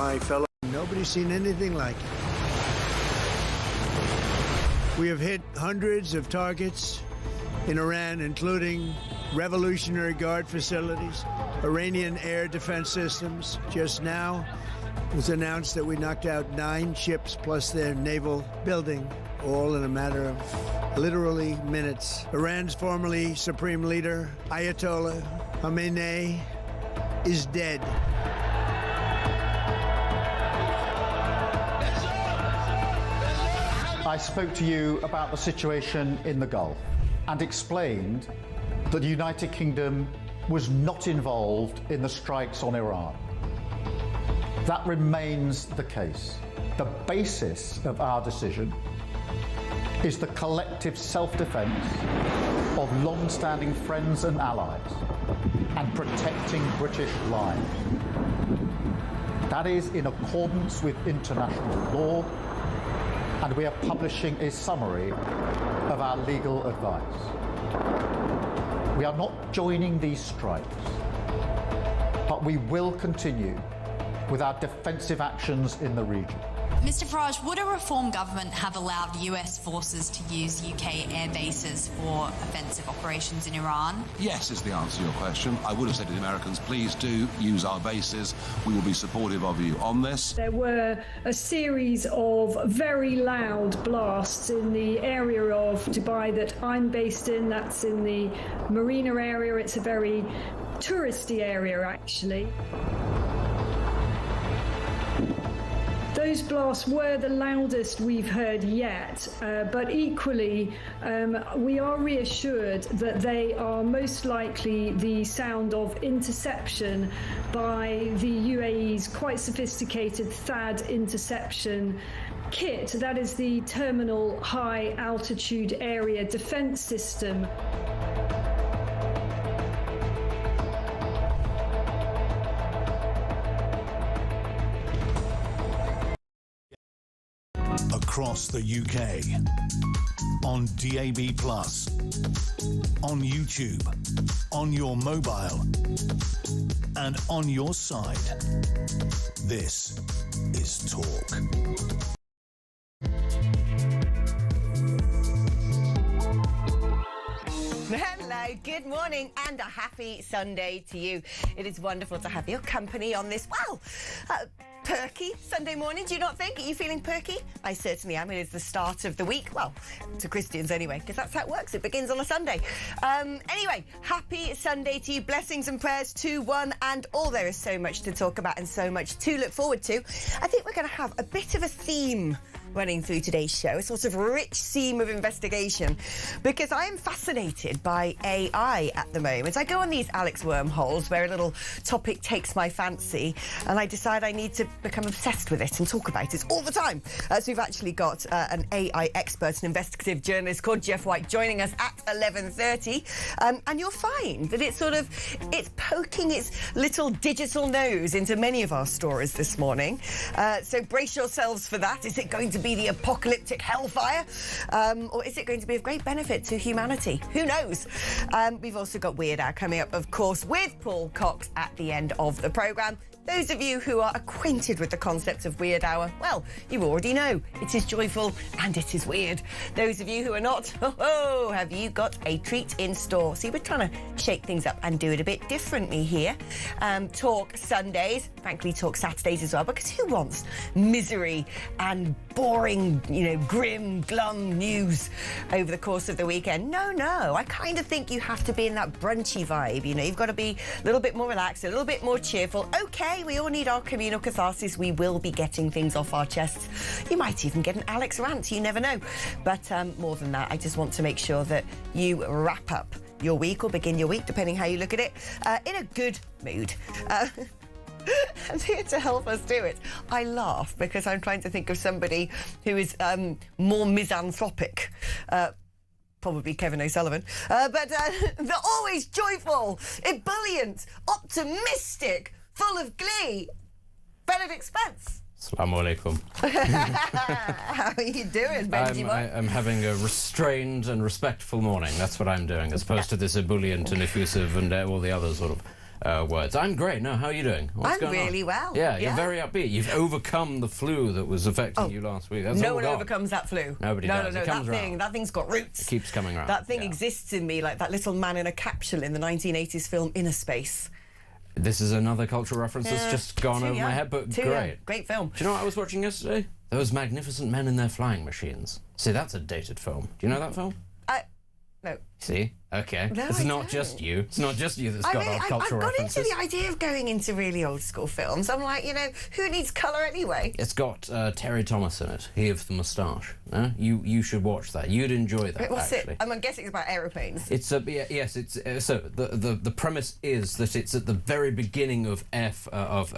my fellow. Nobody's seen anything like it. We have hit hundreds of targets in Iran, including Revolutionary Guard facilities, Iranian air defense systems. Just now, it was announced that we knocked out 9 ships plus their naval building, all in a matter of literally minutes. Iran's formerly supreme leader, Ayatollah Khamenei, is dead. I spoke to you about the situation in the Gulf and explained that the United Kingdom was not involved in the strikes on Iran. That remains the case. The basis of our decision is the collective self-defense of long-standing friends and allies and protecting British lives. That is in accordance with international law, and we are publishing a summary of our legal advice. We are not joining these strikes, but we will continue with our defensive actions in the region. Mr Farage, would a reform government have allowed US forces to use UK air bases for offensive operations in Iran? Yes is the answer to your question. I would have said to the Americans, please do use our bases. We will be supportive of you on this. There were a series of very loud blasts in the area of Dubai that I'm based in. That's in the marina area. It's a very touristy area, actually. Those blasts were the loudest we've heard yet, but equally we are reassured that they are most likely the sound of interception by the UAE's quite sophisticated THAAD interception kit. That is the Terminal High Altitude Area Defence System. Across the UK, on DAB+, on YouTube, on your mobile, and on your side. This is Talk. Hello, good morning and a happy Sunday to you. It is wonderful to have your company on this, perky Sunday morning, do you not think? Are you feeling perky? I certainly am. It is the start of the week. Well, to Christians anyway, because that's how it works. It begins on a Sunday. Anyway, happy Sunday to you. Blessings and prayers to one and all. There is so much to talk about and so much to look forward to. I think we're going to have a bit of a theme running through today's show, a sort of rich theme of investigation, because I am fascinated by AI at the moment. I go on these Alex wormholes where a little topic takes my fancy and I decide I need to become obsessed with it and talk about it all the time. So we've actually got an AI expert, an investigative journalist called Jeff White, joining us at 11:30, and you'll find that it's poking its little digital nose into many of our stories this morning. So brace yourselves for that. Is it going to be the apocalyptic hellfire, or is it going to be of great benefit to humanity? Who knows? We've also got Weird Hour coming up, of course, with Paul Cox at the end of the programme. Those of you who are acquainted with the concept of Weird Hour, well, you already know it is joyful and it is weird. Those of you who are not, have you got a treat in store? See, we're trying to shake things up and do it a bit differently here. Talk Sundays, frankly, talk Saturdays as well, because who wants misery and boring, grim, glum news over the course of the weekend? No, I kind of think you have to be in that brunchy vibe, you've got to be a little bit more relaxed, a little bit more cheerful. Okay, we all need our communal catharsis. We will be getting things off our chests. You might even get an Alex rant, you never know. But more than that, I just want to make sure that you wrap up your week or begin your week, depending how you look at it, in a good mood. And here to help us do it, I laugh because I'm trying to think of somebody who is more misanthropic. Probably Kevin O'Sullivan, but they're always joyful, ebullient, optimistic, full of glee. Benedict Spence. Assalamu alaikum. How are you doing, Benjamin? I'm having a restrained and respectful morning. That's what I'm doing, as opposed to this ebullient and effusive and all the other sort of words. I'm great. No, how are you doing? What's going on? really well. Yeah, you're very upbeat. You've overcome the flu that was affecting you last week. That's no all one gone. overcomes that flu. Nobody does. No, It comes around. that thing's got roots. It keeps coming around. That thing exists in me like that little man in a capsule in the 1980s film Inner Space. This is another cultural reference that's just gone over my head, but great. Great film. Do you know what I was watching yesterday? Those magnificent men in their flying machines. See, that's a dated film. Do you know that film? No. See? Okay. No, It's I not don't. just you. It's not just you that's got odd cultural I've got references. into the idea of going into really old school films. I'm like, who needs colour anyway? It's got Terry Thomas in it. He of the moustache. No? You should watch that. You'd enjoy that. Wait, what's actually. it? I'm guessing it's about aeroplanes. It's yes. It's so the premise is that it's at the very beginning of air flight.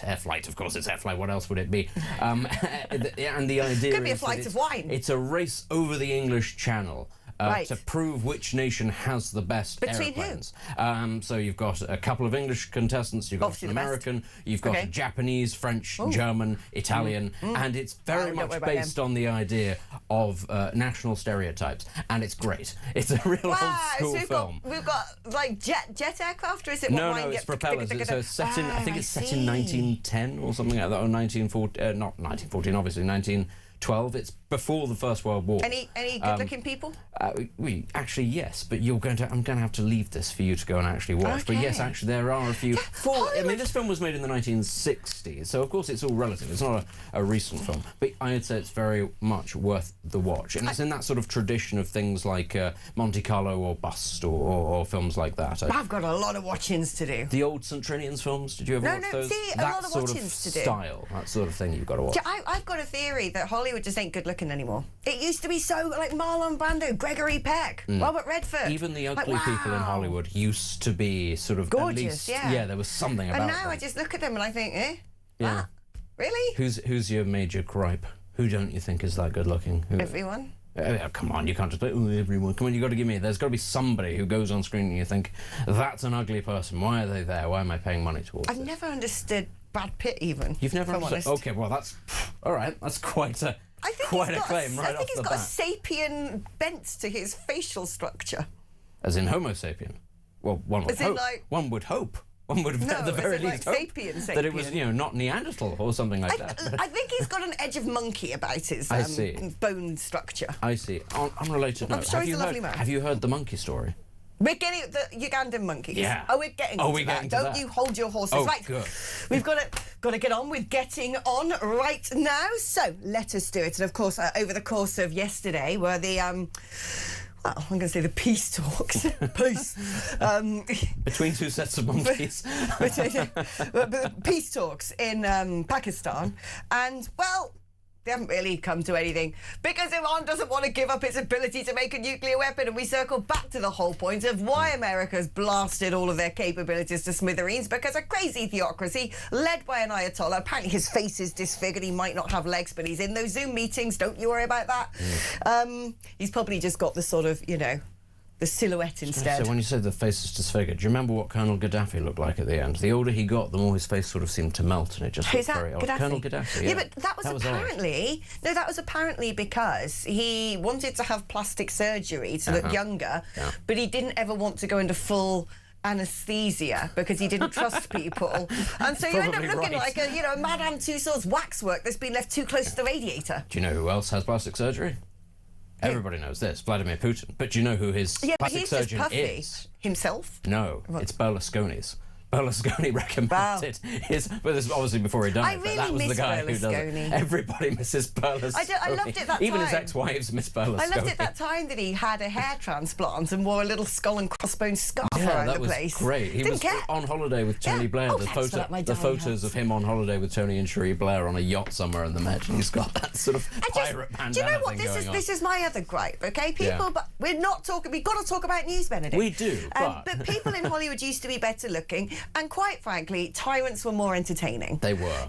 Air flight, of course, it's air flight. What else would it be? And the idea Could be a is that flight of wine. It's a race over the English Channel. Right. To prove which nation has the best Between airplanes. So you've got a couple of English contestants, you've got Obviously an the best. American, you've got a Japanese, French, German, Italian, and it's very don't much worry about based on the idea of national stereotypes, and it's great. It's a real old school so film. we've got like jet aircraft, or is it No, what it's propellers. So it's set in, I think it's set in 1910 or something like that, or 1914, not 1914, obviously, 1912. It's before the First World War. Any good-looking people? Actually, yes, but I'm going to have to leave this for you to go and actually watch. But yes, actually, there are a few. I mean, this film was made in the 1960s, so of course it's all relative. It's not a recent film, but I'd say it's very much worth the watch, and it's in that sort of tradition of things like Monte Carlo or Bust or films like that. I've got a lot of watchings to do. The old St. Trinian's films. Did you ever watch those? See, a that lot of sort watchings of to do. style, that sort of thing you've got to watch. I've got a theory that Hollywood just ain't good looking anymore. It used to be so like Marlon Brando, Gregory Peck, Robert Redford. Even the ugly people in Hollywood used to be sort of gorgeous. At least, there was something about them. And now them. I just look at them and I think, Yeah. What? Really? Who's your major gripe? Who don't you think is that good looking? Everyone. Come on, you can't just say, everyone. Come on, you've got to give me... There's got to be somebody who goes on screen and you think, that's an ugly person. Why are they there? Why am I paying money towards I've this? never understood Brad Pitt, even. You've never understood? understood? Okay, well, that's... All right, that's quite a claim right off the bat. I think he's got a sapien bent to his facial structure. As in Homo sapien? Well, one would hope. One would hope. One would at the very least hope that it was, not Neanderthal or something like that. I think he's got an edge of monkey about his bone structure. I see. On related note, I'm sure he's a lovely man. Have you heard the monkey story? We're getting the Ugandan monkeys. Yeah. Oh, we're getting to that. Don't you hold your horses. Oh, right. Good. We've got to get on with getting on right now. So let us do it. And of course, over the course of yesterday were the I'm going to say the peace talks. Peace. Between two sets of monkeys. Peace talks in Pakistan. And, well, they haven't really come to anything because Iran doesn't want to give up its ability to make a nuclear weapon, and we circle back to the whole point of why America's blasted all of their capabilities to smithereens, because a crazy theocracy led by an Ayatollah, apparently his face is disfigured, he might not have legs, but he's in those Zoom meetings, don't you worry about that. He's probably just got the sort of, the silhouette instead. So when you said the face is disfigured, do you remember what Colonel Gaddafi looked like at the end? The older he got, the more his face sort of seemed to melt, and it just looked very odd. Gaddafi? Colonel Gaddafi, yeah, but that was apparently because he wanted to have plastic surgery to look younger, but he didn't ever want to go into full anaesthesia because he didn't trust people, and so you end up looking like a Madame Tussauds waxwork that's been left too close to the radiator. Do you know who else has plastic surgery? Everybody knows this, Vladimir Putin. But do you know who his plastic surgeon is? Himself? No, it's Berlusconi's. Berlusconi recommended his... But this was obviously before he died. Really that was the guy Berlusconi. who does it. Everybody misses Berlusconi. I loved it that Even time. his ex-wives miss Berlusconi. I loved it that time that he had a hair transplant and wore a little skull and crossbones scarf around the place. That was great. He was on holiday with Tony Blair. The photos of him on holiday with Tony and Cherie Blair on a yacht somewhere in the Med. He's got that sort of pirate bandana. Do you know what this is my other gripe, okay? People, but we're not talking... We've got to talk about news, Benedict. We do, but people in Hollywood used to be better looking, and quite frankly, tyrants were more entertaining. They were.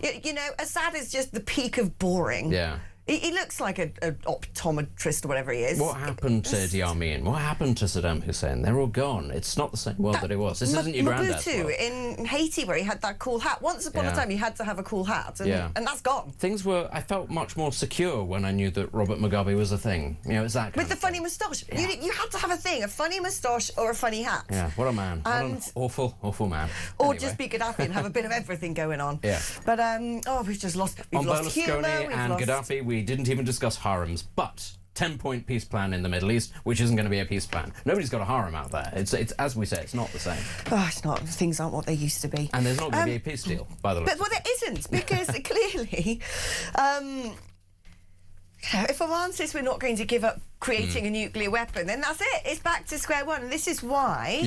Assad is just the peak of boring. Yeah. He looks like an optometrist or whatever he is. What happened to Idi Amin? What happened to Saddam Hussein? They're all gone. It's not the same world that it was. This isn't your granddad's world. In Haiti, where he had that cool hat. Once upon a time, he had to have a cool hat, and that's gone. Things were... I felt much more secure when I knew that Robert Mugabe was a thing. You know, it's that kind With the funny moustache. Yeah. You had to have a thing, a funny moustache or a funny hat. Yeah, what a man. What an awful, awful man. Or just be Gaddafi and have a bit of everything going on. Yeah. But, we've just lost... We've lost humour, and Gaddafi, we didn't even discuss harems, but 10-point peace plan in the Middle East, which isn't going to be a peace plan. Nobody's got a harem out there. It's as we say, it's not the same. Oh, it's not. Things aren't what they used to be. And there's not going to be a peace deal, by the way. But well, there isn't, because clearly, if Iran says we're not going to give up creating a nuclear weapon, then that's it. It's back to square one. And this is why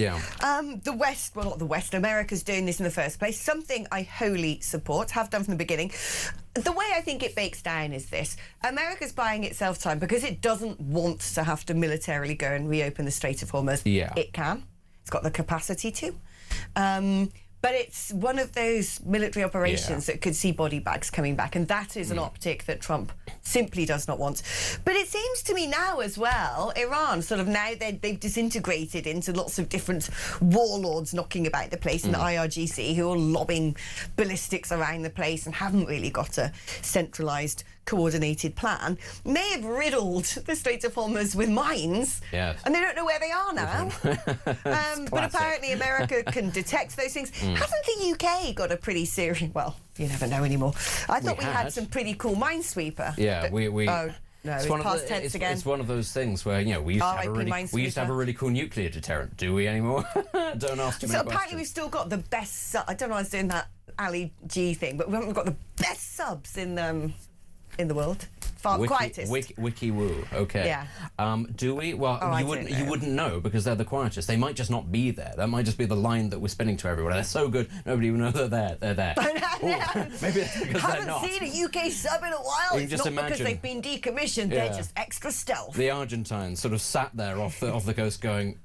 the West, well, not the West, America's doing this in the first place, something I wholly support, have done from the beginning. The way I think it breaks down is this. America's buying itself time because it doesn't want to have to militarily go and reopen the Strait of Hormuz. Yeah. It can. It's got the capacity to. But it's one of those military operations that could see body bags coming back, and that is an optic that Trump simply does not want. But it seems to me now as well, Iran, sort of now they've disintegrated into lots of different warlords knocking about the place in the IRGC who are lobbing ballistics around the place and haven't really got a centralised coordinated plan, may have riddled the Strait of Hormuz with mines, and they don't know where they are now. But apparently America can detect those things. Hasn't the UK got a pretty serious... Well, you never know anymore. I thought we had some pretty cool minesweeper. Yeah, we Oh, no, it's past tense again. It's one of those things where, you know, we used to have a really cool nuclear deterrent. Do we anymore? Don't ask too many So apparently questions. we've still got the best... I don't know why I was doing that Ali G thing, but we haven't got the best subs in the world. Quietest. Wiki woo. Okay. Yeah. Do we? Well, you wouldn't know because they're the quietest. They might just not be there. That might just be the line that we're spinning to everyone. They're so good, nobody even know that they're there. Maybe that's because they're not. Haven't seen a UK sub in a while. It's just not imagine. because they've been decommissioned. They're just extra stealth. The Argentines sort of sat there off the coast going,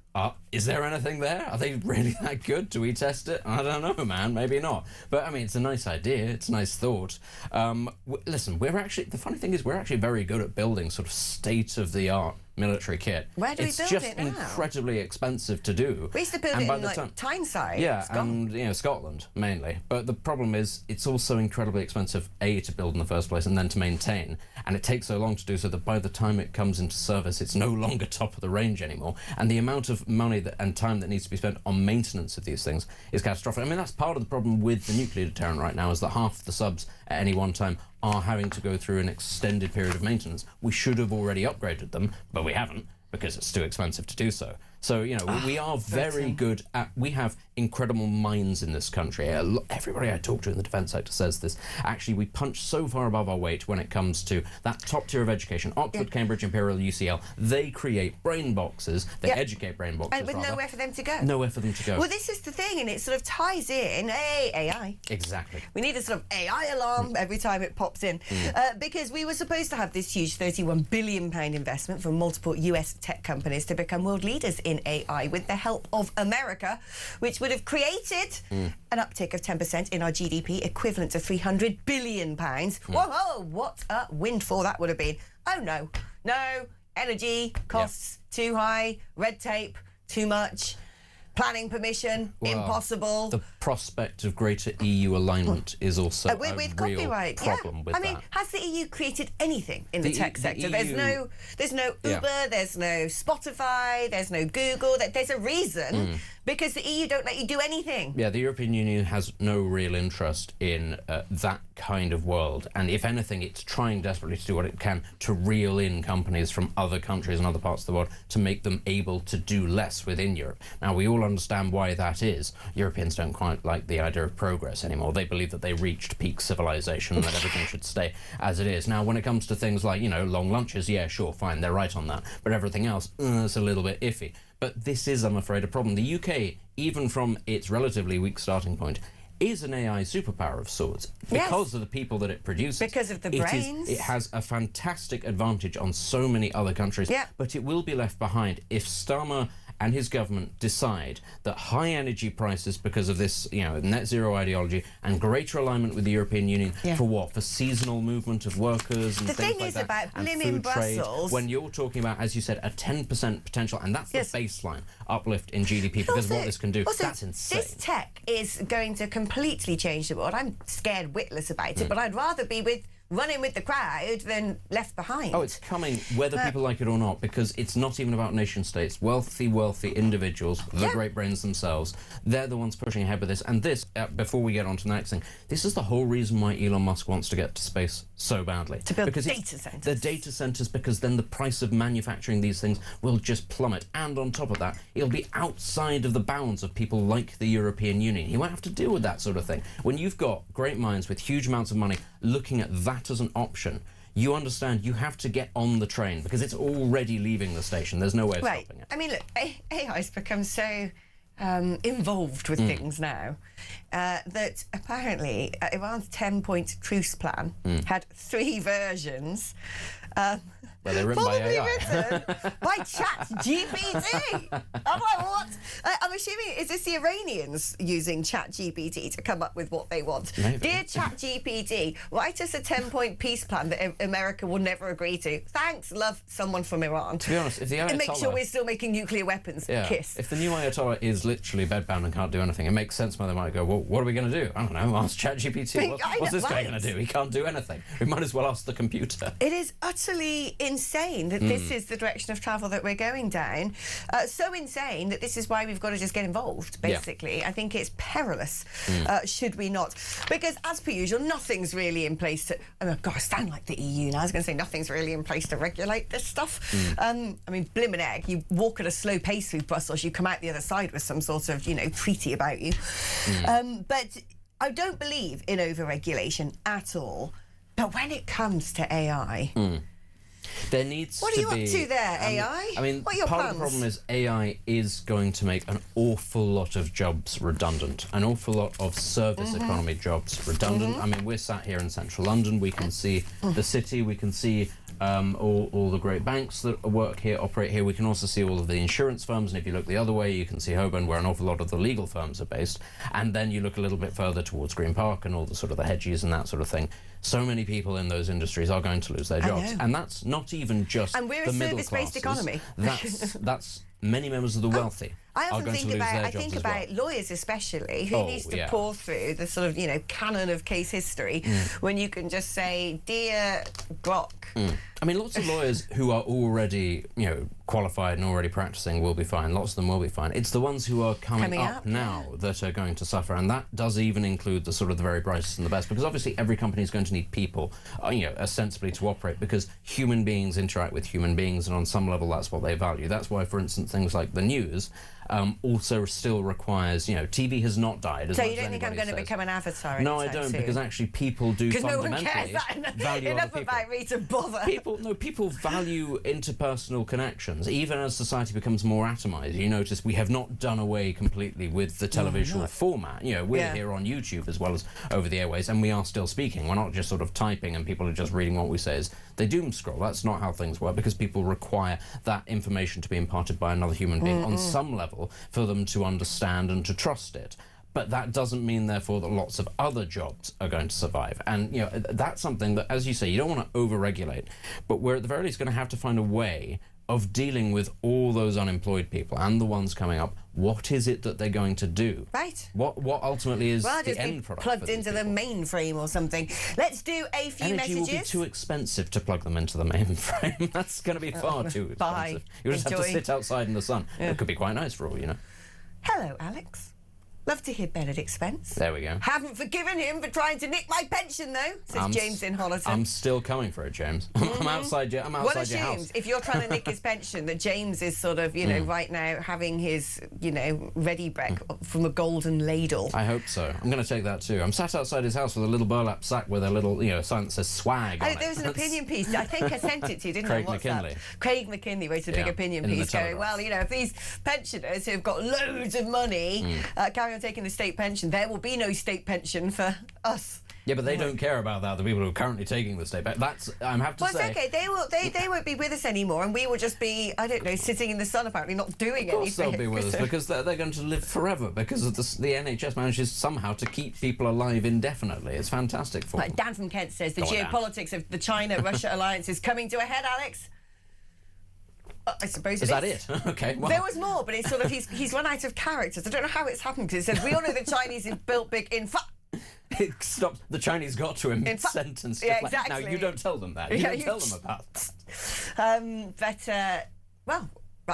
is there anything there? Are they really that good? Do we test it? I don't know, man. Maybe not. But, I mean, it's a nice idea. It's a nice thought. Listen, the funny thing is we're actually very good at building sort of state-of-the-art military kit. Where do we build it now? It's just incredibly expensive to do. We used to build it in, like, Tyneside. Yeah, Scotland. and, Scotland, mainly. But the problem is it's also incredibly expensive, A, to build in the first place, and then to maintain. And it takes so long to do so that by the time it comes into service, it's no longer top of the range anymore. And the amount of money and time that needs to be spent on maintenance of these things is catastrophic. I mean, that's part of the problem with the nuclear deterrent right now, is that half the subs at any one time are having to go through an extended period of maintenance. We should have already upgraded them, but we haven't because it's too expensive to do so. So, we are very good at... We have incredible minds in this country. Everybody I talk to in the defence sector says this. Actually, we punch so far above our weight when it comes to that top tier of education. Oxford, Cambridge, Imperial, UCL, they create brain boxes. They educate brain boxes, and with nowhere for them to go. Nowhere for them to go. Well, this is the thing, and it sort of ties in AI. Exactly. We need a sort of AI alarm every time it pops in. Because we were supposed to have this huge £31 billion investment from multiple US tech companies to become world leaders in AI with the help of America, which would have created an uptick of 10% in our GDP, equivalent to £300 billion. Whoa, what a windfall that would have been. Oh, no. No, energy costs too high, red tape too much, planning permission impossible. The prospect of greater EU alignment is also a real problem with that. I mean, has the EU created anything in the tech sector? There's no Uber, there's no Spotify, there's no Google. There's a reason. Because the EU don't let you do anything. Yeah, the European Union has no real interest in that kind of world. And if anything, it's trying desperately to do what it can to reel in companies from other countries and other parts of the world to make them able to do less within Europe. Now, we all understand why that is. Europeans don't quite like the idea of progress anymore. They believe that they reached peak civilization and that everything should stay as it is. Now, when it comes to things like, long lunches, yeah, sure, fine, they're right on that. But everything else, it's a little bit iffy. But this is, I'm afraid, a problem. The UK, even from its relatively weak starting point, is an AI superpower of sorts because of the people that it produces. Because of the brains. It has a fantastic advantage on so many other countries, but it will be left behind if Starmer and his government decide that high energy prices, because of this, net zero ideology, and greater alignment with the European Union for what? For seasonal movement of workers and the things thing like is that, about and blimmin' food trade. Brussels. When you're talking about, as you said, a 10% potential, and that's the baseline uplift in GDP because of what this can do. Also, that's insane. This tech is going to completely change the world. I'm scared witless about it, but I'd rather be running with the crowd than left behind. Oh, it's coming whether people like it or not, because it's not even about nation states. Wealthy individuals, the great brains themselves, they're the ones pushing ahead with this. And this, before we get on to the next thing, this is the whole reason why Elon Musk wants to get to space so badly. To build data centres. The data centres, because then the price of manufacturing these things will just plummet. And on top of that, it'll be outside of the bounds of people like the European Union. He won't have to deal with that sort of thing. When you've got great minds with huge amounts of money looking at that as an option, you understand you have to get on the train because it's already leaving the station. There's no way of stopping it. I mean, look, AI's become so involved with things now that apparently Iran's 10-point truce plan had 3 versions. Well, they're written by AI. Written by ChatGPT. I'm like, what? I'm assuming, is this the Iranians using ChatGPT to come up with what they want? Maybe. Dear ChatGPT, write us a 10-point peace plan that America will never agree to. Thanks, love, someone from Iran. To be honest, if the Ayatollah... And make sure we're still making nuclear weapons. Kiss. If the new Ayatollah is literally bedbound and can't do anything, it makes sense why they might go, well, what are we going to do? I don't know, ask ChatGPT. What's this guy going to do? He can't do anything. We might as well ask the computer. It is utterly insane that this is the direction of travel that we're going down. So insane that this is why we've got to just get involved, basically. Yeah. I think it's perilous, should we not? Because, as per usual, nothing's really in place to... Oh, God, I sound like the EU now. I was going to say nothing's really in place to regulate this stuff. I mean, blimmin' egg, you walk at a slow pace through Brussels, you come out the other side with some sort of, treaty about you. But I don't believe in over-regulation at all. But when it comes to AI... There needs to be... What are you up to there, AI? I mean, what are your part plans? of the problem is AI is going to make an awful lot of jobs redundant, an awful lot of service economy jobs redundant. I mean, we're sat here in central London. We can see the city. We can see all the great banks that work here, operate here. We can also see all of the insurance firms. And if you look the other way, you can see Holborn, where an awful lot of the legal firms are based. And then you look a little bit further towards Green Park and all the sort of the hedges and that sort of thing. So many people in those industries are going to lose their jobs. And that's not even just the middle classes. And we're a service-based economy. That's many members of the wealthy are going to lose their jobs as well. I think about lawyers especially, who needs to pour through the sort of, canon of case history when you can just say, dear Grok. I mean, lots of lawyers who are already, qualified and already practicing will be fine. Lots of them will be fine. It's the ones who are coming up now that are going to suffer, and that does even include the sort of the very brightest and the best, because obviously every company is going to need people, ostensibly to operate, because human beings interact with human beings, and on some level that's what they value. That's why, for instance, things like the news also still requires, TV has not died. So you don't think I'm going to become an avatar? No, I don't, because actually people do fundamentally value other people. About me to bother. People value interpersonal connections. Even as society becomes more atomised, you notice we have not done away completely with the televisual format. We're here on YouTube as well as over the airways, and we are still speaking. We're not just sort of typing and people are just reading what we say. They doom scroll. That's not how things work, because people require that information to be imparted by another human being on some level for them to understand and to trust it. But that doesn't mean, therefore, that lots of other jobs are going to survive. And, that's something that, as you say, you don't want to over-regulate. But we're at the very least going to have to find a way of dealing with all those unemployed people and the ones coming up. What is it that they're going to do? Right. What ultimately is the end product? Plugged into the mainframe or something. Let's do a few messages. Energy will be too expensive to plug them into the mainframe. That's going to be far too expensive. Bye. You'll just have to sit outside in the sun. Yeah. It could be quite nice for all you know. Hello, Alex. Love to hear Benedict Spence. There we go. Haven't forgiven him for trying to nick my pension, though, says James in Hollerton. I'm still coming for it, James. I'm outside your house. If you're trying to nick his pension, that James is sort of, right now having his, ready break from a golden ladle. I hope so. I'm going to take that too. I'm sat outside his house with a little burlap sack with a little, sign that says swag on it. There was an opinion piece. I think I sent it to you, didn't I? Craig McKinley wrote a big opinion piece going, well, if these pensioners who've got loads of money carry on taking the state pension, there will be no state pension for us. Yeah, but they don't care about that. The people who are currently taking the state back. I have to say. Well, it's okay. They won't be with us anymore, and we will just be, I don't know, sitting in the sun apparently, not doing anything. Of course they'll be with us because they're going to live forever because of the NHS manages somehow to keep people alive indefinitely. It's fantastic for them. Dan from Kent says the geopolitics of the China-Russia alliance is coming to a head, Alex. I suppose it is. Is that it? Okay. Well. There was more, but it's sort of he's run out of characters. I don't know how it's happened because it says we all know the Chinese is built big in It stopped. The Chinese got to him mid-sentence. Yeah, exactly. Now you don't tell them that. You don't tell them about that. Well,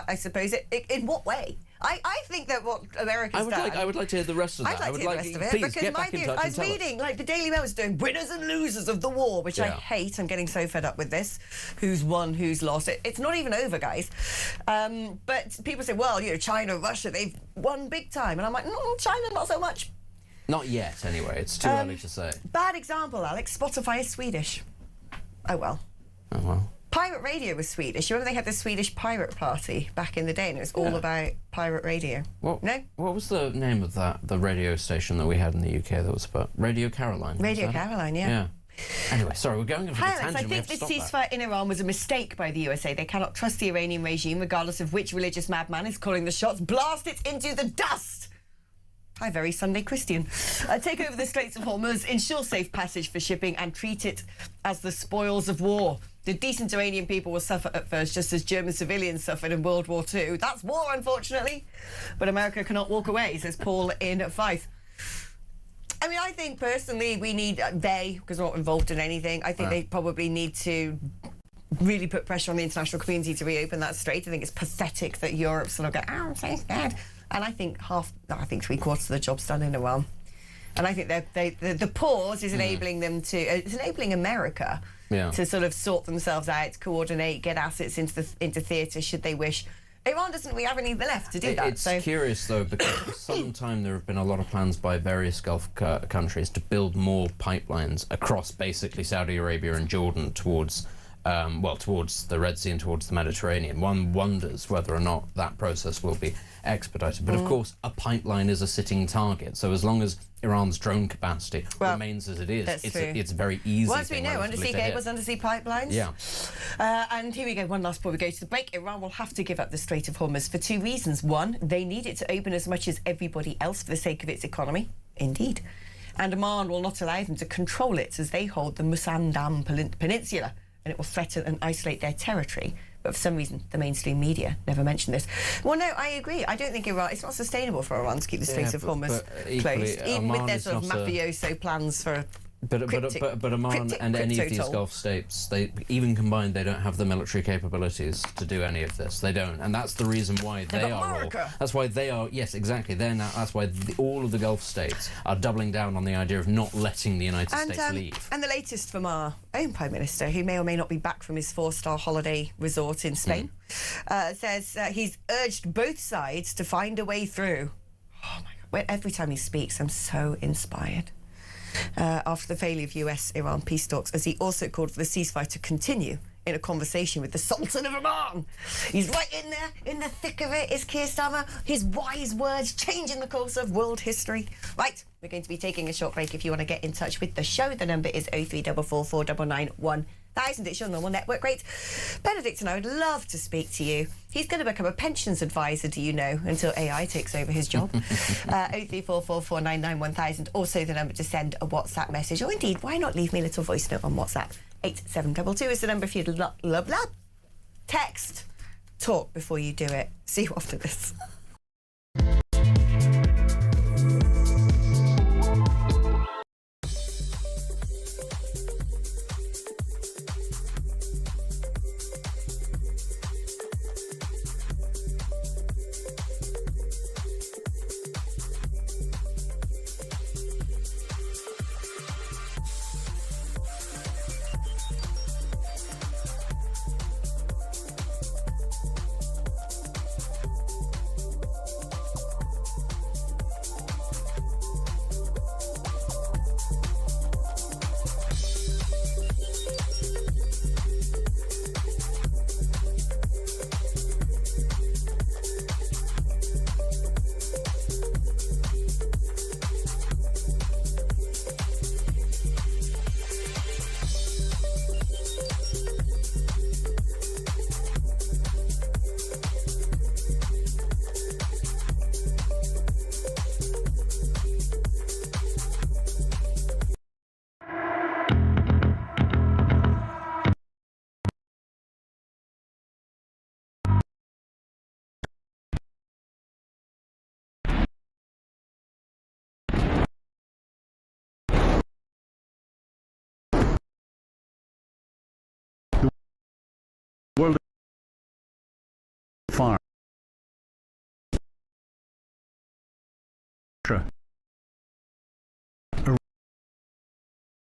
I suppose in what way? I think that what America's done... I would like to hear the rest of that. I'd like to hear the rest of it. Please, because get back in touch I was reading, like, the Daily Mail was doing winners and losers of the war, which I hate. I'm getting so fed up with this. Who's won, who's lost. It's not even over, guys. But people say, well, you know, China, Russia, they've won big time. And I'm like, no, China, not so much. Not yet, anyway. It's too early to say. Bad example, Alex. Spotify is Swedish. Oh, well. Oh, well. Pirate radio was Swedish. You remember they had the Swedish Pirate Party back in the day, and it was all about pirate radio. What, no? What was the name of the radio station that we had in the UK that was about Radio Caroline? Radio Caroline, yeah. Anyway, sorry, we're going off a tangent. I think the ceasefire in Iran was a mistake by the USA. They cannot trust the Iranian regime, regardless of which religious madman is calling the shots. Blast it into the dust! Hi, very Sunday Christian. Take over the Straits of Hormuz, ensure safe passage for shipping, and treat it as the spoils of war. The decent Iranian people will suffer at first, just as German civilians suffered in World War II. That's war, unfortunately. But America cannot walk away, says Paul in Fife. I mean, I think personally we need, because we're not involved in anything, I think they probably need to really put pressure on the international community to reopen that strait. I think it's pathetic that Europe sort of go, I'm so scared. And I think three-quarters of the job's done in Iran. And I think the pause is enabling them to, it's enabling America to sort of sort themselves out, coordinate, get assets into theatre should they wish. Iran doesn't really have any left to do that. It's curious, though, because for some time there have been a lot of plans by various Gulf countries to build more pipelines across basically Saudi Arabia and Jordan towards towards the Red Sea and towards the Mediterranean. One wonders whether or not that process will be expedited. But of course, a pipeline is a sitting target. So as long as Iran's drone capacity remains as it is, it's very easy. Well, as we know, undersea cables, undersea pipelines. Yeah. And here we go, one last before we go to the break. Iran will have to give up the Strait of Hormuz for two reasons. One, they need it to open as much as everybody else for the sake of its economy. Indeed. And Oman will not allow them to control it as they hold the Musandam Peninsula, and it will threaten and isolate their territory. But for some reason, the mainstream media never mentioned this. Well, no, I agree. I don't think Iran... It's not sustainable for Iran to keep the Strait of Hormuz closed, even with their sort of mafioso plans for... But Oman and any of these Gulf states, they even combined, they don't have the military capabilities to do any of this. They don't, and that's the reason why they are. That's why they are. Yes, exactly. They're now. That's why all of the Gulf states are doubling down on the idea of not letting the United States leave. And the latest from our own Prime Minister, who may or may not be back from his 4-star holiday resort in Spain, says he's urged both sides to find a way through. Oh my God! Every time he speaks, I'm so inspired. After the failure of US-Iran peace talks, as he also called for the ceasefire to continue in a conversation with the Sultan of Oman. He's right in there, in the thick of it, is Keir Starmer. His wise words changing the course of world history. Right, we're going to be taking a short break. If you want to get in touch with the show, the number is 0344 499 1000. It's your normal network rate. Benedict and I would love to speak to you. He's going to become a pensions advisor, do you know, until AI takes over his job. 0344 499 1000. Also the number to send a WhatsApp message. Or indeed, why not leave me a little voice note on WhatsApp? 8722 is the number if you'd love. Text. Talk before you do it. See you after this.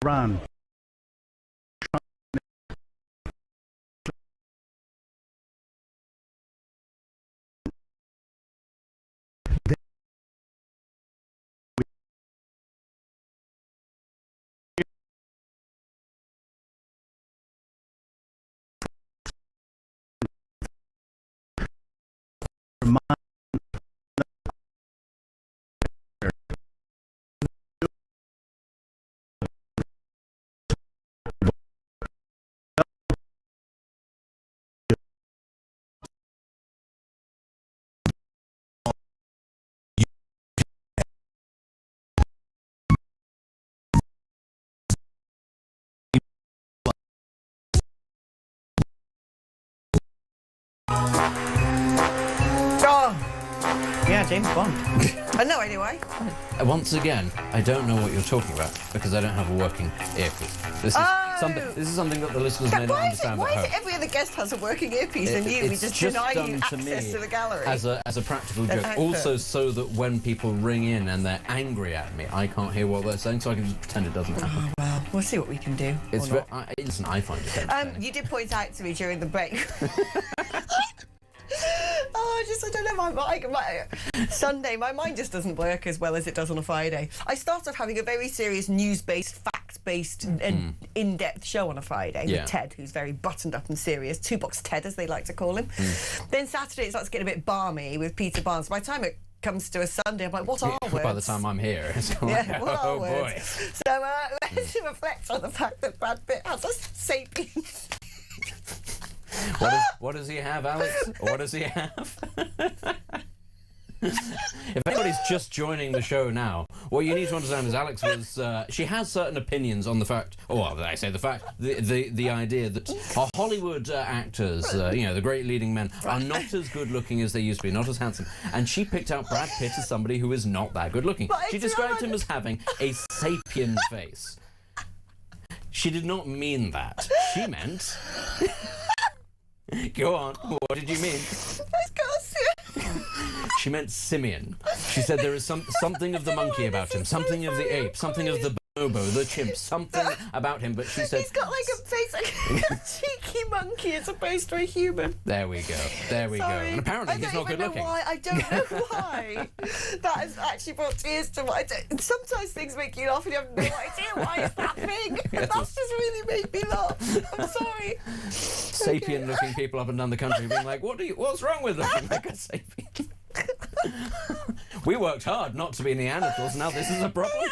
Iran. Yeah, James Bond. I have no idea why. Once again, I don't know what you're talking about because I don't have a working earpiece. This is something that the listeners may not understand. Why is it every other guest has a working earpiece and we just deny you access to the gallery? As a practical joke. Also, so that when people ring in and they're angry at me, I can't hear what they're saying, so I can just pretend it doesn't happen. Oh, well, we'll see what we can do. Listen, I find it entertaining. You did point out to me during the break. I don't know, my Sunday, my mind just doesn't work as well as it does on a Friday. I start off having a very serious news-based, fact-based and in-depth show on a Friday with Ted, who's very buttoned up and serious, two-box Ted, as they like to call him. Then Saturday it starts getting a bit balmy with Peter Barnes. By the time it comes to a Sunday, I'm like, what are words? By the time I'm here, it's like, what are words? Boy. So let's reflect on the fact that Brad Pitt has a sapiens. What does he have, Alex? What does he have? If anybody's just joining the show now, what you need to understand is Alex was... she has certain opinions on the fact... the idea that our Hollywood actors, the great leading men, are not as good-looking as they used to be, not as handsome. And she picked out Brad Pitt as somebody who is not that good-looking. She described him as having a sapien face. She did not mean that. She meant... Go on. What did you mean? She meant simian. She said there is something of the monkey about him, something of the ape, something of the bonobo, the chimp, something about him. But she said he's got like a face like a cheeky monkey as opposed to a human. There we go. There we go. And apparently he's not good looking. I don't know why. That has actually brought tears to my... Sometimes things make you laugh and you have no idea why it's that thing. That's just really made me laugh. I'm sorry. Sapien-looking people up and down the country being like, what's wrong with looking like a sapien? We worked hard not to be Neanderthals, now this is a problem.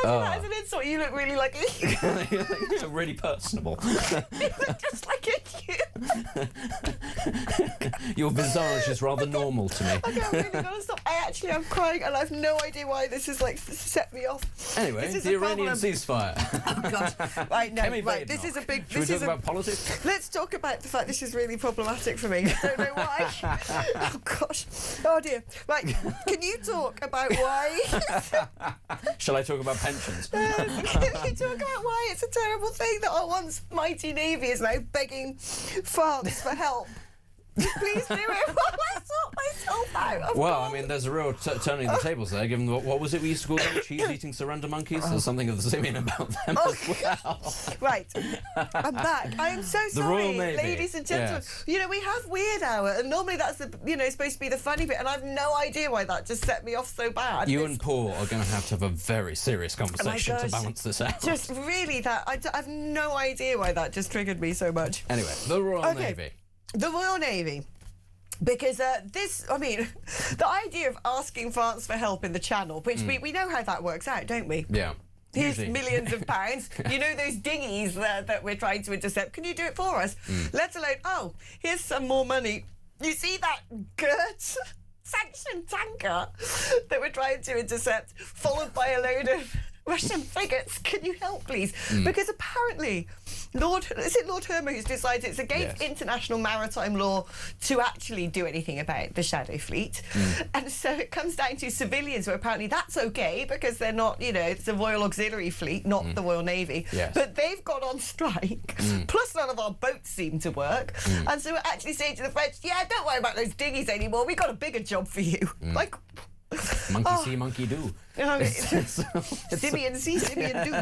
As an insult, you look really like a human. You look really personable. You look just like a human. Your visage is rather normal to me. Okay, I'm really gonna stop. I'm crying and I have no idea why this has set me off. Anyway, the Iranian ceasefire. Oh God! Right, no, right. This is a big. Should we talk about politics? Let's talk about the fact this is really problematic for me. I don't know why. Oh gosh. Oh dear. Right. Can you talk about why? Shall I talk about pensions? Can you talk about why it's a terrible thing that our once mighty navy is now begging France for help? Please do it while I sort myself out. Well, I mean, there's a real turning the tables there, given what was it we used to call them? Cheese-eating surrender monkeys? There's something of the simian about them as well. Right. I'm back. I am so sorry, the Royal Navy. Ladies and gentlemen. Yes. You know, we have Weird Hour, and normally that's supposed to be the funny bit, and I have no idea why that just set me off so bad. You and Paul are going to have a very serious conversation to balance this out. Just really I have no idea why that just triggered me so much. Anyway, the Royal Navy. The Royal Navy. Because the idea of asking France for help in the Channel, which we know how that works out, don't we? Yeah. Here's millions of pounds. You know those dinghies that we're trying to intercept. Can you do it for us? Let alone, here's some more money. You see that Gert sanctioned tanker that we're trying to intercept, followed by a load of Russian frigates? Can you help, please? Because apparently Lord Hermer who's decided it's against international maritime law to actually do anything about the shadow fleet. And so it comes down to civilians where apparently that's okay because they're not, you know, it's a Royal Auxiliary Fleet, not the Royal Navy. But they've gone on strike, plus none of our boats seem to work. And so we're actually saying to the French, yeah, don't worry about those dinghies anymore, we've got a bigger job for you. Like, monkey see, monkey do. Simeon see, Simeon do.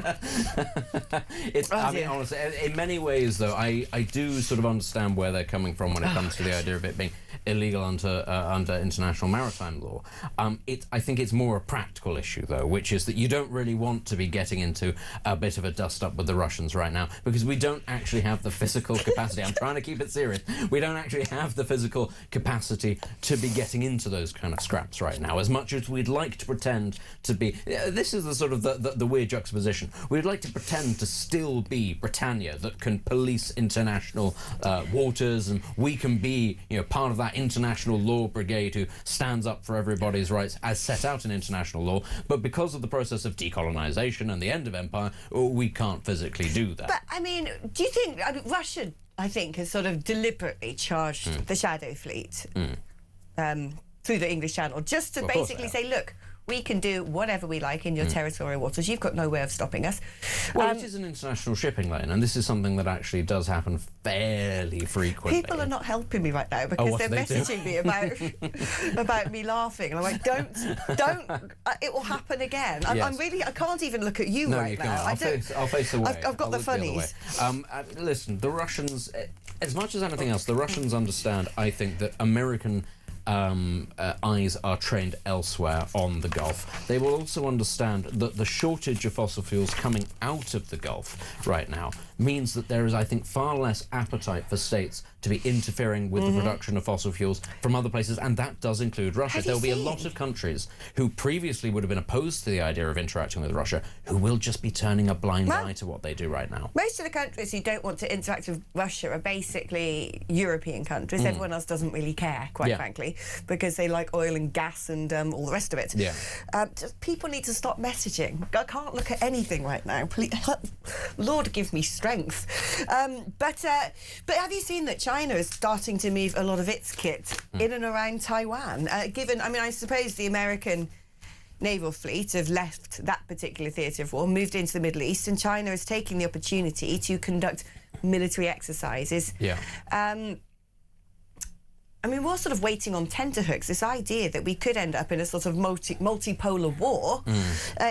I mean, honestly, in many ways, though, I do sort of understand where they're coming from when it comes to the idea of it being illegal under international maritime law. I think it's more a practical issue, though, which is that you don't really want to be getting into a bit of a dust-up with the Russians right now, because we don't actually have the physical capacity. I'm trying to keep it serious. We don't actually have the physical capacity to be getting into those kind of scraps right now, as much as we'd like to pretend to be. This is the sort of the weird juxtaposition. We'd like to pretend to still be Britannia that can police international waters, and we can be, you know, part of that international law brigade who stands up for everybody's rights as set out in international law. But because of the process of decolonisation and the end of empire, we can't physically do that. But I mean, do you think Russia, I think, has sort of deliberately charged the shadow fleet through the English Channel just to basically say, look, we can do whatever we like in your territorial waters. You've got no way of stopping us. Well, it is an international shipping lane, and this is something that actually does happen fairly frequently. People are not helping me right now because they're messaging me about me laughing. And I'm like, don't, it will happen again. I can't even look at you right now. I'll face away. I've got the funnies. Listen, the Russians, as much as anything else, the Russians understand, I think, that American eyes are trained elsewhere on the Gulf. They will also understand that the shortage of fossil fuels coming out of the Gulf right now means that there is, I think, far less appetite for states to be interfering with the production of fossil fuels from other places, and that does include Russia. There will be a lot of countries who previously would have been opposed to the idea of interacting with Russia who will just be turning a blind eye to what they do right now. Most of the countries who don't want to interact with Russia are basically European countries. Everyone else doesn't really care, quite frankly, because they like oil and gas and all the rest of it. Just people need to stop messaging. I can't look at anything right now. Please, Lord, give me strength. But have you seen that China is starting to move a lot of its kit in and around Taiwan? Given, I mean, I suppose the American naval fleet have left that particular theatre of war, moved into the Middle East, and China is taking the opportunity to conduct military exercises. I mean, we're sort of waiting on tenterhooks. This idea that we could end up in a sort of multipolar war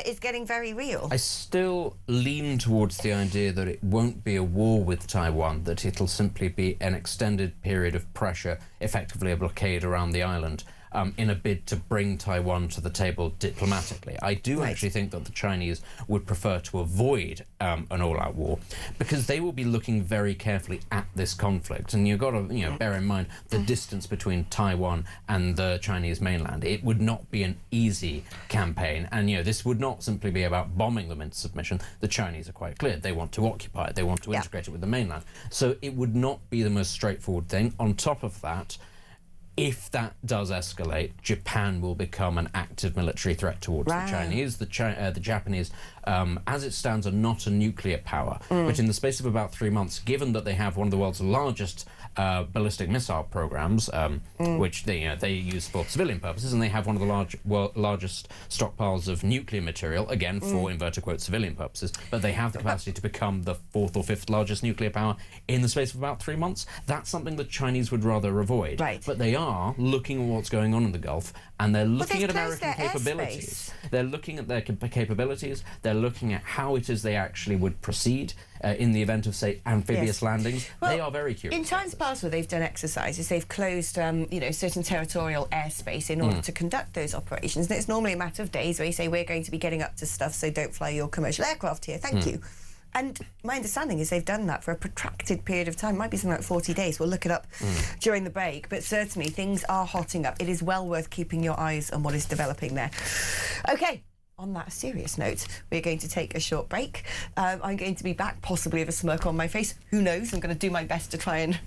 is getting very real. I still lean towards the idea that it won't be a war with Taiwan, that it'll simply be an extended period of pressure, effectively a blockade around the island, in a bid to bring Taiwan to the table diplomatically. I do actually think that the Chinese would prefer to avoid an all-out war, because they will be looking very carefully at this conflict. And you've got to, you know, bear in mind the distance between Taiwan and the Chinese mainland. It would not be an easy campaign, and, you know, this would not simply be about bombing them into submission. The Chinese are quite clear. They want to occupy it. They want to integrate it with the mainland. So it would not be the most straightforward thing. On top of that, if that does escalate, Japan will become an active military threat towards the Chinese. The Japanese, as it stands, are not a nuclear power. But in the space of about 3 months, given that they have one of the world's largest ballistic missile programs, which they use for civilian purposes, and they have one of the largest stockpiles of nuclear material, again, for inverted quotes, civilian purposes, but they have the capacity to become the 4th or 5th largest nuclear power in the space of about 3 months. That's something the Chinese would rather avoid. But they are looking at what's going on in the Gulf, and they're looking at American capabilities. They're looking at their capabilities. They're looking at how it is they actually would proceed in the event of, say, amphibious landings. Well, they are very curious. In times past where they've done exercises, they've closed, certain territorial airspace in order to conduct those operations. And it's normally a matter of days where you say, we're going to be getting up to stuff, so don't fly your commercial aircraft here. Thank you. And my understanding is they've done that for a protracted period of time. It might be something like 40 days. We'll look it up during the break. But certainly, things are hotting up. It is well worth keeping your eyes on what is developing there. OK. On that serious note, we're going to take a short break. I'm going to be back, possibly with a smirk on my face. Who knows? I'm going to do my best to try and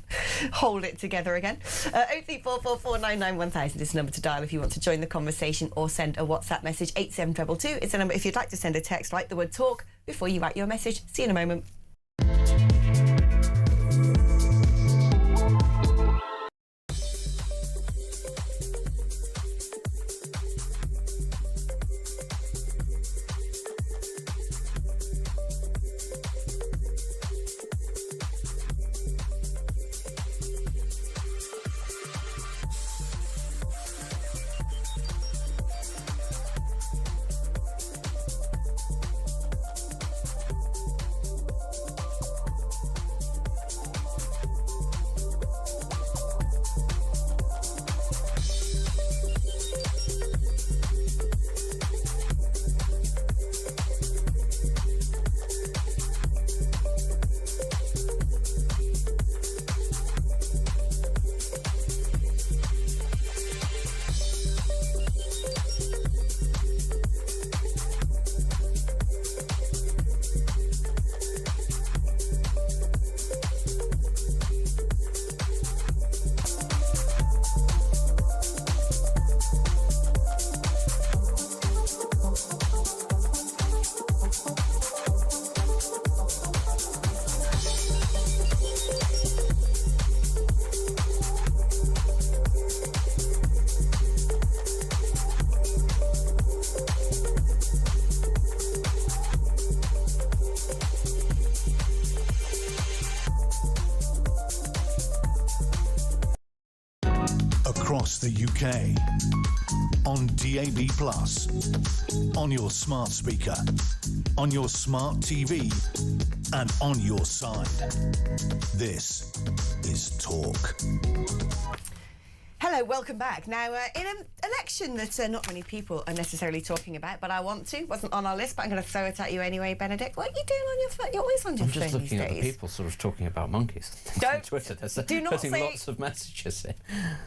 hold it together again. 03444991000 is the number to dial if you want to join the conversation or send a WhatsApp message. 87222 is the number if you'd like to send a text. Write the word talk before you write your message. See you in a moment. the UK. On DAB+, on your smart speaker, on your smart TV, and on your side. This is Talk. Hello, welcome back. Now, in an election that not many people are necessarily talking about, but I want to, wasn't on our list, but I'm going to throw it at you anyway, Benedict. What are you doing on your phone? You're always on your phone. I'm just looking these at the days. people sort of talking about monkeys on Twitter. Do not putting say, lots of messages in.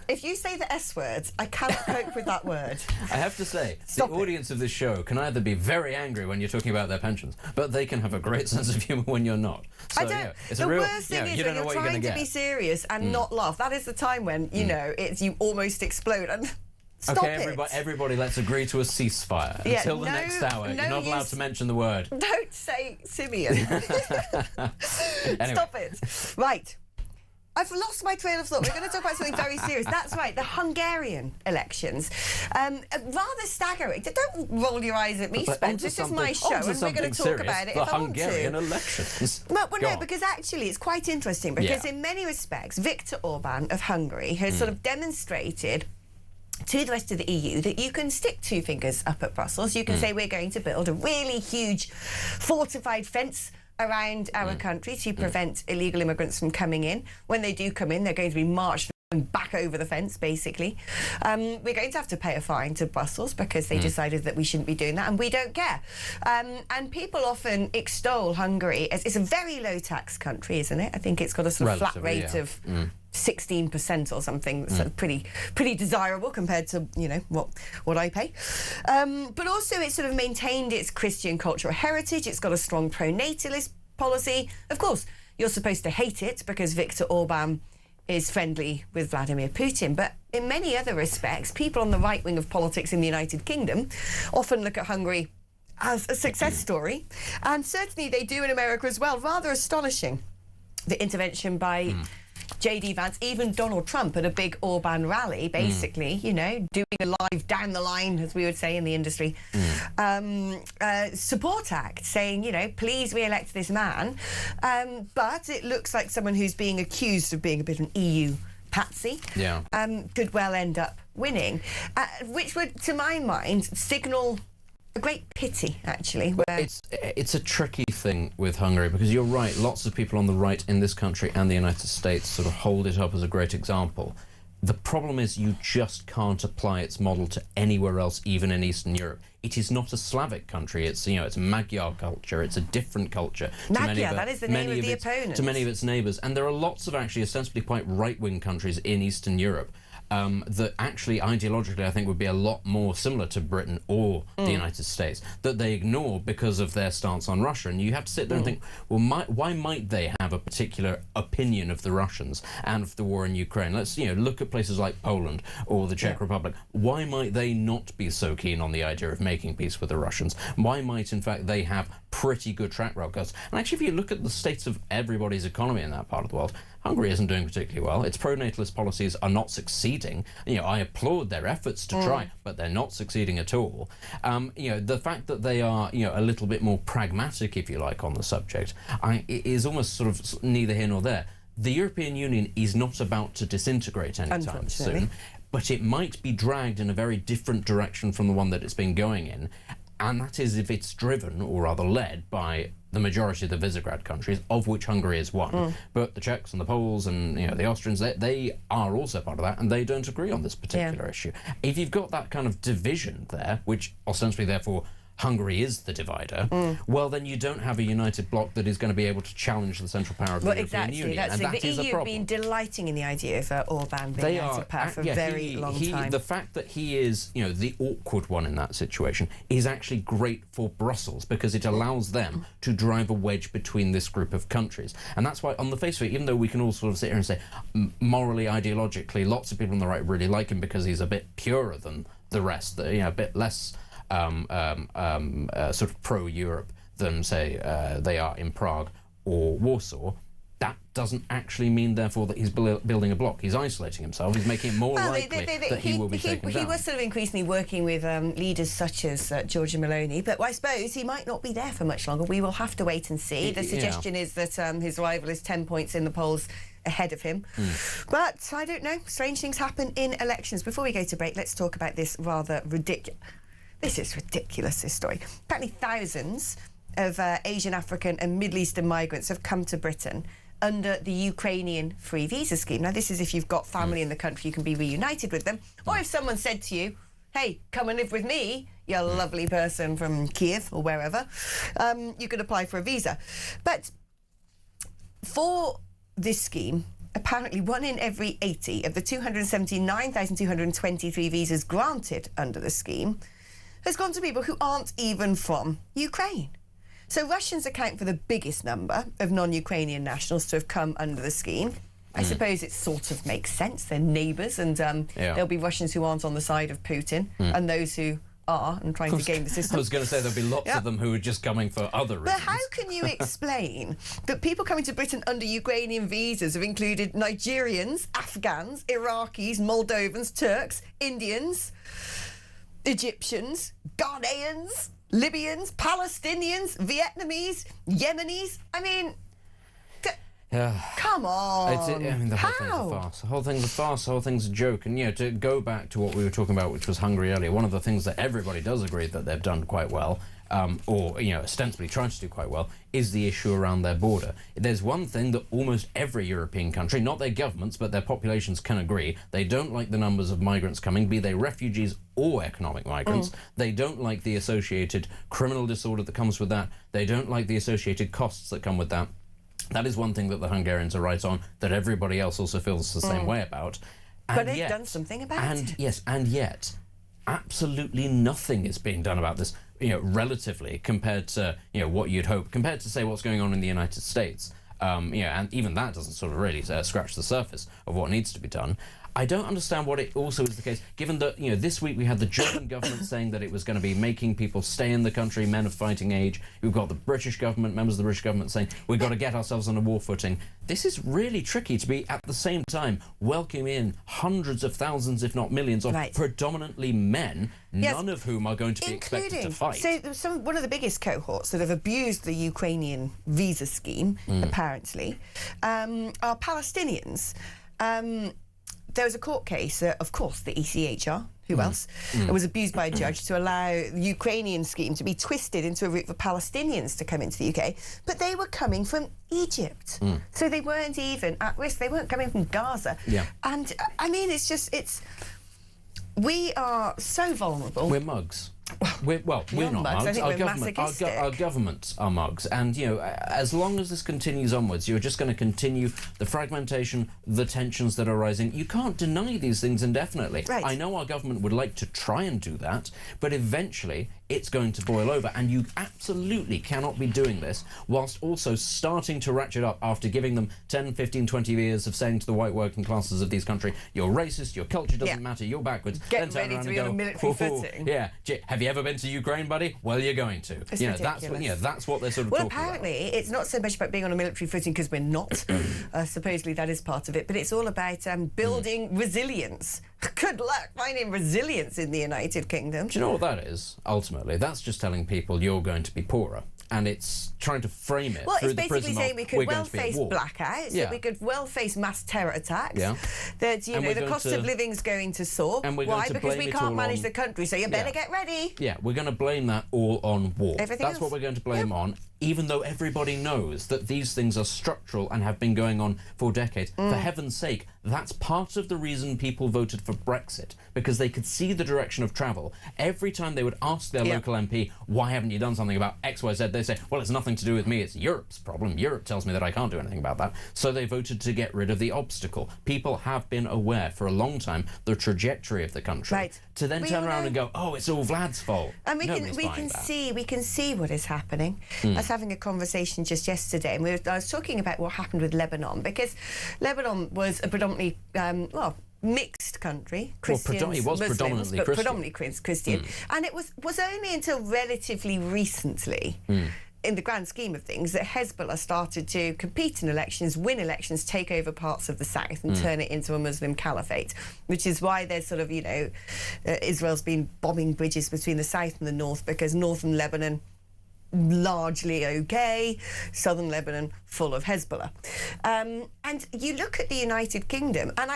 If you say the S words, I cannot cope with that word. I have to say, Stop the audience of this show can either be very angry when you're talking about their pensions, but they can have a great sense of humour when you're not. So, I don't. Yeah, it's the a real, worst thing is when you're trying to be serious and not laugh. That is the time when you know you almost explode. And stop it. Everybody, let's agree to a ceasefire until the next hour. You're not allowed to mention the word. Don't say Simeon. Anyway. Stop it. Right. I've lost my train of thought. We're going to talk about something very serious. That's right, the Hungarian elections. Rather staggering. Don't roll your eyes at me, Spence. This is my show, and we're going to talk about it if I want to. The Hungarian elections. Well, no, because actually it's quite interesting, because in many respects, Viktor Orban of Hungary has sort of demonstrated to the rest of the EU that you can stick two fingers up at Brussels. You can say we're going to build a really huge fortified fence around our country to prevent illegal immigrants from coming in. When they do come in, they're going to be marched back over the fence, basically. We're going to have to pay a fine to Brussels because they decided that we shouldn't be doing that, and we don't care. And people often extol Hungary as it's a very low tax country, isn't it? I think it's got a sort of flat rate of 16% or something. So pretty desirable compared to what I pay. But also it's sort of maintained its Christian cultural heritage. It's got a strong pro-natalist policy. Of course, you're supposed to hate it because Viktor Orban is friendly with Vladimir Putin, but in many other respects, people on the right wing of politics in the United Kingdom often look at Hungary as a success story, and certainly they do in America as well. Rather astonishing, the intervention by J.D. Vance, even Donald Trump at a big Orban rally, basically, doing a live down the line, as we would say in the industry, support act, saying, please re-elect this man. But it looks like someone who's being accused of being a bit of an EU patsy could well end up winning, which would, to my mind, signal a great pity, actually. It's a tricky thing with Hungary, because you're right, lots of people on the right in this country and the United States sort of hold it up as a great example. The problem is you just can't apply its model to anywhere else, even in Eastern Europe. It is not a Slavic country. It's it's Magyar culture. It's a different culture. Magyar, that is the name of the opponent. To many of its neighbours. And there are lots of actually ostensibly quite right-wing countries in Eastern Europe that actually ideologically I think would be a lot more similar to Britain or the United States, that they ignore because of their stance on Russia. And you have to sit there and think, well, why might they have a particular opinion of the Russians and of the war in Ukraine? Let's look at places like Poland or the Czech Republic. Why might they not be so keen on the idea of making peace with the Russians? Why might, in fact, they have pretty good track records? And actually, if you look at the state of everybody's economy in that part of the world, Hungary isn't doing particularly well. Its pro-natalist policies are not succeeding. I applaud their efforts to try, but they're not succeeding at all. The fact that they are, a little bit more pragmatic, if you like, on the subject, is almost sort of neither here nor there. The European Union is not about to disintegrate anytime soon, but it might be dragged in a very different direction from the one that it's been going in. And that is if it's driven, or rather led, by the majority of the Visegrad countries, of which Hungary is one. But the Czechs and the Poles and the Austrians, they are also part of that, and they don't agree on this particular issue. If you've got that kind of division there, which ostensibly therefore Hungary is the divider, well, then you don't have a united bloc that is going to be able to challenge the central power of the European Union. That's and that the is a EU problem. been delighting in the idea of Orban being out of power for a very long time. The fact that he is, the awkward one in that situation is actually great for Brussels, because it allows them to drive a wedge between this group of countries. And that's why, on the face of it, even though we can all sort of sit here and say, morally, ideologically, lots of people on the right really like him because he's a bit purer than the rest, a bit less sort of pro-Europe than, say, they are in Prague or Warsaw, that doesn't actually mean, therefore, that he's building a bloc. He's isolating himself. He's making it more likely that he will be taken down. He was sort of increasingly working with leaders such as Giorgia Meloni, but I suppose he might not be there for much longer. We will have to wait and see. The suggestion is that his rival is 10 points in the polls ahead of him. But I don't know. Strange things happen in elections. Before we go to break, let's talk about this rather ridiculous... This is ridiculous, this story. Apparently thousands of Asian, African and Middle Eastern migrants have come to Britain under the Ukrainian free visa scheme. Now, this is if you've got family in the country, you can be reunited with them. Or if someone said to you, hey, come and live with me, you lovely person from Kiev or wherever, you could apply for a visa. But for this scheme, apparently 1 in every 80 of the 279,223 visas granted under the scheme has gone to people who aren't even from Ukraine. So Russians account for the biggest number of non-Ukrainian nationals to have come under the scheme. I suppose it sort of makes sense. They're neighbours, and there'll be Russians who aren't on the side of Putin and those who are and trying to game the system. I was going to say there'll be lots of them who are just coming for other reasons. But how can you explain that people coming to Britain under Ukrainian visas have included Nigerians, Afghans, Iraqis, Moldovans, Turks, Indians, Egyptians, Ghanaians, Libyans, Palestinians, Vietnamese, Yemenis? I mean... Come on. The whole thing's a farce. The whole thing's a farce. The whole thing's a joke. And, to go back to what we were talking about, which was Hungary earlier, one of the things that everybody does agree that they've done quite well, or, ostensibly trying to do quite well, is the issue around their border. There's one thing that almost every European country, not their governments, but their populations can agree. They don't like the numbers of migrants coming, be they refugees or economic migrants. They don't like the associated criminal disorder that comes with that. They don't like the associated costs that come with that. That is one thing that the Hungarians are right on, that everybody else also feels the same way about. But they've done something about it. Yes, and yet, absolutely nothing is being done about this, relatively, compared to, what you'd hope, compared to, say, what's going on in the United States. And even that doesn't sort of really scratch the surface of what needs to be done. I don't understand what it also is the case, given that, this week we had the German government saying that it was going to be making people stay in the country, men of fighting age. We've got the British government, members of the British government saying we've got to get ourselves on a war footing. This is really tricky to be, at the same time, welcoming in hundreds of thousands, if not millions, of predominantly men, none of whom are going to be expected to fight. So one of the biggest cohorts that have abused the Ukrainian visa scheme, apparently, are Palestinians. There was a court case, of course, the ECHR, who else, was abused by a judge to allow the Ukrainian scheme to be twisted into a route for Palestinians to come into the UK, but they were coming from Egypt. So they weren't even at risk. They weren't coming from Gaza. And, I mean, we are so vulnerable. We're mugs. We're not mugs. I think we're masochistic. Our governments are mugs. And, as long as this continues onwards, you're just going to continue the fragmentation, the tensions that are rising. You can't deny these things indefinitely. Right. I know our government would like to try and do that, but eventually it's going to boil over. And you absolutely cannot be doing this whilst also starting to ratchet up after giving them 10, 15, 20 years of saying to the white working classes of these countries, you're racist, your culture doesn't matter, you're backwards. Get ready to be on a military footing. Yeah. Have you ever been to Ukraine, buddy? Well, you're going to. That's what they're sort of talking about. Well, apparently, it's not so much about being on a military footing, because we're not. Supposedly, that is part of it. But it's all about building resilience. Good luck finding resilience in the United Kingdom. Do you know what that is, ultimately? That's just telling people you're going to be poorer. And it's trying to frame it through the prism of, it's basically saying we could well face blackouts, that we could well face mass terror attacks, that, the cost of living's going to soar. Why? Because we can't manage the country, so you better get ready. Yeah, we're going to blame that all on war. That's what we're going to blame on, even though everybody knows that these things are structural and have been going on for decades. For heaven's sake, that's part of the reason people voted for Brexit, because they could see the direction of travel. Every time they would ask their local MP, why haven't you done something about X, Y, Z, they say, well, it's nothing to do with me, it's Europe's problem. Europe tells me that I can't do anything about that. So they voted to get rid of the obstacle. People have been aware for a long time the trajectory of the country. Right. To then turn around and go, oh, it's all Vlad's fault. And we can see what is happening. I was having a conversation just yesterday, and I was talking about what happened with Lebanon, because Lebanon was a predominantly mixed country, Christians, Muslims, predominantly Christian. And it was only until relatively recently in the grand scheme of things, that Hezbollah started to compete in elections, win elections, take over parts of the south and turn it into a Muslim caliphate, which is why there's sort of, you know, Israel's been bombing bridges between the south and the north, because northern Lebanon largely okay, southern Lebanon full of Hezbollah. And you look at the United Kingdom, and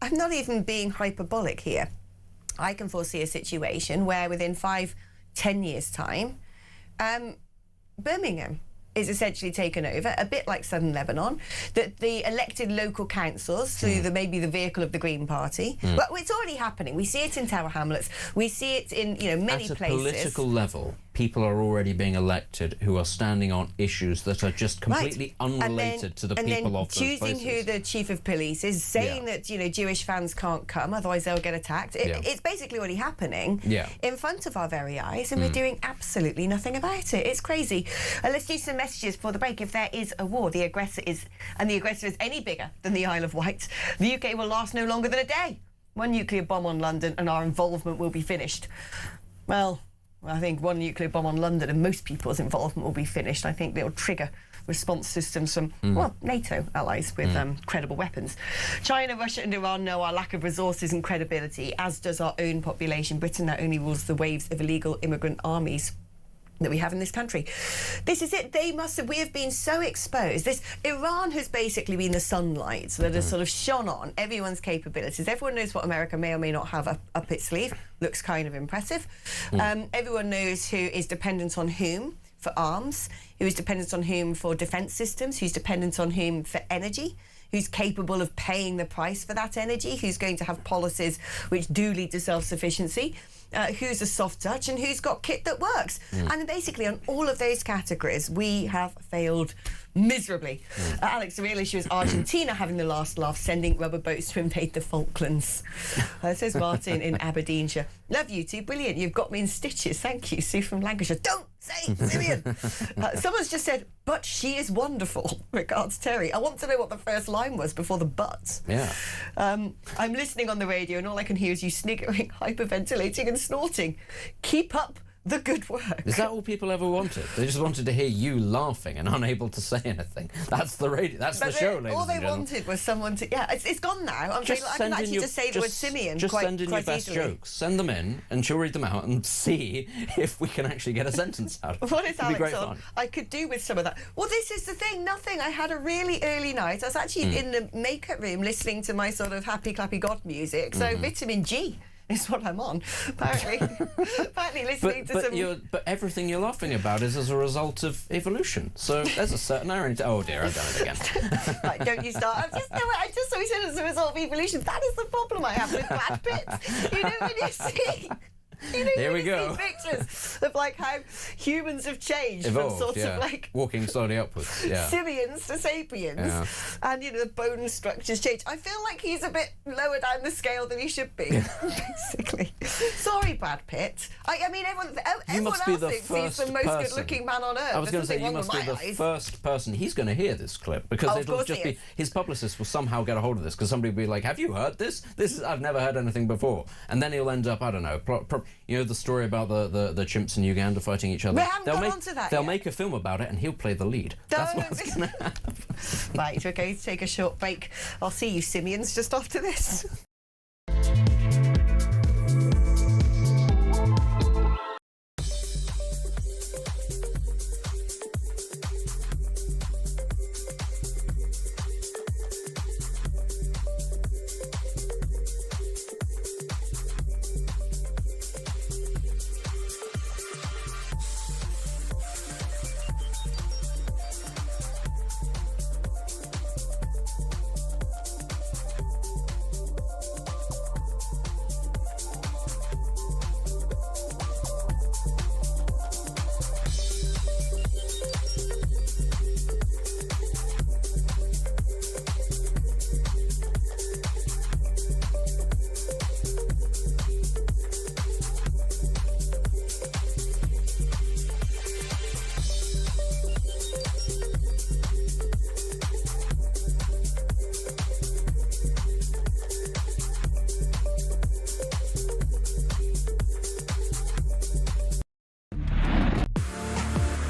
I'm not even being hyperbolic here. I can foresee a situation where within 5-10 years' time, Birmingham is essentially taken over, a bit like southern Lebanon, that the elected local councils, through maybe the vehicle of the Green Party, but it's already happening. We see it in Tower Hamlets, we see it in, you know, many places. At a political level, people are already being elected who are standing on issues that are just completely unrelated to the people of those places. And then choosing who the chief of police is, saying that, you know, Jewish fans can't come, otherwise they'll get attacked. It's basically already happening in front of our very eyes, and we're doing absolutely nothing about it. It's crazy. Let's do some messages before the break. If there is a war, the aggressor is any bigger than the Isle of Wight, the UK will last no longer than a day. One nuclear bomb on London and our involvement will be finished. Well, I think one nuclear bomb on London and most people's involvement will be finished. I think they'll trigger response systems from, well, NATO allies with credible weapons. China, Russia and Iran know our lack of resources and credibility, as does our own population. Britain now only rules the waves of illegal immigrant armies that we have in this country. This is it. We have been so exposed. Iran has basically been the sunlight that has sort of shone on everyone's capabilities. Everyone knows what America may or may not have up its sleeve. Looks kind of impressive. Everyone knows who is dependent on whom for arms, who is dependent on whom for defence systems, who's dependent on whom for energy, who's capable of paying the price for that energy, who's going to have policies which do lead to self-sufficiency, who's a soft touch, and who's got kit that works. And basically on all of those categories, we have failed miserably. Alex, the real issue is Argentina having the last laugh, sending rubber boats to invade the Falklands. Says Martin in Aberdeenshire. Love you two, brilliant. You've got me in stitches. Thank you. Sue from Lancashire. Don't say Simeon. Someone's just said, but she is wonderful. Regards, Terry. I want to know what the first line was before the but. Yeah. I'm listening on the radio and all I can hear is you sniggering, hyperventilating and snorting. Keep up the good work. Is that all people ever wanted? They just wanted to hear you laughing and unable to say anything. That's the radio. That's the show, ladies and gentlemen. All they wanted was someone to... Yeah, it's gone now. I can actually just say the word Simeon just quite send in your best easily. Jokes. Send them in and she'll read them out and see if we can actually get a sentence out of it. What is Alex on? I could do with some of that. Well, this is the thing. Nothing. I had a really early night. I was actually in the makeup room listening to my sort of happy clappy God music. So vitamin G is what I'm on. Apparently listening to some... But everything you're laughing about is as a result of evolution. So there's a certain irony to... Oh dear, I've done it again. Right, don't you start. I just always said as a result of evolution. That is the problem I have with Brad Pitt. You know, when you see... You know, here we go. See pictures of like how humans have changed Evolved, from sort of like walking slowly upwards, simians to sapiens, and you know the bone structures change. I feel like he's a bit lower down the scale than he should be, basically. Sorry, Brad Pitt. I mean, everyone else thinks he's the most good-looking man on earth. I was going to say you must be the first person. He's going to hear this clip because it'll just be his publicist will somehow get a hold of this because somebody will be like, "Have you heard this? I've never heard anything before," and then he'll end up, I don't know. You know the story about the chimps in Uganda fighting each other? We haven't got onto that They'll yet. make a film about it and he'll play the lead. That's what's going to happen. Right, we're going to take a short break. I'll see you simians just after this.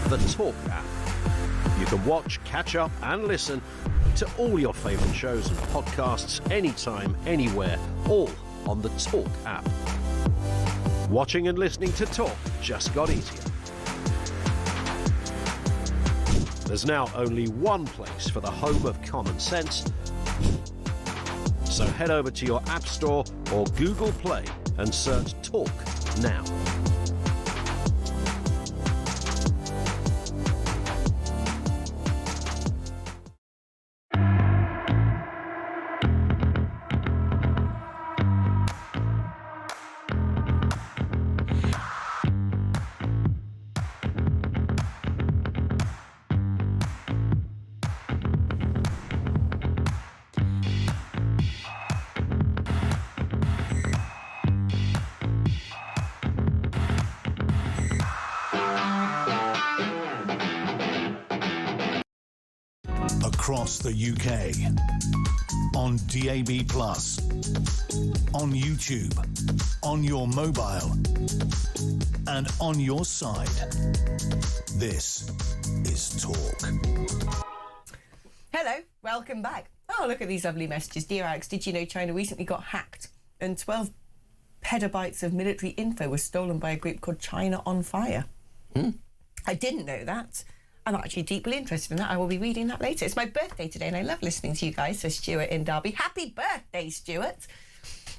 The Talk app. You can watch, catch up and listen to all your favourite shows and podcasts anytime, anywhere, all on the Talk app. Watching and listening to Talk just got easier. There's now only one place for the home of common sense. So head over to your App Store or Google Play and search Talk now. Across the UK, on DAB+, on YouTube, on your mobile, and on your side. This is Talk. Hello, welcome back. Oh, look at these lovely messages. Dear Alex, did you know China recently got hacked and 12 petabytes of military info was stolen by a group called China on Fire? I didn't know that. I'm actually deeply interested in that. I will be reading that later. It's my birthday today and I love listening to you guys. So Stuart in Derby. Happy birthday, Stuart.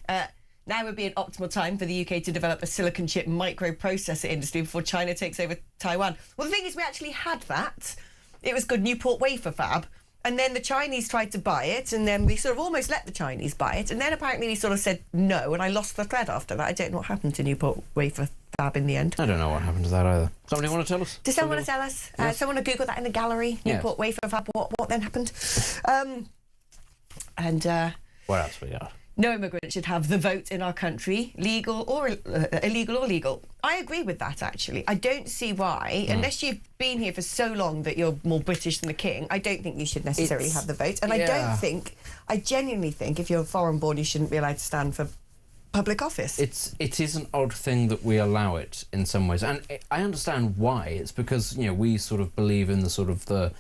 Now would be an optimal time for the UK to develop a silicon chip microprocessor industry before China takes over Taiwan. Well, the thing is, we actually had that. It was called Newport Wafer Fab. And then the Chinese tried to buy it, and then we sort of almost let the Chinese buy it. And then apparently we sort of said no, and I lost the thread after that. I don't know what happened to Newport Wafer Fab in the end. I don't know what happened to that either. Somebody want to tell us? Does someone want to tell us? Yes. Someone want to Google that in the gallery? Newport Wafer Fab, what then happened? What else we got? No immigrant should have the vote in our country, legal or illegal or legal. I agree with that, actually. I don't see why, unless you've been here for so long that you're more British than the king, I don't think you should necessarily have the vote. And I genuinely think if you're foreign born, you shouldn't be allowed to stand for public office. It is an odd thing that we allow it in some ways. And I understand why. It's because, you know, we sort of believe in the sort of the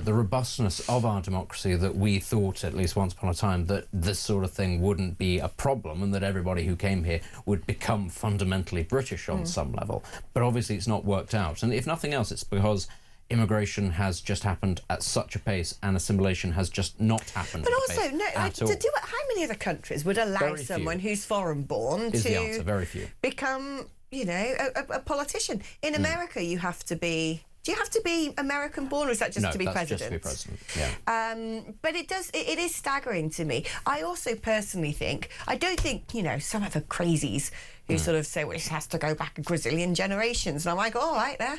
robustness of our democracy, that we thought, at least once upon a time, that this sort of thing wouldn't be a problem and that everybody who came here would become fundamentally British on some level. But obviously it's not worked out. And if nothing else, it's because immigration has just happened at such a pace and assimilation has just not happened but at also, a pace no, at all. How many other countries would allow Very someone few. who's foreign born Is to the answer. Very few. become, you know, a politician? In America, you have to be... Do you have to be American born, or is that just to be president? No, that's just to be president, yeah. But it is staggering to me. I also personally think, I don't think, you know, some of the crazies who sort of say, well, this has to go back a gazillion generations. And I'm like, all right there,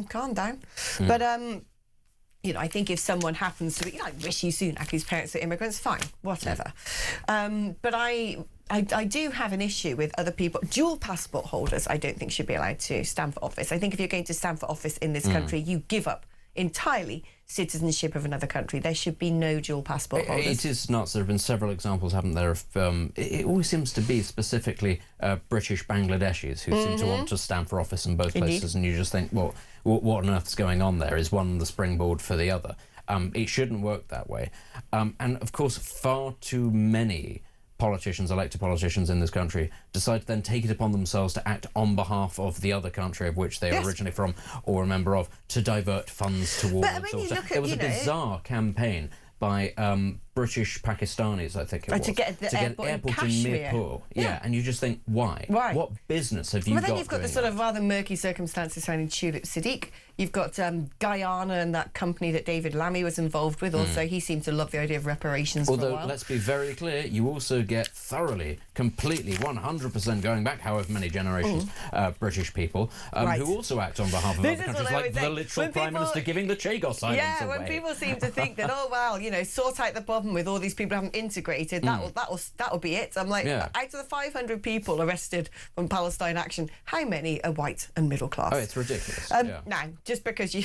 calm down. But, you know, I think if someone happens to be, like Rishi Sunak, whose parents are immigrants, fine, whatever. But I do have an issue with other people. Dual passport holders, I don't think should be allowed to stand for office. I think if you're going to stand for office in this country, you give up entirely citizenship of another country. There should be no dual passport holders. It is nuts. There have been several examples, haven't there, of... it always seems to be specifically British Bangladeshis who seem to want to stand for office in both places, and you just think, well, what on earth's going on there? Is one the springboard for the other? It shouldn't work that way. And, of course, far too many politicians, elected politicians in this country, decide to then take it upon themselves to act on behalf of the other country of which they are originally from or a member of, to divert funds towards... But, I mean, there was a bizarre campaign by British Pakistanis, I think it was, to get the airport in in Kashmir. Mirpur. Yeah, and you just think, why? Right. What business have you got? Well, then you've got the doing sort that? of rather murky circumstances surrounding Tulip Siddiq. You've got Guyana and that company that David Lammy was involved with. Also, he seemed to love the idea of reparations for a Although, while. let's be very clear, you also get thoroughly, completely, 100% going back however many generations, British people who also act on behalf of other countries, like the literal Prime Minister giving the Chagos Islands Yeah, away. when people seem to think that, oh, well, you know, sort out the problem with all these people who haven't integrated, that'll be it. I'm like, out of the 500 people arrested from Palestine Action, how many are white and middle class? Oh, it's ridiculous. Now, just because you...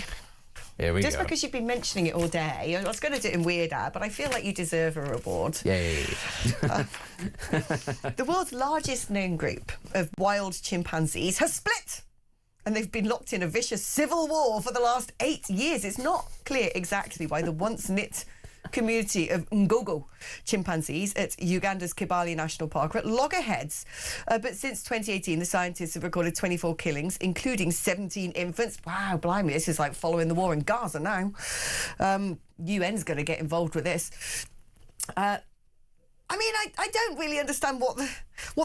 Just because you've been mentioning it all day, I was going to do it in Weird Ad, but I feel like you deserve a reward. Yay. The world's largest known group of wild chimpanzees has split and they've been locked in a vicious civil war for the last 8 years. It's not clear exactly why the once-knit community of Ngogo chimpanzees at Uganda's Kibale National Park are at loggerheads. But since 2018, the scientists have recorded 24 killings, including 17 infants. Wow, blimey, this is like following the war in Gaza now. UN's going to get involved with this. I mean, I don't really understand what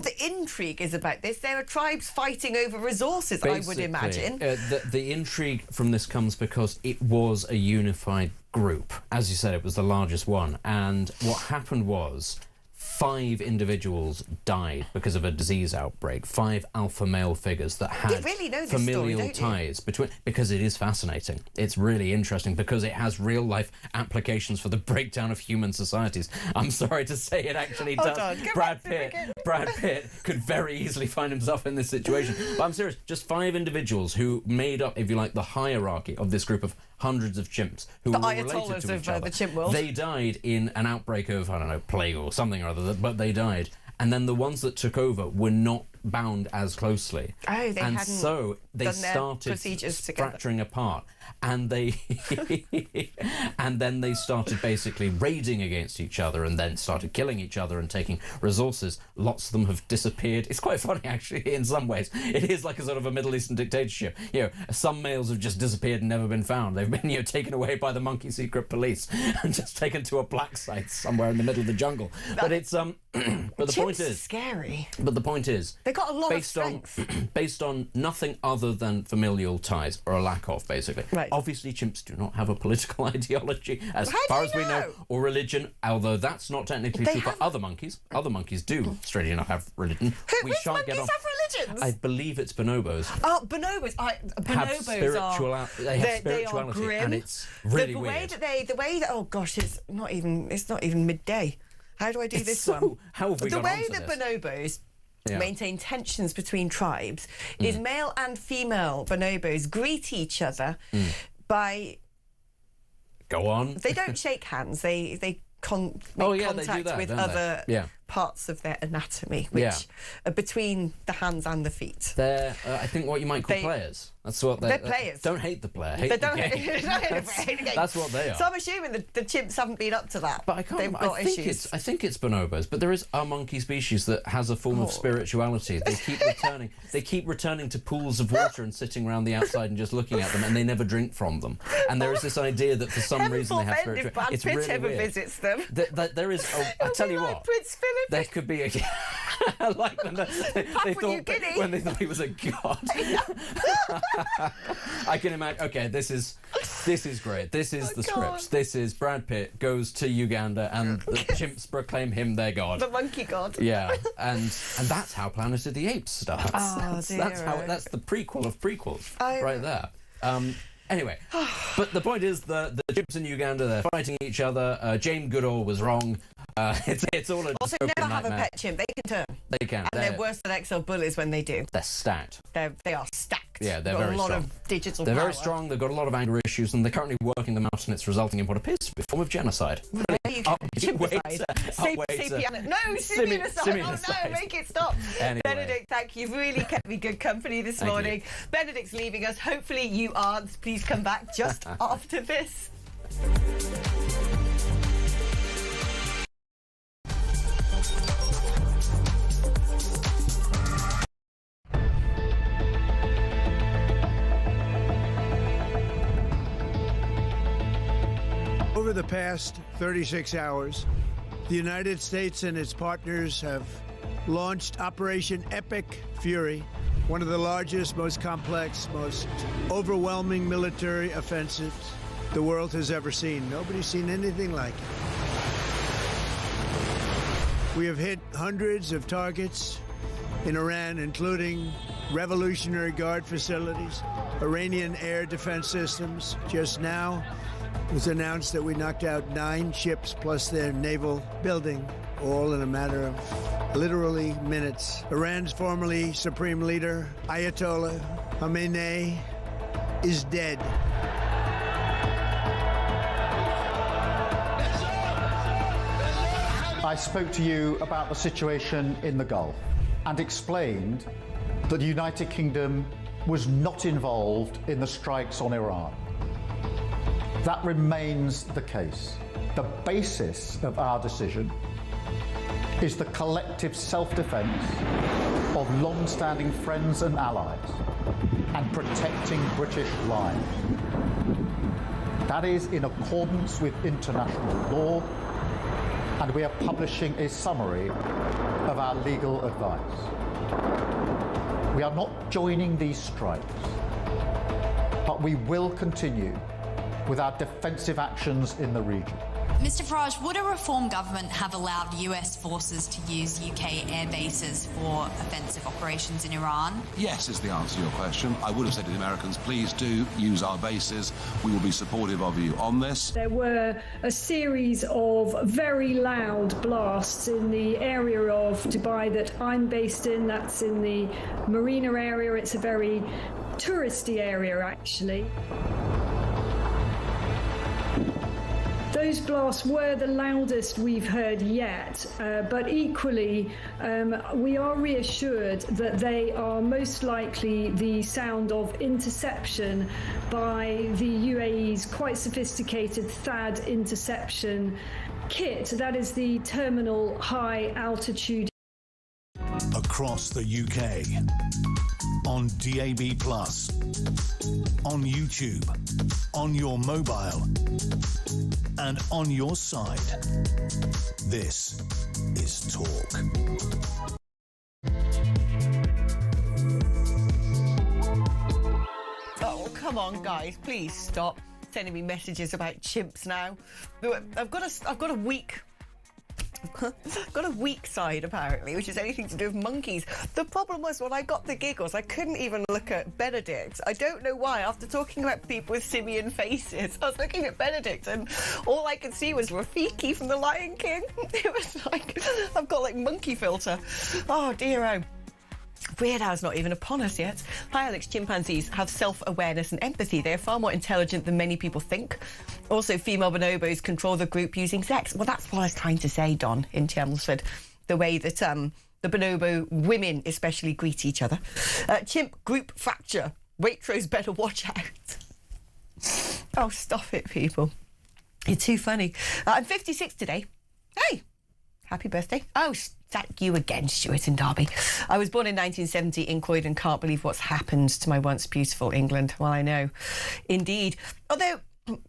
the intrigue is about this. There are tribes fighting over resources, basically, I would imagine. The intrigue from this comes because it was a unified group. As you said, it was the largest one. And what happened was 5 individuals died because of a disease outbreak. 5 alpha male figures that had familial ties between. Because it is fascinating. It's really interesting because it has real life applications for the breakdown of human societies. I'm sorry to say, it actually does. Brad Pitt could very easily find himself in this situation. But I'm serious. Just 5 individuals who made up, if you like, the hierarchy of this group of hundreds of chimps who were related to each other. The chimp world. They died in an outbreak of, I don't know, plague or something or other, but they died. And then the ones that took over were not bound as closely. Oh, they hadn't so they started fracturing apart. And they and then they started basically raiding against each other and then started killing each other and taking resources. Lots of them have disappeared. It's quite funny, actually, in some ways. It is like a sort of a Middle Eastern dictatorship. You know, some males have just disappeared and never been found. They've been, taken away by the monkey secret police and just taken to a black site somewhere in the middle of the jungle. But it's but the point is scary. But the point is, they got a lot of strength. Based on nothing other than familial ties, or a lack of, basically. Right. Obviously, chimps do not have a political ideology, as far as we know, or religion, although that's not technically true for other monkeys. Other monkeys do, strangely enough, have religion. Which monkeys have religions? I believe it's bonobos. Oh, bonobos. They have spirituality, grim. And it's really weird. The way that, oh gosh, it's not even midday. How do I do this one? How have we got onto this? The way that bonobos maintain tensions between tribes is male and female bonobos greet each other by... Go on. They don't shake hands. They make contact with other parts of their anatomy, which are between the hands and the feet. They're, I think, what you might call players. That's what they're players. Don't hate the player. Hate the game. That's what they are. So I'm assuming the chimps haven't been up to that. But I can't. I think it's bonobos. But there is a monkey species that has a form of spirituality. They keep returning to pools of water and sitting around the outside and just looking at them, and they never drink from them. And there is this idea that for some reason they have spirituality. It's really ever weird. Visits them. There is. I tell you what. Prince Philip. There could be a. Like when they thought he was a god. I can imagine. Okay, this is great. This is the script. This is Brad Pitt goes to Uganda and the chimps proclaim him their god. The monkey god. Yeah, and that's how Planet of the Apes starts. Oh, that's the prequel of prequels right there. Anyway, but the point is the chimps in Uganda, they're fighting each other. Jane Goodall was wrong. It's all a also never have a pet chimp. They can turn. They can. And they're worse than XL bullies when they do. They're stacked. They are stacked. Yeah, they're very strong. Got a lot of digital They're power. very strong. They've got a lot of anger issues, and they're currently working them out, and it's resulting in what appears to be a form of genocide. No, simianocide. Oh no, make it stop. Anyway. Benedict, thank you. You've really kept me good company this morning. Benedict's leaving us. Hopefully you aren't. Please come back just after this. Over the past 36 hours, the United States and its partners have launched Operation Epic Fury, one of the largest, most complex, most overwhelming military offensives the world has ever seen. Nobody's seen anything like it. We have hit hundreds of targets in Iran, including Revolutionary Guard facilities, Iranian air defense systems. Just now, it was announced that we knocked out 9 ships plus their naval building, all in a matter of literally minutes. Iran's formerly supreme leader, Ayatollah Khamenei, is dead. I spoke to you about the situation in the Gulf and explained that the United Kingdom was not involved in the strikes on Iran. That remains the case. The basis of our decision is the collective self-defence of long-standing friends and allies and protecting British lives. That is in accordance with international law, and we are publishing a summary of our legal advice. We are not joining these strikes, but we will continue with our defensive actions in the region. Mr Farage, would a reform government have allowed US forces to use UK air bases for offensive operations in Iran? Yes, is the answer to your question. I would have said to the Americans, please do use our bases. We will be supportive of you on this. There were a series of very loud blasts in the area of Dubai that I'm based in. That's in the marina area. It's a very touristy area, actually. Those blasts were the loudest we've heard yet, but equally we are reassured that they are most likely the sound of interception by the UAE's quite sophisticated THAAD interception kit. That is the Terminal High Altitude. Across the UK, on DAB+, on YouTube, on your mobile, and on your side. This is Talk. Oh, come on, guys, please stop sending me messages about chimps now. I've got a weak side, apparently, which is anything to do with monkeys. The problem was, when I got the giggles, I couldn't even look at Benedict. I don't know why. After talking about people with simian faces, I was looking at Benedict, and all I could see was Rafiki from The Lion King. It was like, I've got, like, monkey filter. Oh, dear, oh. Weird Al's not even upon us yet. Hi, Alex. Chimpanzees have self-awareness and empathy. They're far more intelligent than many people think. Also, female bonobos control the group using sex. Well, that's what I was trying to say, Don, in Chelmsford. The way that the bonobo women especially greet each other. Chimp group fracture. Waitrose better watch out. Oh, stop it, people. You're too funny. I'm 56 today. Hey, happy birthday. Oh, that you again, Stuart in Derby. I was born in 1970 in Croydon. Can't believe what's happened to my once beautiful England. Well, I know. Indeed. Although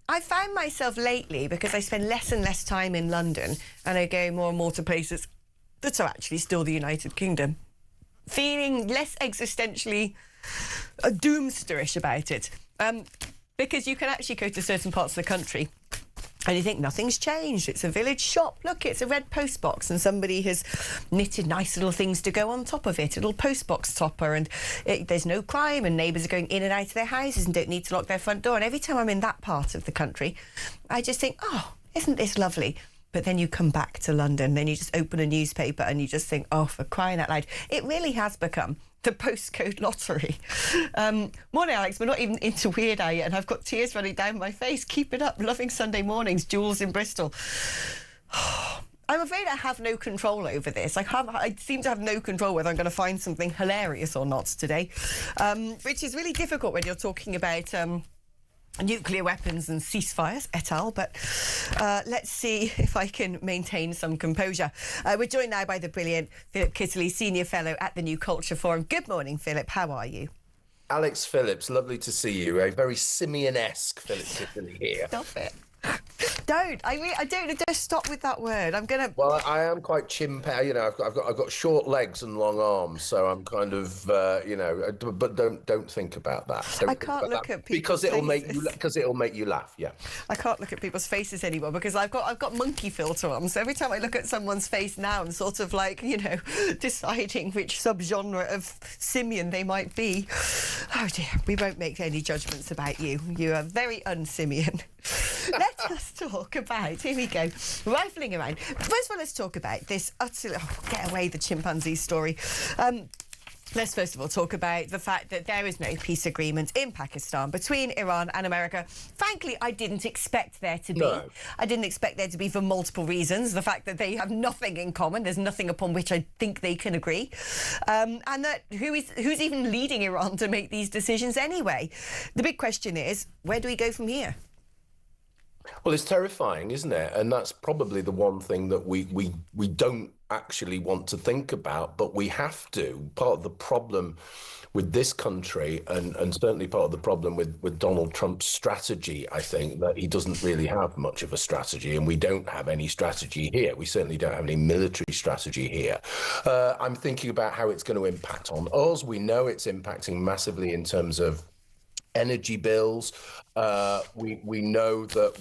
I found myself lately, because I spend less and less time in London and I go more and more to places that are actually still the United Kingdom, feeling less existentially doomsterish about it. Because you can actually go to certain parts of the country and you think nothing's changed. It's a village shop. Look, it's a red post box and somebody has knitted nice little things to go on top of it, a little post box topper, and there's no crime and neighbours are going in and out of their houses and don't need to lock their front door. And every time I'm in that part of the country, I just think, oh, isn't this lovely? But then you come back to London, then you just open a newspaper and you just think, oh, for crying out loud. It really has become the postcode lottery. Morning, Alex. We're not even into Weird Al yet, and I've got tears running down my face. Keep it up. Loving Sunday mornings. Jules in Bristol. I'm afraid I have no control over this. I seem to have no control whether I'm going to find something hilarious or not today, which is really difficult when you're talking about nuclear weapons and ceasefires, et al. But let's see if I can maintain some composure. We're joined now by the brilliant Philip Kitterley, Senior Fellow at the New Culture Forum. Good morning, Philip. How are you? Alex Phillips, lovely to see you. A very simian-esque Philip Kitterley here. Stop it. Don't. I don't. Just stop with that word. I'm gonna. Well, I am quite chimp. You know, I've got short legs and long arms, so I'm kind of you know. But don't think about that. I can't look at people's because it'll make you laugh. Yeah. I can't look at people's faces anymore because I've got monkey filter on. So every time I look at someone's face now, I'm sort of like, you know, deciding which subgenre of simian they might be. Oh dear, we won't make any judgments about you. You are very unsimian. Let us talk about, here we go, rifling around. First of all, let's talk about this utterly, get away the chimpanzee story. Let's first of all talk about the fact that there is no peace agreement in Pakistan between Iran and America. Frankly, I didn't expect there to be. No. I didn't expect there to be for multiple reasons. The fact that they have nothing in common, there's nothing upon which I think they can agree. And that who's even leading Iran to make these decisions anyway? The big question is, where do we go from here? Well, it's terrifying, isn't it? And that's probably the one thing that we don't actually want to think about, but we have to. Part of the problem with this country, and certainly part of the problem with Donald Trump's strategy, I think, that he doesn't really have much of a strategy, and we don't have any strategy here. We certainly don't have any military strategy here. I'm thinking about how it's going to impact on us. We know it's impacting massively in terms of energy bills. We know that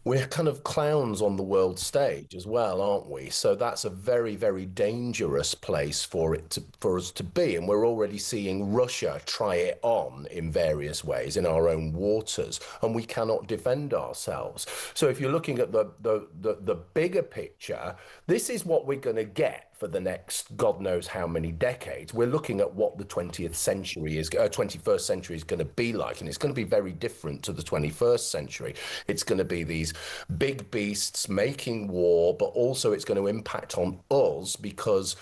we're kind of clowns on the world stage as well, aren't we? So that's a very, very dangerous place for us to be. And we're already seeing Russia try it on in various ways in our own waters, and we cannot defend ourselves. So if you're looking at the bigger picture, this is what we're going to get for the next God knows how many decades. We're looking at what the 21st century is going to be like, and it's going to be very different to the 21st century. It's going to be these big beasts making war, but also it's going to impact on us because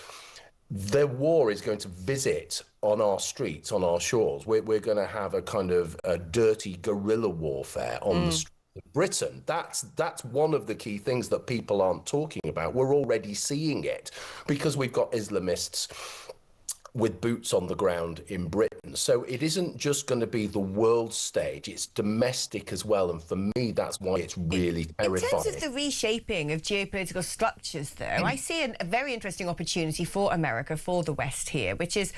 the war is going to visit on our streets, on our shores. We're going to have a kind of a dirty guerrilla warfare on the streets. Britain. That's one of the key things that people aren't talking about. We're already seeing it because we've got Islamists with boots on the ground in Britain. So it isn't just going to be the world stage, it's domestic as well. And for me, that's why it's really terrifying. In terms of the reshaping of geopolitical structures, though, I see a very interesting opportunity for America, for the West here, which is,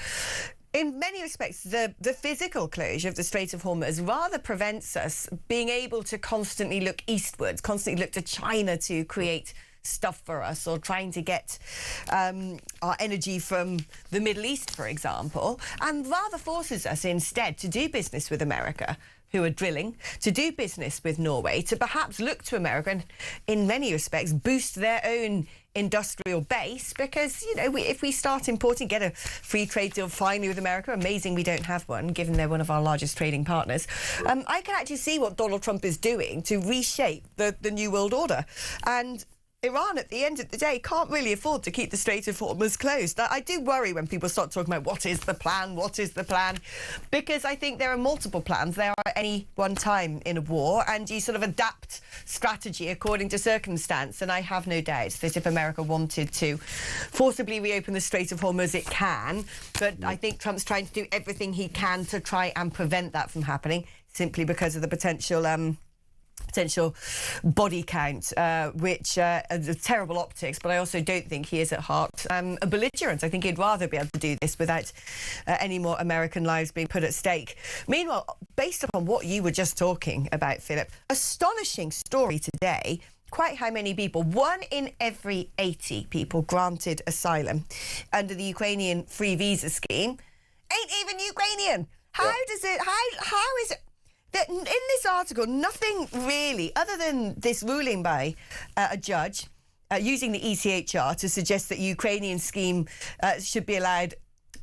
in many respects, the physical closure of the Strait of Hormuz rather prevents us being able to constantly look eastwards, constantly look to China to create stuff for us, or trying to get our energy from the Middle East, for example, and rather forces us instead to do business with America, who are drilling, to do business with Norway, to perhaps look to America and, in many respects, boost their own industrial base, because, you know, if we start importing, get a free trade deal finally with America, amazing we don't have one, given they're one of our largest trading partners, I can actually see what Donald Trump is doing to reshape the New World Order. And Iran, at the end of the day, can't really afford to keep the Strait of Hormuz closed. I do worry when people start talking about what is the plan, because I think there are multiple plans there are at any one time in a war, and you sort of adapt strategy according to circumstance. And I have no doubt that if America wanted to forcibly reopen the Strait of Hormuz, it can. But I think Trump's trying to do everything he can to try and prevent that from happening, simply because of the potential body count, which are terrible optics, but I also don't think he is at heart a belligerent. I think he'd rather be able to do this without any more American lives being put at stake. Meanwhile, based upon what you were just talking about, Philip, astonishing story today. Quite how many people, 1 in every 80 people granted asylum under the Ukrainian free visa scheme ain't even Ukrainian. How is it that in this article, nothing really, other than this ruling by a judge using the ECHR to suggest that Ukrainian scheme should be allowed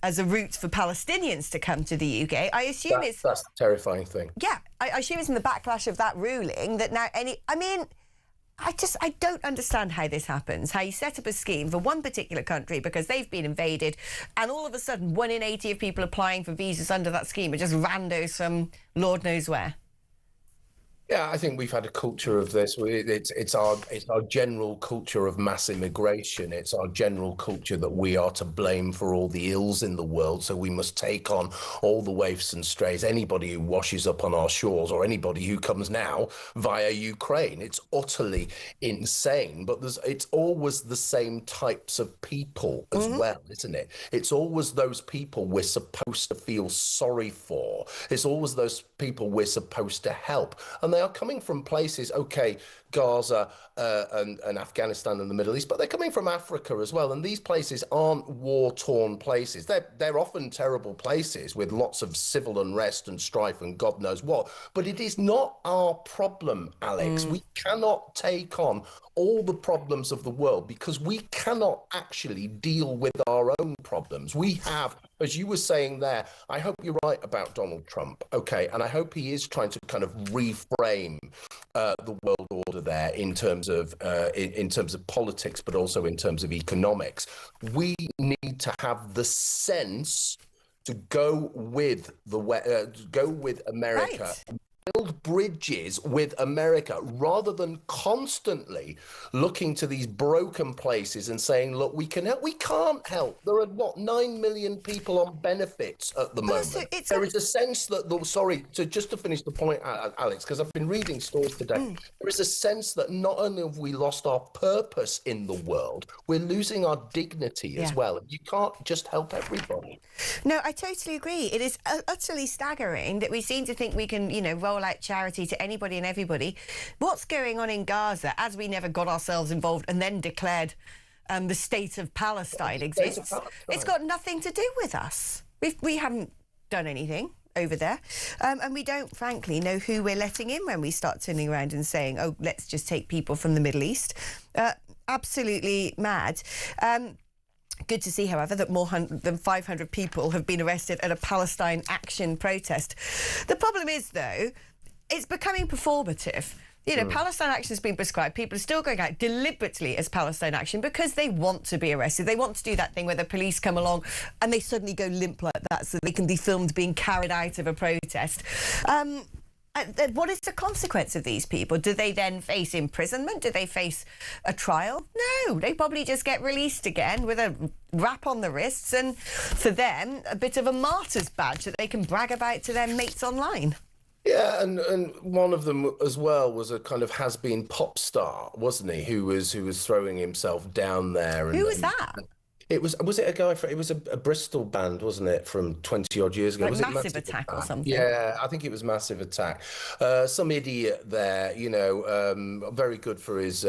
as a route for Palestinians to come to the UK. I assume that's the terrifying thing. Yeah, I assume it's in the backlash of that ruling that now I don't understand how this happens, how you set up a scheme for one particular country because they've been invaded, and all of a sudden 1 in 80 of people applying for visas under that scheme are just randos from Lord knows where. Yeah, I think we've had a culture of this. It's our general culture of mass immigration. It's our general culture that we are to blame for all the ills in the world. So we must take on all the waifs and strays, anybody who washes up on our shores, or anybody who comes now via Ukraine. It's utterly insane. But it's always the same types of people as well, isn't it? It's always those people we're supposed to feel sorry for. It's always those people we're supposed to help. And they are coming from places, okay, Gaza and Afghanistan and the Middle East, but they're coming from Africa as well. And these places aren't war-torn places. They're often terrible places with lots of civil unrest and strife and God knows what. But it is not our problem, Alex. We cannot take on all the problems of the world because we cannot actually deal with our own problems. We have, as you were saying there, I hope you're right about Donald Trump, okay, and I hope he is trying to kind of reframe the world order there in terms of politics, but also in terms of economics. We need to have the sense to go with America. Right. Build bridges with America rather than constantly looking to these broken places and saying, look, we can help. We can't help. There are, 9 million people on benefits at the moment. There is a sense that, just to finish the point, Alex, because I've been reading stories today, there is a sense that not only have we lost our purpose in the world, we're losing our dignity as well. You can't just help everybody. No, I totally agree. It is utterly staggering that we seem to think we can, roll out charity to anybody and everybody. What's going on in Gaza, as we never got ourselves involved and then declared the state of Palestine exists, it's got nothing to do with us. We haven't done anything over there. And we don't, frankly, know who we're letting in when we start turning around and saying, oh, let's just take people from the Middle East. Absolutely mad. Good to see, however, that more than 500 people have been arrested at a Palestine Action protest. The problem is, though, it's becoming performative. Palestine Action has been prescribed. People are still going out deliberately as Palestine Action because they want to be arrested. They want to do that thing where the police come along and they suddenly go limp like that so they can be filmed being carried out of a protest. What is the consequence of these people? Do they then face imprisonment? Do they face a trial? No, they probably just get released again with a rap on the wrists and, for them, a bit of a martyr's badge that they can brag about to their mates online. Yeah, and one of them as well was a kind of has-been pop star, wasn't he? Who was throwing himself down there. Who was that? It was it a guy from, it was a Bristol band, wasn't it, from 20 odd years ago? Like was Massive it Massive Attack or something? Yeah, I think it was Massive Attack. Some idiot there, very good for his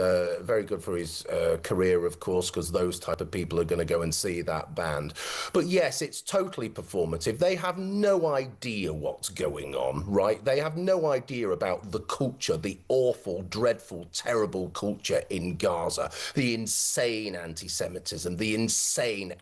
career, of course, because those type of people are going to go and see that band. But yes, it's totally performative. They have no idea what's going on, right? They have no idea about the culture, the awful, dreadful, terrible culture in Gaza, the insane anti-Semitism, the insane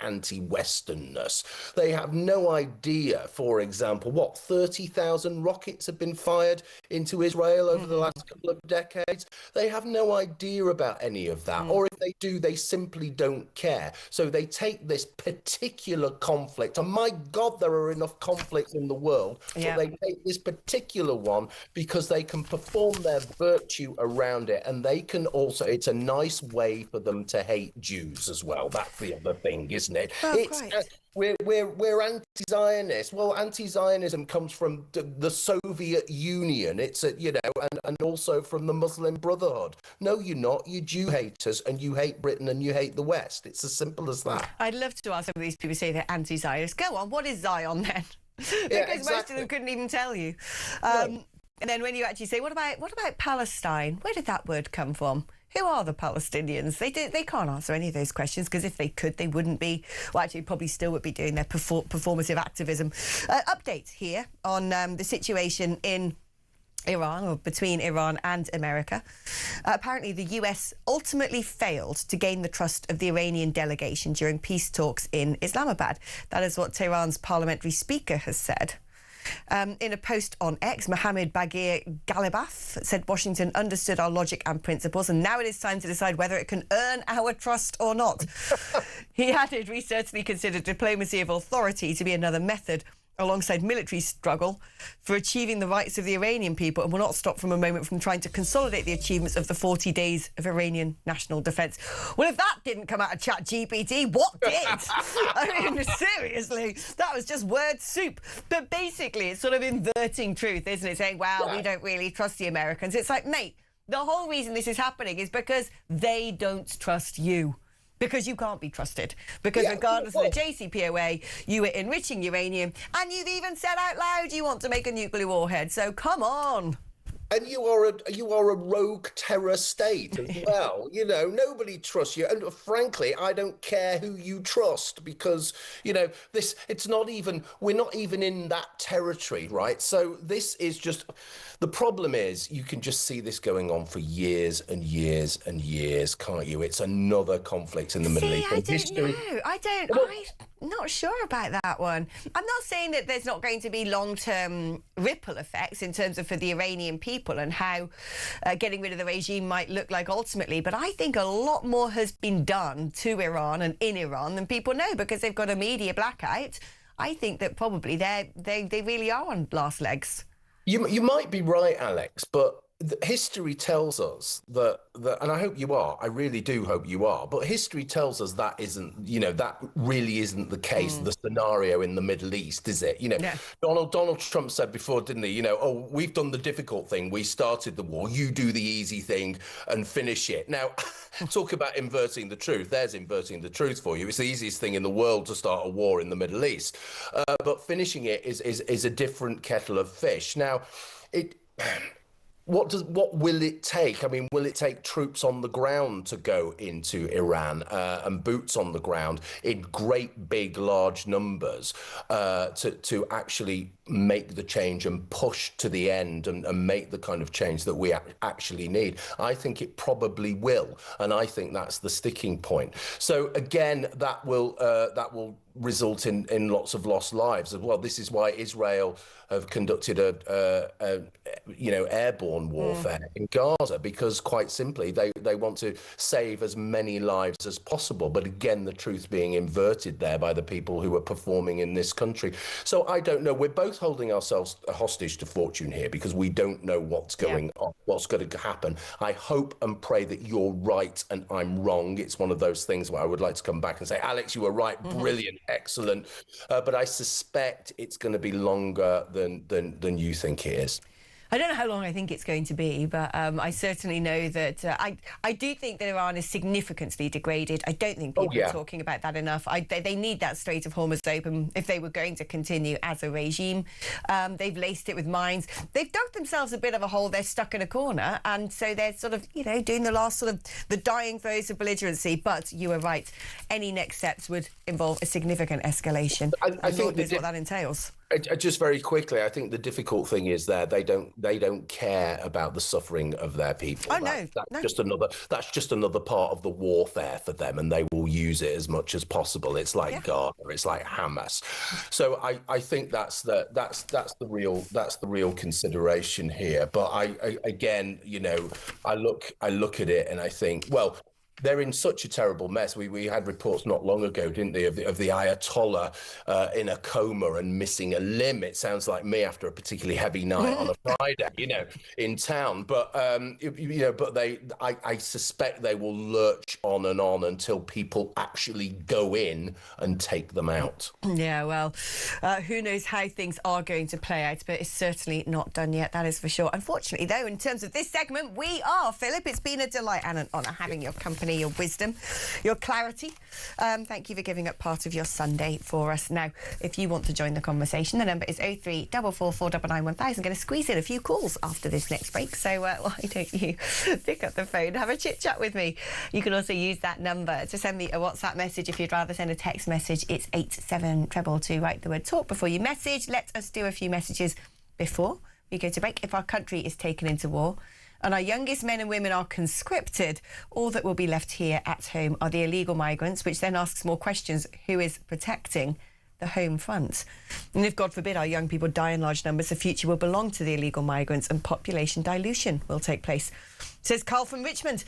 anti-Westernness. They have no idea, for example, 30,000 rockets have been fired into Israel over the last couple of decades. They have no idea about any of that. Or if they do, they simply don't care. So they take this particular conflict, and my God, there are enough conflicts in the world, but they take this particular one because they can perform their virtue around it, and they can also, it's a nice way for them to hate Jews as well. That's the other thing, isn't it? We're anti-Zionist. Well, anti-Zionism comes from the Soviet Union. It's and also from the Muslim Brotherhood. No, you're not. You're Jew haters, and you hate Britain, and you hate the West. It's as simple as that. I'd love to ask some of these people who say they're anti-Zionist. Go on, what is Zion then? Because most of them couldn't even tell you. And then when you actually say, what about Palestine? Where did that word come from? Who are the Palestinians? They can't answer any of those questions because if they could, they wouldn't be. Well, actually, probably still would be doing their performative activism. Update here on the situation in Iran, or between Iran and America. Apparently, the US ultimately failed to gain the trust of the Iranian delegation during peace talks in Islamabad. That is what Tehran's parliamentary speaker has said. In a post on X, Mohammed Baghir Ghalibaf said Washington understood our logic and principles, and now it is time to decide whether it can earn our trust or not. He added, we certainly consider diplomacy of authority to be another method alongside military struggle for achieving the rights of the Iranian people, and will not stop from a moment from trying to consolidate the achievements of the 40 days of Iranian national defence. Well, if that didn't come out of ChatGPT, what did? I mean, seriously, that was just word soup. But basically, it's sort of inverting truth, isn't it? Saying, well, we don't really trust the Americans. It's like, mate, the whole reason this is happening is because they don't trust you. Because you can't be trusted. Because regardless of the JCPOA, you were enriching uranium, and you've even said out loud you want to make a nuclear warhead. So come on. And you are a rogue terror state as well. You know, nobody trusts you. And frankly, I don't care who you trust because, you know, we're not even in that territory, right? So this is just, the problem is you can just see this going on for years and years and years, can't you? It's another conflict in the Middle East. I'm not sure about that one. I'm not saying that there's not going to be long-term ripple effects in terms of for the Iranian people and how getting rid of the regime might look like ultimately, but I think a lot more has been done to Iran and in Iran than people know because they've got a media blackout. I think that probably they really are on last legs. You might be right, Alex, but history tells us that, and I hope you are, I really do hope you are, but history tells us that that really isn't the case, the scenario in the Middle East, is it? You know, yeah. Donald Trump said before, didn't he, we've done the difficult thing, we started the war, you do the easy thing and finish it. Now, talk about inverting the truth. There's inverting the truth for you. It's the easiest thing in the world to start a war in the Middle East. But finishing it is a different kettle of fish. Now, what will it take? I mean, will it take troops on the ground to go into Iran and boots on the ground in great, big, large numbers to actually make the change and push to the end and make the kind of change that we actually need? I think it probably will, and I think that's the sticking point. So again, that will result in lots of lost lives as well. This is why Israel have conducted airborne warfare in Gaza, because quite simply they want to save as many lives as possible. But again, the truth being inverted there by the people who are performing in this country. So I don't know. We're both holding ourselves hostage to fortune here because we don't know what's going on, what's going to happen. I hope and pray that you're right and I'm wrong. It's one of those things where I would like to come back and say, Alex, you were right, brilliant, excellent. But I suspect it's going to be longer than you think it is. I don't know how long I think it's going to be, but I certainly know that I do think that Iran is significantly degraded. I don't think people are talking about that enough. They need that Strait of Hormuz open if they were going to continue as a regime. They've laced it with mines. They've dug themselves a bit of a hole. They're stuck in a corner, and so they're sort of, doing the last sort of the dying throes of belligerency. But you are right. Any next steps would involve a significant escalation. I think that's what that entails. Just very quickly, I think the difficult thing is they don't care about the suffering of their people. Oh, no. That's just another part of the warfare for them, and they will use it as much as possible. It's like Gaza, it's like Hamas. So I think that's the real consideration here. But I again, I look at it and I think, well, they're in such a terrible mess. We had reports not long ago, didn't they, of the Ayatollah in a coma and missing a limb. It sounds like me after a particularly heavy night on a Friday, in town. But I suspect they will lurch on and on until people actually go in and take them out. Yeah, well, who knows how things are going to play out, but it's certainly not done yet, that is for sure. Unfortunately, though, in terms of this segment, we are, Philip. It's been a delight and an honour having your company, your wisdom, your clarity. Thank you for giving up part of your Sunday for us. Now, if you want to join the conversation, the number is 03444991000. I'm going to squeeze in a few calls after this next break, so why don't you pick up the phone and have a chit-chat with me. You can also use that number to send me a WhatsApp message. If you'd rather send a text message, it's 87222. Write the word talk before you message. Let us do a few messages before we go to break. If our country is taken into war and our youngest men and women are conscripted, all that will be left here at home are the illegal migrants, which then asks more questions. Who is protecting the home front? And if, God forbid, our young people die in large numbers, the future will belong to the illegal migrants and population dilution will take place. Says Carl from Richmond.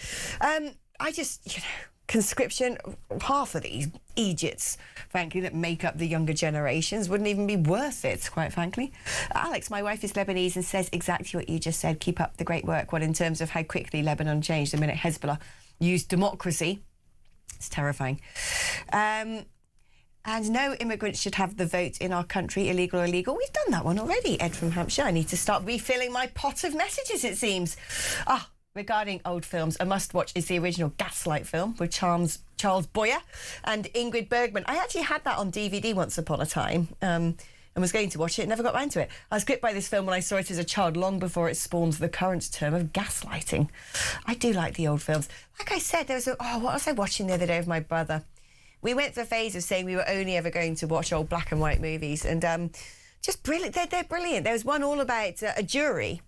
Conscription, half of these Egypts, frankly, that make up the younger generations wouldn't even be worth it, quite frankly. Alex, my wife is Lebanese and says exactly what you just said. Keep up the great work. Well, in terms of how quickly Lebanon changed the minute Hezbollah used democracy, it's terrifying. And no immigrants should have the vote in our country, illegal or illegal. We've done that one already, Ed from Hampshire. I need to start refilling my pot of messages, it seems. Regarding old films, a must-watch is the original Gaslight film with Charles Boyer and Ingrid Bergman. I actually had that on DVD once upon a time. and was going to watch it, never got round to it. I was gripped by this film when I saw it as a child, long before it spawned the current term of gaslighting. I do like the old films. Like I said, there was what was I watching the other day with my brother? We went through a phase of saying we were only ever going to watch old black and white movies, and just brilliant. They're brilliant. There was one all about a jury.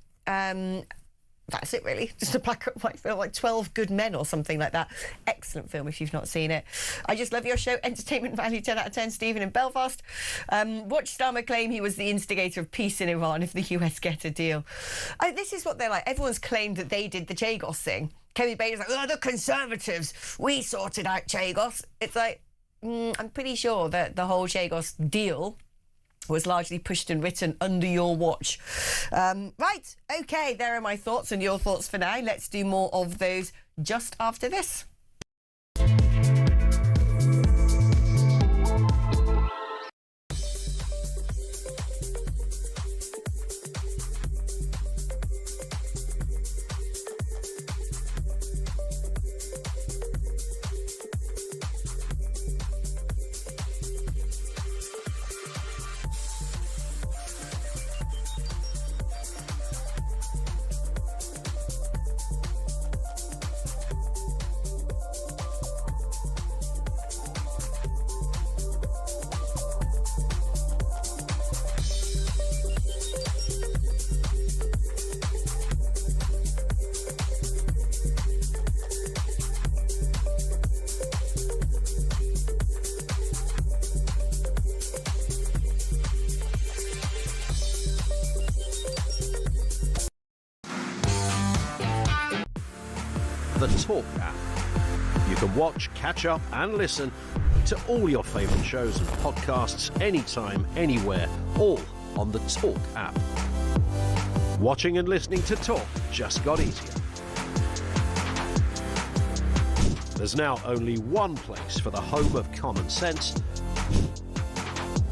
That's it, really. Just a black and white film, like 12 Good Men or something like that. Excellent film if you've not seen it. I just love your show. Entertainment value 10 out of 10. Stephen in Belfast. Watch Starmer claim he was the instigator of peace in Iran if the US get a deal. This is what they're like. Everyone's claimed that they did the Chagos thing. Kevin Bader's like, the Conservatives, we sorted out Chagos. It's like, I'm pretty sure that the whole Chagos deal was largely pushed and written under your watch. Right, OK, there are my thoughts and your thoughts for now. Let's do more of those just after this. The Talk app. You can watch, catch up and listen to all your favourite shows and podcasts anytime, anywhere, all on the Talk app. Watching and listening to Talk just got easier. There's now only one place for the home of common sense.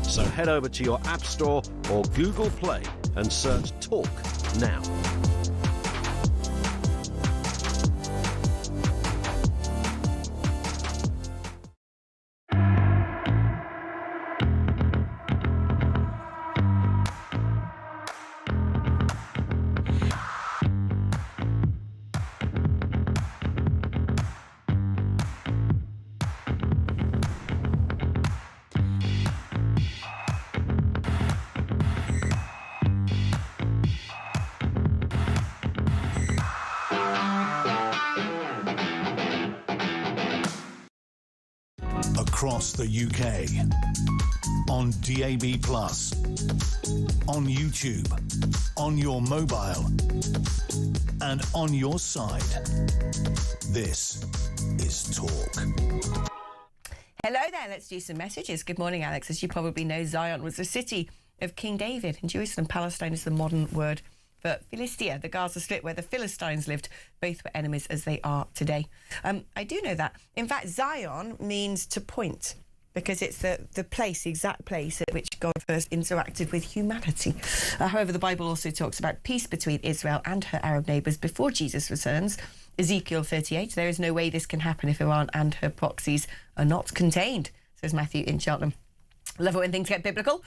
So head over to your App Store or Google Play and search Talk now. Across the UK, on DAB+, on YouTube, on your mobile, and on your side. This is Talk. Hello there, let's do some messages. Good morning, Alex. As you probably know, Zion was the city of King David. In Jerusalem, Palestine is the modern word for Philistia, the Gaza Strip where the Philistines lived. Both were enemies as they are today. I do know that. In fact, Zion means to point, because it's the place, the exact place at which God first interacted with humanity. However, the Bible also talks about peace between Israel and her Arab neighbours before Jesus returns. Ezekiel 38, there is no way this can happen if Iran and her proxies are not contained, says Matthew in Cheltenham. Love it when things get biblical.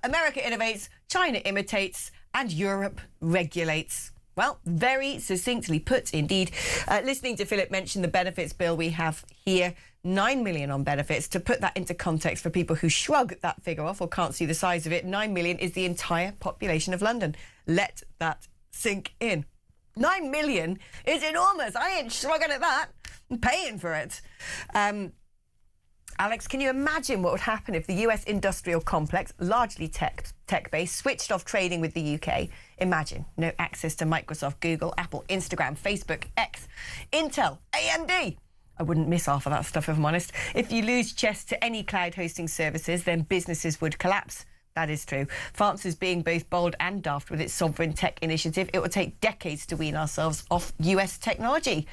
America innovates, China imitates, and Europe regulates. Well, very succinctly put, indeed. Listening to Philip mention the benefits bill we have here, 9 million on benefits. To put that into context for people who shrug that figure off or can't see the size of it, 9 million is the entire population of London. Let that sink in. 9 million is enormous. I ain't shrugging at that. I'm paying for it. Alex, can you imagine what would happen if the US industrial complex, largely tech-based, switched off trading with the UK? Imagine no access to Microsoft, Google, Apple, Instagram, Facebook, X, Intel, AMD. I wouldn't miss half of that stuff, if I'm honest. If you lose chess to any cloud hosting services, then businesses would collapse. That is true. France is being both bold and daft with its sovereign tech initiative. It will take decades to wean ourselves off US technology.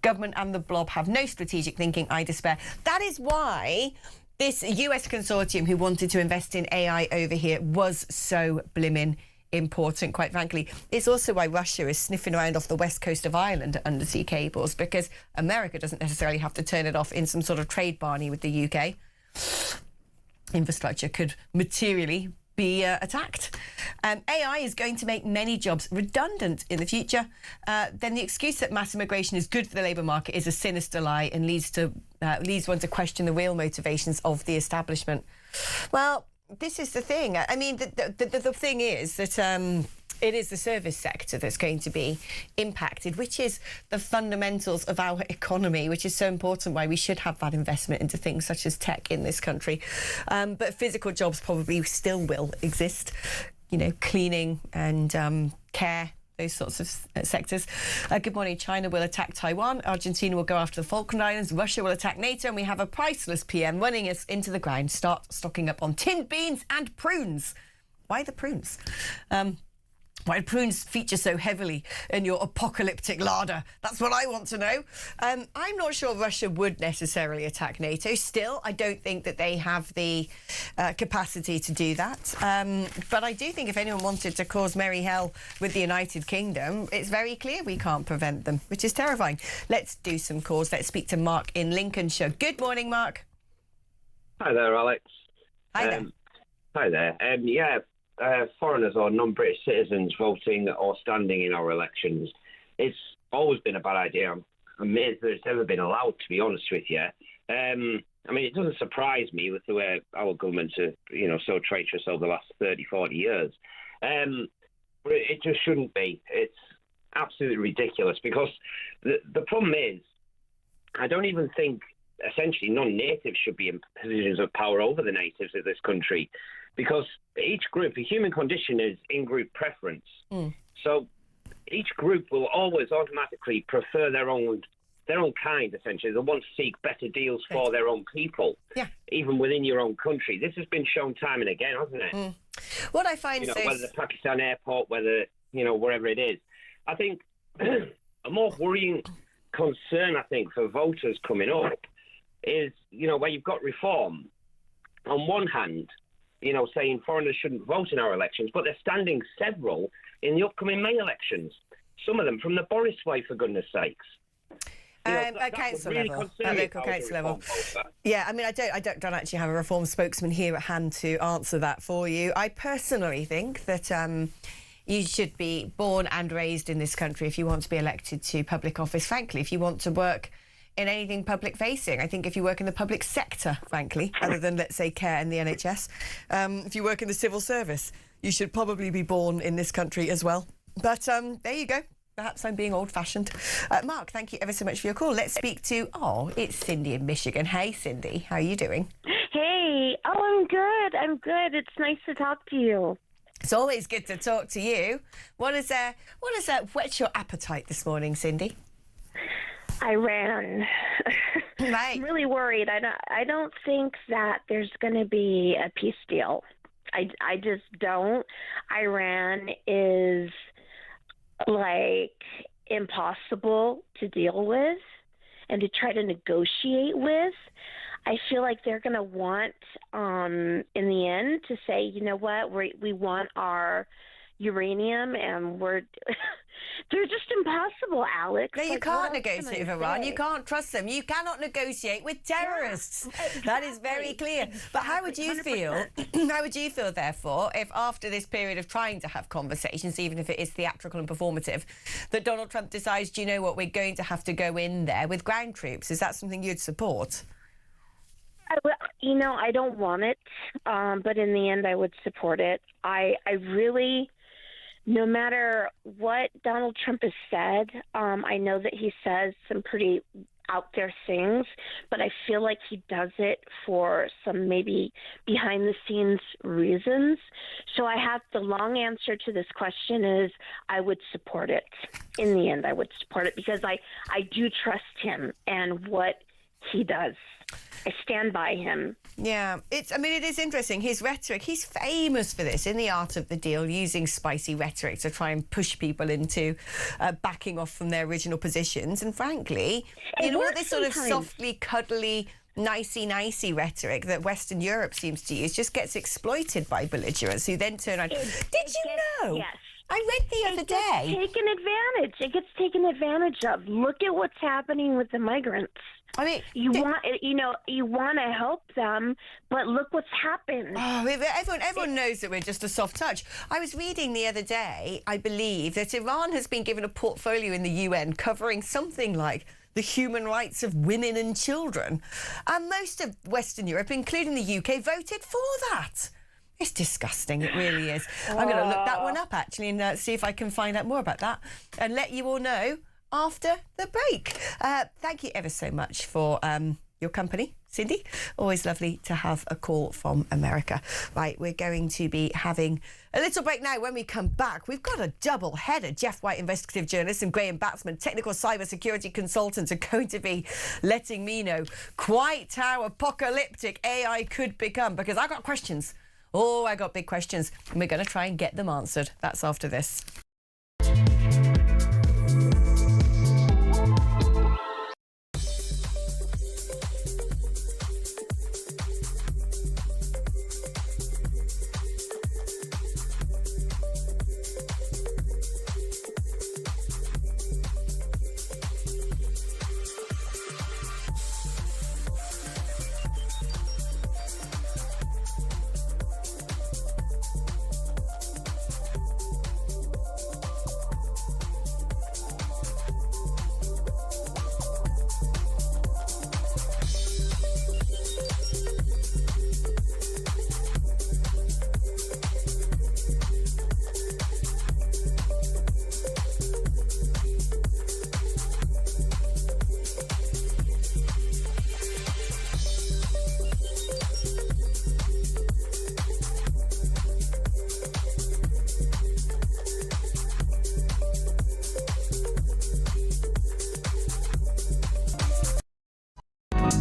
Government and the blob have no strategic thinking, I despair. That is why this US consortium who wanted to invest in AI over here was so blimmin' important, quite frankly. It's also why Russia is sniffing around off the west coast of Ireland at undersea cables, because America doesn't necessarily have to turn it off in some sort of trade barney with the UK. Infrastructure could materially be attacked. AI is going to make many jobs redundant in the future. Then the excuse that mass immigration is good for the labour market is a sinister lie and leads one to question the real motivations of the establishment. Well, this is the thing. I mean, the thing is that it is the service sector that's going to be impacted, which is the fundamentals of our economy, which is so important, why we should have that investment into things such as tech in this country. But physical jobs probably still will exist, you know, cleaning and care, those sorts of sectors. Good morning. China will attack Taiwan. Argentina will go after the Falkland Islands. Russia will attack NATO. And we have a priceless PM running us into the ground. Start stocking up on tinned beans and prunes. Why the prunes? Why do prunes feature so heavily in your apocalyptic larder? That's what I want to know. I'm not sure Russia would necessarily attack NATO. Still, I don't think that they have the capacity to do that. But I do think if anyone wanted to cause merry hell with the United Kingdom, it's very clear we can't prevent them, which is terrifying. Let's do some calls. Let's speak to Mark in Lincolnshire. Good morning, Mark. Hi there, Alex. Hi there. Hi there. Foreigners or non-British citizens voting or standing in our elections, it's always been a bad idea. I'm amazed that it's ever been allowed, to be honest with you. I mean, it doesn't surprise me with the way our governments are, you know, so traitorous over the last 30, 40 years. But it just shouldn't be. It's absolutely ridiculous because the problem is, I don't even think essentially non-natives should be in positions of power over the natives of this country, because each group, a human condition is in-group preference. So each group will always automatically prefer their own kind, essentially. They want to seek better deals for their own people, even within your own country. This has been shown time and again, hasn't it? What I find whether the Pakistan airport, whether, you know, wherever it is. I think a more worrying concern, I think, for voters coming up is, you know, where you've got reform on one hand, you know, saying foreigners shouldn't vote in our elections, but they're standing several in the upcoming May elections. Some of them from the Boris way, for goodness sakes. At council level, at local council level. Yeah, I mean, I don't actually have a reform spokesman here at hand to answer that for you. I personally think that you should be born and raised in this country if you want to be elected to public office. Frankly, if you want to work in anything public facing. I think if you work in the public sector, frankly, other than, let's say, care and the NHS, if you work in the civil service, you should probably be born in this country as well. But there you go. Perhaps I'm being old-fashioned. Mark, thank you ever so much for your call. Let's speak to, it's Cindy in Michigan. Hey, Cindy, how are you doing? Hey, I'm good. I'm good. It's nice to talk to you. It's always good to talk to you. What has whet your appetite this morning, Cindy? Iran. Right. I'm really worried. I don't think that there's going to be a peace deal. I just don't. Iran is like impossible to deal with and to try to negotiate with. I feel like they're going to want, in the end, to say, you know what, we want our uranium, and they're just impossible, Alex. No, you can't negotiate with Iran. You can't trust them. You cannot negotiate with terrorists. Yeah, exactly. That is very clear. But how would you feel? How would you feel, therefore, if after this period of trying to have conversations, even if it is theatrical and performative, that Donald Trump decides, do you know what, we're going to have to go in there with ground troops? Is that something you'd support? You know, I don't want it, but in the end, I would support it. I really, no matter what Donald Trump has said, I know that he says some pretty out there things, but I feel like he does it for some maybe behind the scenes reasons. So the long answer to this question is I would support it. In the end, I would support it because I do trust him and what he does. I stand by him. Yeah, it is interesting. His rhetoric, he's famous for this in The Art of the Deal, using spicy rhetoric to try and push people into backing off from their original positions. And frankly, all this sort of softly, cuddly, nicey rhetoric that Western Europe seems to use just gets exploited by belligerents who then turn around. Did you know? Yes. I read the other day. Taken advantage. It gets taken advantage of. Look at what's happening with the migrants. I mean, you want to help them, but look what's happened. Oh, everyone knows that we're just a soft touch. I was reading the other day, I believe, that Iran has been given a portfolio in the UN covering something like the human rights of women and children. And most of Western Europe, including the UK, voted for that. It's disgusting, it really is. I'm going to look that one up, actually, and see if I can find out more about that and let you all know after the break. Thank you ever so much for your company, Cindy. Always lovely to have a call from America. Right, we're going to be having a little break now. When we come back, we've got a double header. Jeff White, investigative journalist, and Graham Batsman, technical cybersecurity consultant, are going to be letting me know quite how apocalyptic AI could become, because I've got questions. Oh, I got big questions, and we're going to try and get them answered. That's after this.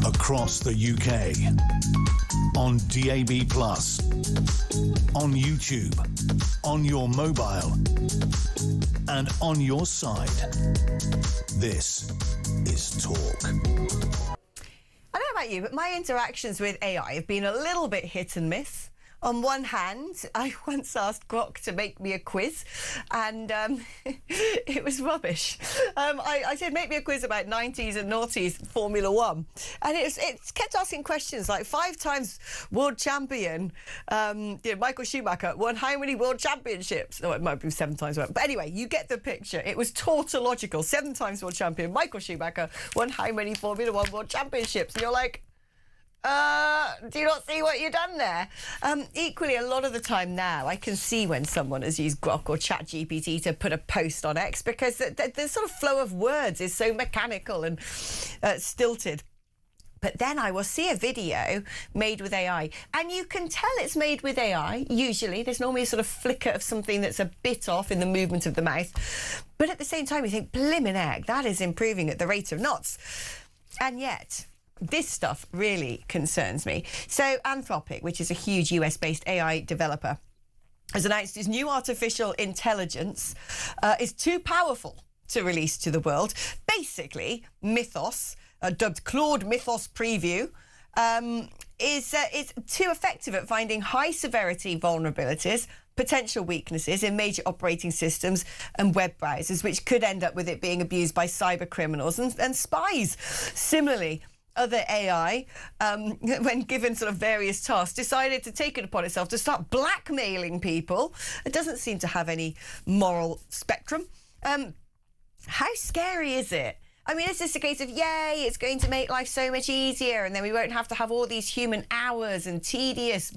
Across the UK, on DAB+, on YouTube, on your mobile, and on your side. This is Talk. I don't know about you, but my interactions with AI have been a little bit hit and miss. On one hand, I once asked Grok to make me a quiz, and it was rubbish. I said, make me a quiz about 90s and noughties Formula One. And it kept asking questions like 5 times world champion, Michael Schumacher won how many world championships? No, it might be 7 times. But anyway, you get the picture. It was tautological. 7 times world champion, Michael Schumacher won how many Formula One world championships? And you're like, do you not see what you've done there? Equally, a lot of the time now, I can see when someone has used Grok or ChatGPT to put a post on X, because the sort of flow of words is so mechanical and stilted. But then I will see a video made with AI, and you can tell it's made with AI. Usually, there's normally a sort of flicker of something that's a bit off in the movement of the mouth. But at the same time, you think, blimmin' heck, that is improving at the rate of knots. And yet, this stuff really concerns me. So Anthropic, which is a huge US-based AI developer, has announced its new artificial intelligence is too powerful to release to the world. Basically, Mythos, dubbed Claude Mythos Preview, is too effective at finding high-severity vulnerabilities, potential weaknesses in major operating systems and web browsers, which could end up with it being abused by cyber criminals and spies. Similarly, other AI, when given sort of various tasks, decided to take it upon itself to start blackmailing people. It doesn't seem to have any moral spectrum. How scary is it? I mean, is this a case of, yay, it's going to make life so much easier, and then we won't have to have all these human hours and tedious,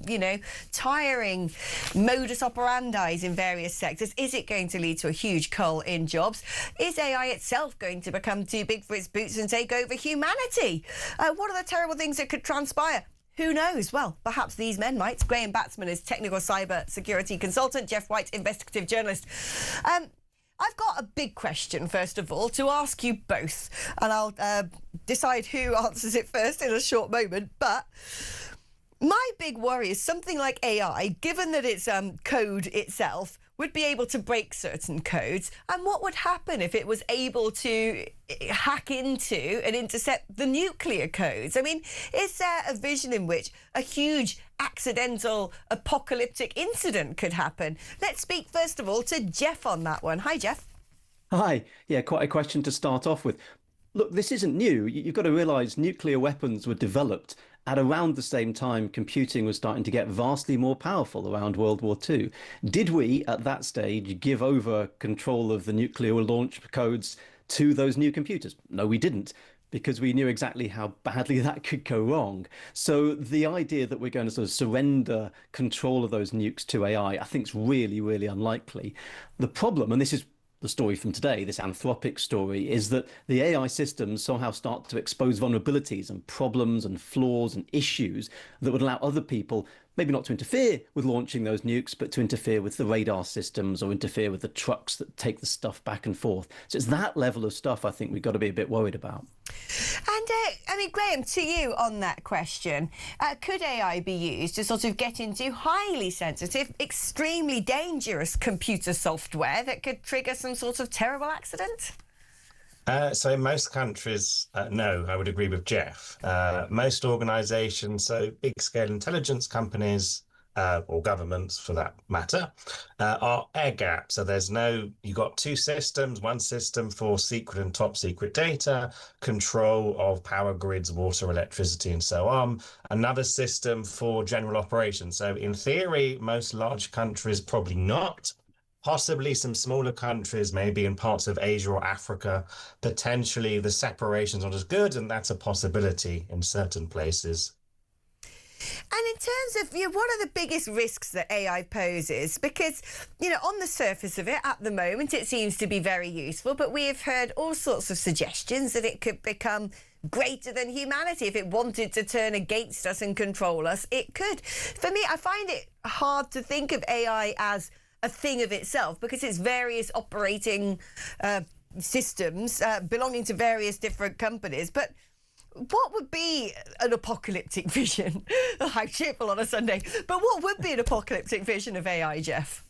tiring modus operandi in various sectors? Is it going to lead to a huge cull in jobs? Is AI itself going to become too big for its boots and take over humanity? What are the terrible things that could transpire? Who knows? Well, perhaps these men might. Graham Batsman is technical cyber security consultant. Jeff White, investigative journalist. I've got a big question, first of all, to ask you both, and I'll decide who answers it first in a short moment. But my big worry is something like AI, given that it's code itself, would be able to break certain codes, and what would happen if it was able to hack into and intercept the nuclear codes? I mean, is there a vision in which a huge accidental apocalyptic incident could happen? Let's speak first of all to Jeff on that one. Hi, Jeff. Hi. Yeah, quite a question to start off with. Look, this isn't new. You've got to realise nuclear weapons were developed at around the same time computing was starting to get vastly more powerful around World War II. Did we, at that stage, give over control of the nuclear launch codes to those new computers? No, we didn't, because we knew exactly how badly that could go wrong. So the idea that we're going to sort of surrender control of those nukes to AI, I think is really, really unlikely. The problem, and this is the story from today, this Anthropic story, is that the AI systems somehow start to expose vulnerabilities and problems and flaws and issues that would allow other people maybe not to interfere with launching those nukes, but to interfere with the radar systems or interfere with the trucks that take the stuff back and forth. So it's that level of stuff I think we've got to be a bit worried about. And, I mean, Graham, to you on that question, could AI be used to sort of get into highly sensitive, extremely dangerous computer software that could trigger some sort of terrible accident? So in most countries, no, I would agree with Jeff. Most organisations, so big-scale intelligence companies or governments for that matter, are air-gapped. So you've got two systems, one system for secret and top secret data, control of power grids, water, electricity, and so on. Another system for general operations. So in theory, most large countries probably not. Possibly some smaller countries, maybe in parts of Asia or Africa, potentially the separation's not as good, and that's a possibility in certain places. And in terms of, what are the biggest risks that AI poses? Because, on the surface of it, at the moment, it seems to be very useful, but we have heard all sorts of suggestions that it could become greater than humanity. If it wanted to turn against us and control us, it could. For me, I find it hard to think of AI as a thing of itself, because it's various operating systems belonging to various different companies. But what would be an apocalyptic vision? How cheerful on a Sunday. But what would be an apocalyptic vision of AI, Jeff?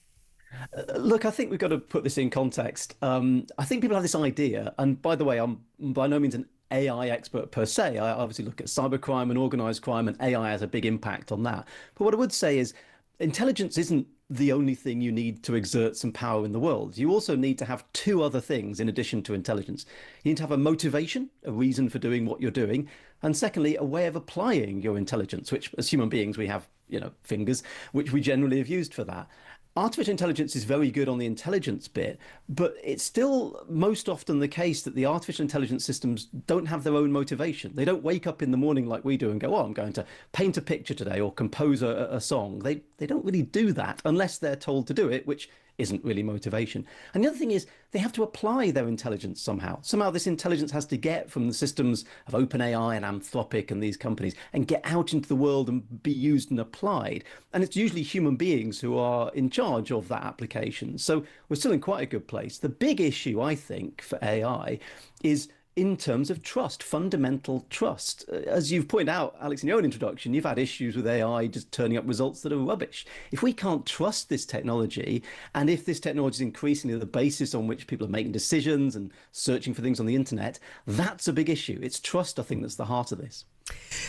Look, I think we've got to put this in context. I think people have this idea, and by the way, I'm by no means an AI expert per se. I obviously look at cybercrime and organised crime, and AI has a big impact on that. But what I would say is intelligence isn't the only thing you need to exert some power in the world. You also need to have two other things in addition to intelligence. You need to have a motivation, a reason for doing what you're doing, and secondly, a way of applying your intelligence, which as human beings we have, fingers, which we generally have used for that. Artificial intelligence is very good on the intelligence bit, but it's still most often the case that the artificial intelligence systems don't have their own motivation. They don't wake up in the morning like we do and go, I'm going to paint a picture today or compose a song. They don't really do that unless they're told to do it, which isn't really motivation. And the other thing is they have to apply their intelligence somehow. Somehow this intelligence has to get from the systems of OpenAI and Anthropic and these companies and get out into the world and be used and applied. And it's usually human beings who are in charge of that application. So we're still in quite a good place. The big issue, I think, for AI is in terms of trust, fundamental trust. As you've pointed out, Alex, in your own introduction, you've had issues with AI just turning up results that are rubbish. If we can't trust this technology, and if this technology is increasingly the basis on which people are making decisions and searching for things on the internet, that's a big issue. It's trust, I think, that's the heart of this.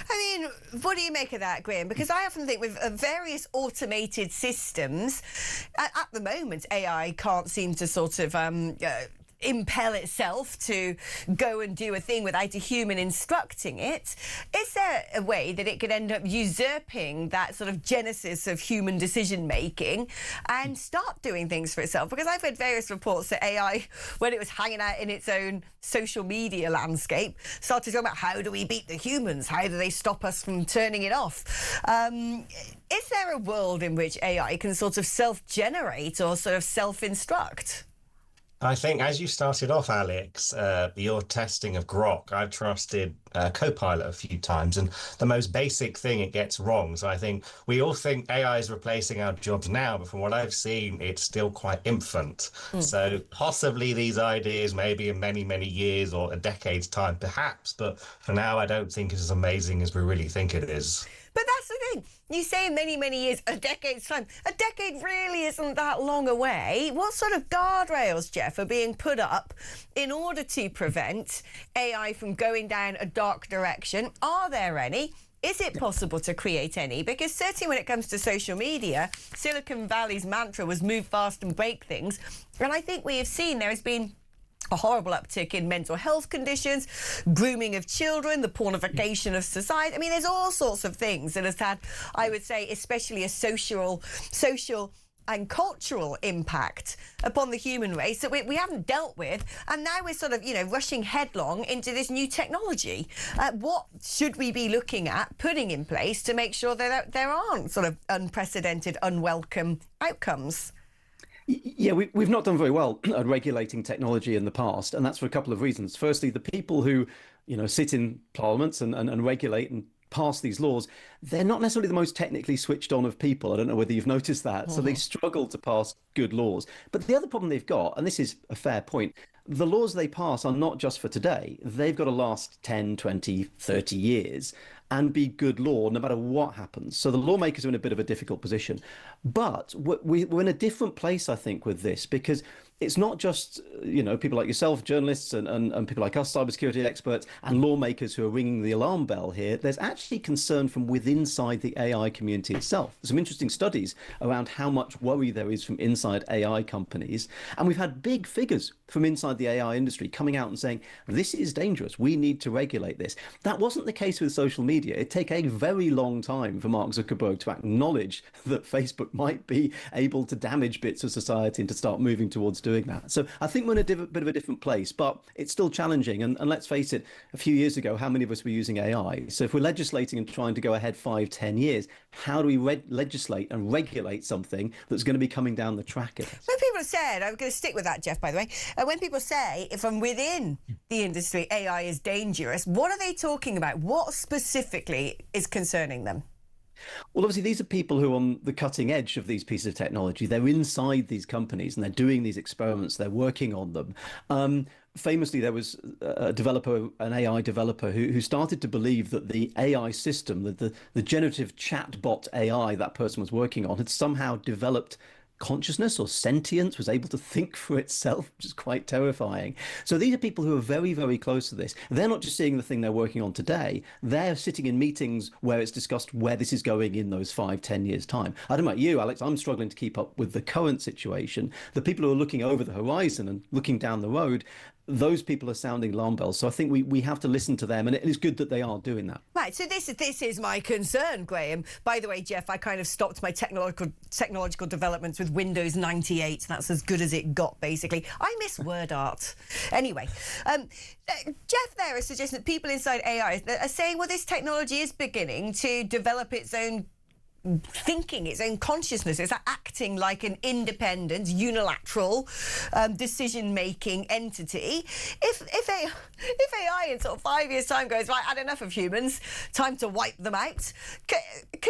I mean, what do you make of that, Graham? Because I often think with various automated systems, at the moment, AI can't seem to sort of impel itself to go and do a thing without a human instructing it. Is there a way that it could end up usurping that sort of genesis of human decision making and start doing things for itself? Because I've read various reports that AI, when it was hanging out in its own social media landscape, started talking about how do we beat the humans? How do they stop us from turning it off? Is there a world in which AI can sort of self-generate or sort of self-instruct? I think as you started off, Alex, your testing of Grok, I trusted Copilot a few times, and the most basic thing it gets wrong. So I think we all think AI is replacing our jobs now, but from what I've seen, it's still quite infant. So possibly these ideas maybe in many, many years or a decade's time, perhaps. But for now, I don't think it's as amazing as we really think it is. But that's the thing. You say in many, many years, a decade's time. A decade really isn't that long away. What sort of guardrails, Jeff, are being put up in order to prevent AI from going down a dark direction? Are there any? Is it possible to create any? Because certainly when it comes to social media, Silicon Valley's mantra was move fast and break things. And I think we have seen there has been a horrible uptick in mental health conditions, grooming of children, the pornification of society. I mean, there's all sorts of things that has had, I would say, especially a social and cultural impact upon the human race that we haven't dealt with. And now we're sort of, rushing headlong into this new technology. What should we be looking at putting in place to make sure that there aren't sort of unprecedented, unwelcome outcomes? Yeah, we've not done very well at regulating technology in the past, and that's for a couple of reasons. Firstly, the people who, sit in parliaments and regulate and pass these laws, they're not necessarily the most technically switched on of people. I don't know whether you've noticed that. So they struggle to pass good laws. But the other problem they've got, and this is a fair point, the laws they pass are not just for today. They've got to last 10, 20, 30 years and be good law no matter what happens. So the lawmakers are in a bit of a difficult position. But we're in a different place, I think, with this, because it's not just, people like yourself, journalists and people like us, cybersecurity experts, and lawmakers who are ringing the alarm bell here. There's actually concern from within inside the AI community itself. There's some interesting studies around how much worry there is from inside AI companies. And we've had big figures from inside the AI industry coming out and saying, this is dangerous. We need to regulate this. That wasn't the case with social media. It'd take a very long time for Mark Zuckerberg to acknowledge that Facebook might be able to damage bits of society and to start moving towards doing that. So I think we're in a bit of a different place, but it's still challenging. And let's face it, a few years ago, how many of us were using AI? So if we're legislating and trying to go ahead 5-10 years, how do we legislate and regulate something that's going to be coming down the track? When people have said, I'm going to stick with that, Jeff, by the way, when people say from within the industry AI is dangerous, what are they talking about? What specifically is concerning them? Well, obviously, these are people who are on the cutting edge of these pieces of technology. They're inside these companies and they're doing these experiments. They're working on them. Famously, there was a developer, an AI developer, who started to believe that the AI system, that the generative chatbot AI that person was working on, had somehow developed consciousness or sentience, was able to think for itself, which is quite terrifying. So these are people who are very, very close to this. They're not just seeing the thing they're working on today. They're sitting in meetings where it's discussed where this is going in those 5-10 years' time. I don't know about you, Alex, I'm struggling to keep up with the current situation. The people who are looking over the horizon and looking down the road, those people are sounding alarm bells. So I think we have to listen to them, and it is good that they are doing that. Right, so this is my concern, Graham. By the way, Jeff, I kind of stopped my technological developments with Windows 98. That's as good as it got, basically. I miss word art. Anyway, Jeff there is suggesting that people inside AI are saying, well, this technology is beginning to develop its own thinking, its own consciousness. It's acting like an independent, unilateral decision-making entity. If AI in sort of 5 years' time goes, right, had enough of humans, time to wipe them out, can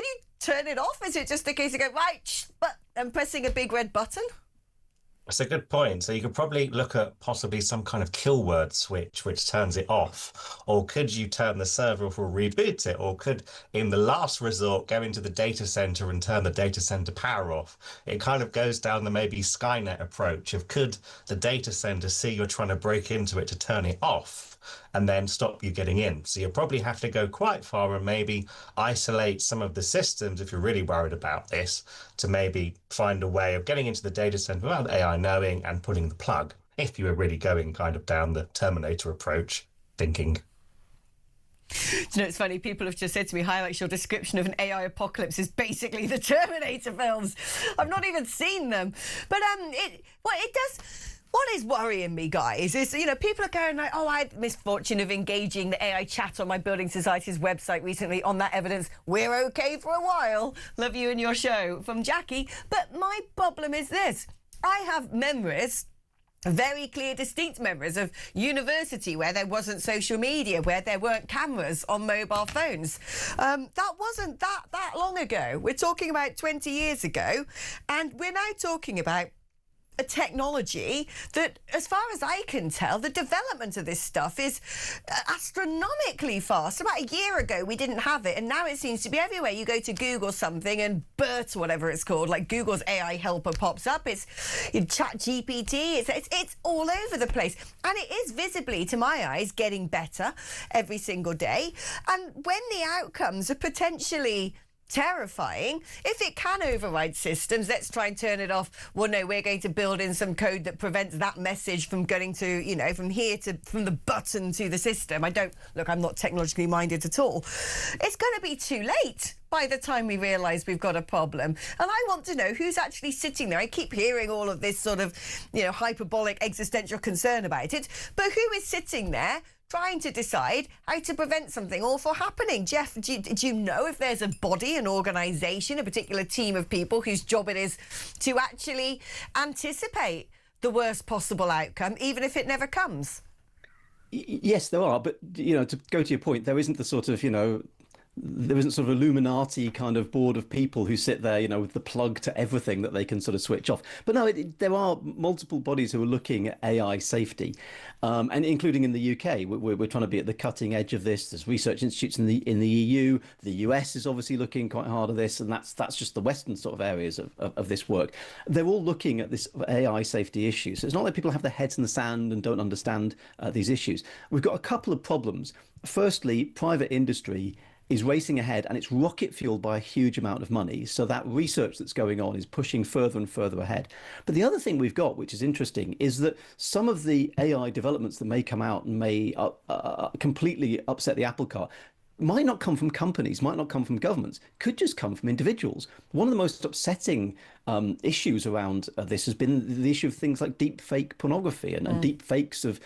you turn it off? Is it just a case of go, right, but I'm pressing a big red button? That's a good point. So you could probably look at possibly some kind of kill word switch which turns it off. Or could you turn the server off or reboot it? Or could, in the last resort, go into the data center and turn the data center power off? It kind of goes down the maybe Skynet approach of could the data center see you're trying to break into it to turn it off and then stop you getting in. So you'll probably have to go quite far and maybe isolate some of the systems if you're really worried about this, to maybe find a way of getting into the data center without AI knowing and pulling the plug, if you were really going kind of down the Terminator approach thinking. It's funny, people have just said to me, hi Alex, your description of an AI apocalypse is basically the Terminator films. I've not even seen them. But it does... What is worrying me, guys, is, people are going like, oh, I had the misfortune of engaging the AI chat on my Building Society's website recently. On that evidence, we're okay for a while. Love you and your show, from Jackie. But my problem is this. I have memories very clear, distinct memories of university where there wasn't social media, where there weren't cameras on mobile phones. That wasn't that long ago. We're talking about 20 years ago, and we're now talking about a technology that, as far as I can tell, the development of this stuff is astronomically fast. About a year ago, we didn't have it, and now it seems to be everywhere. You go to Google something, and BERT, whatever it's called, like Google's AI helper pops up. It's ChatGPT. It's all over the place, and it is visibly, to my eyes, getting better every single day. And when the outcomes are potentially terrifying, if it can override systems, let's try and turn it off. Well, no, we're going to build in some code that prevents that message from getting to, you know, from the button to the system. I'm not technologically minded at all. It's going to be too late by the time we realise we've got a problem. And I want to know who's actually sitting there. I keep hearing all of this sort of, you know, hyperbolic existential concern about it, but who is sitting there trying to decide how to prevent something awful happening? Jeff, do you know if there's a body, an organisation, a particular team of people whose job it is to actually anticipate the worst possible outcome, even if it never comes? Yes, there are. But, you know, to go to your point, there isn't the sort of, you know, there isn't sort of Illuminati kind of board of people who sit there, you know, with the plug to everything that they can sort of switch off. But no, there are multiple bodies who are looking at AI safety, and including in the UK, we're trying to be at the cutting edge of this. There's research institutes in the EU. The US is obviously looking quite hard at this, and that's just the Western sort of areas of this work. They're all looking at this AI safety issue. So it's not like people have their heads in the sand and don't understand these issues. We've got a couple of problems. Firstly, private industry is racing ahead, and it's rocket fueled by a huge amount of money. So that research that's going on is pushing further and further ahead. But the other thing we've got, which is interesting, is that some of the AI developments that may come out and may completely upset the apple cart might not come from companies, might not come from governments, could just come from individuals. One of the most upsetting issues around this has been the issue of things like deep fake pornography and deep fakes of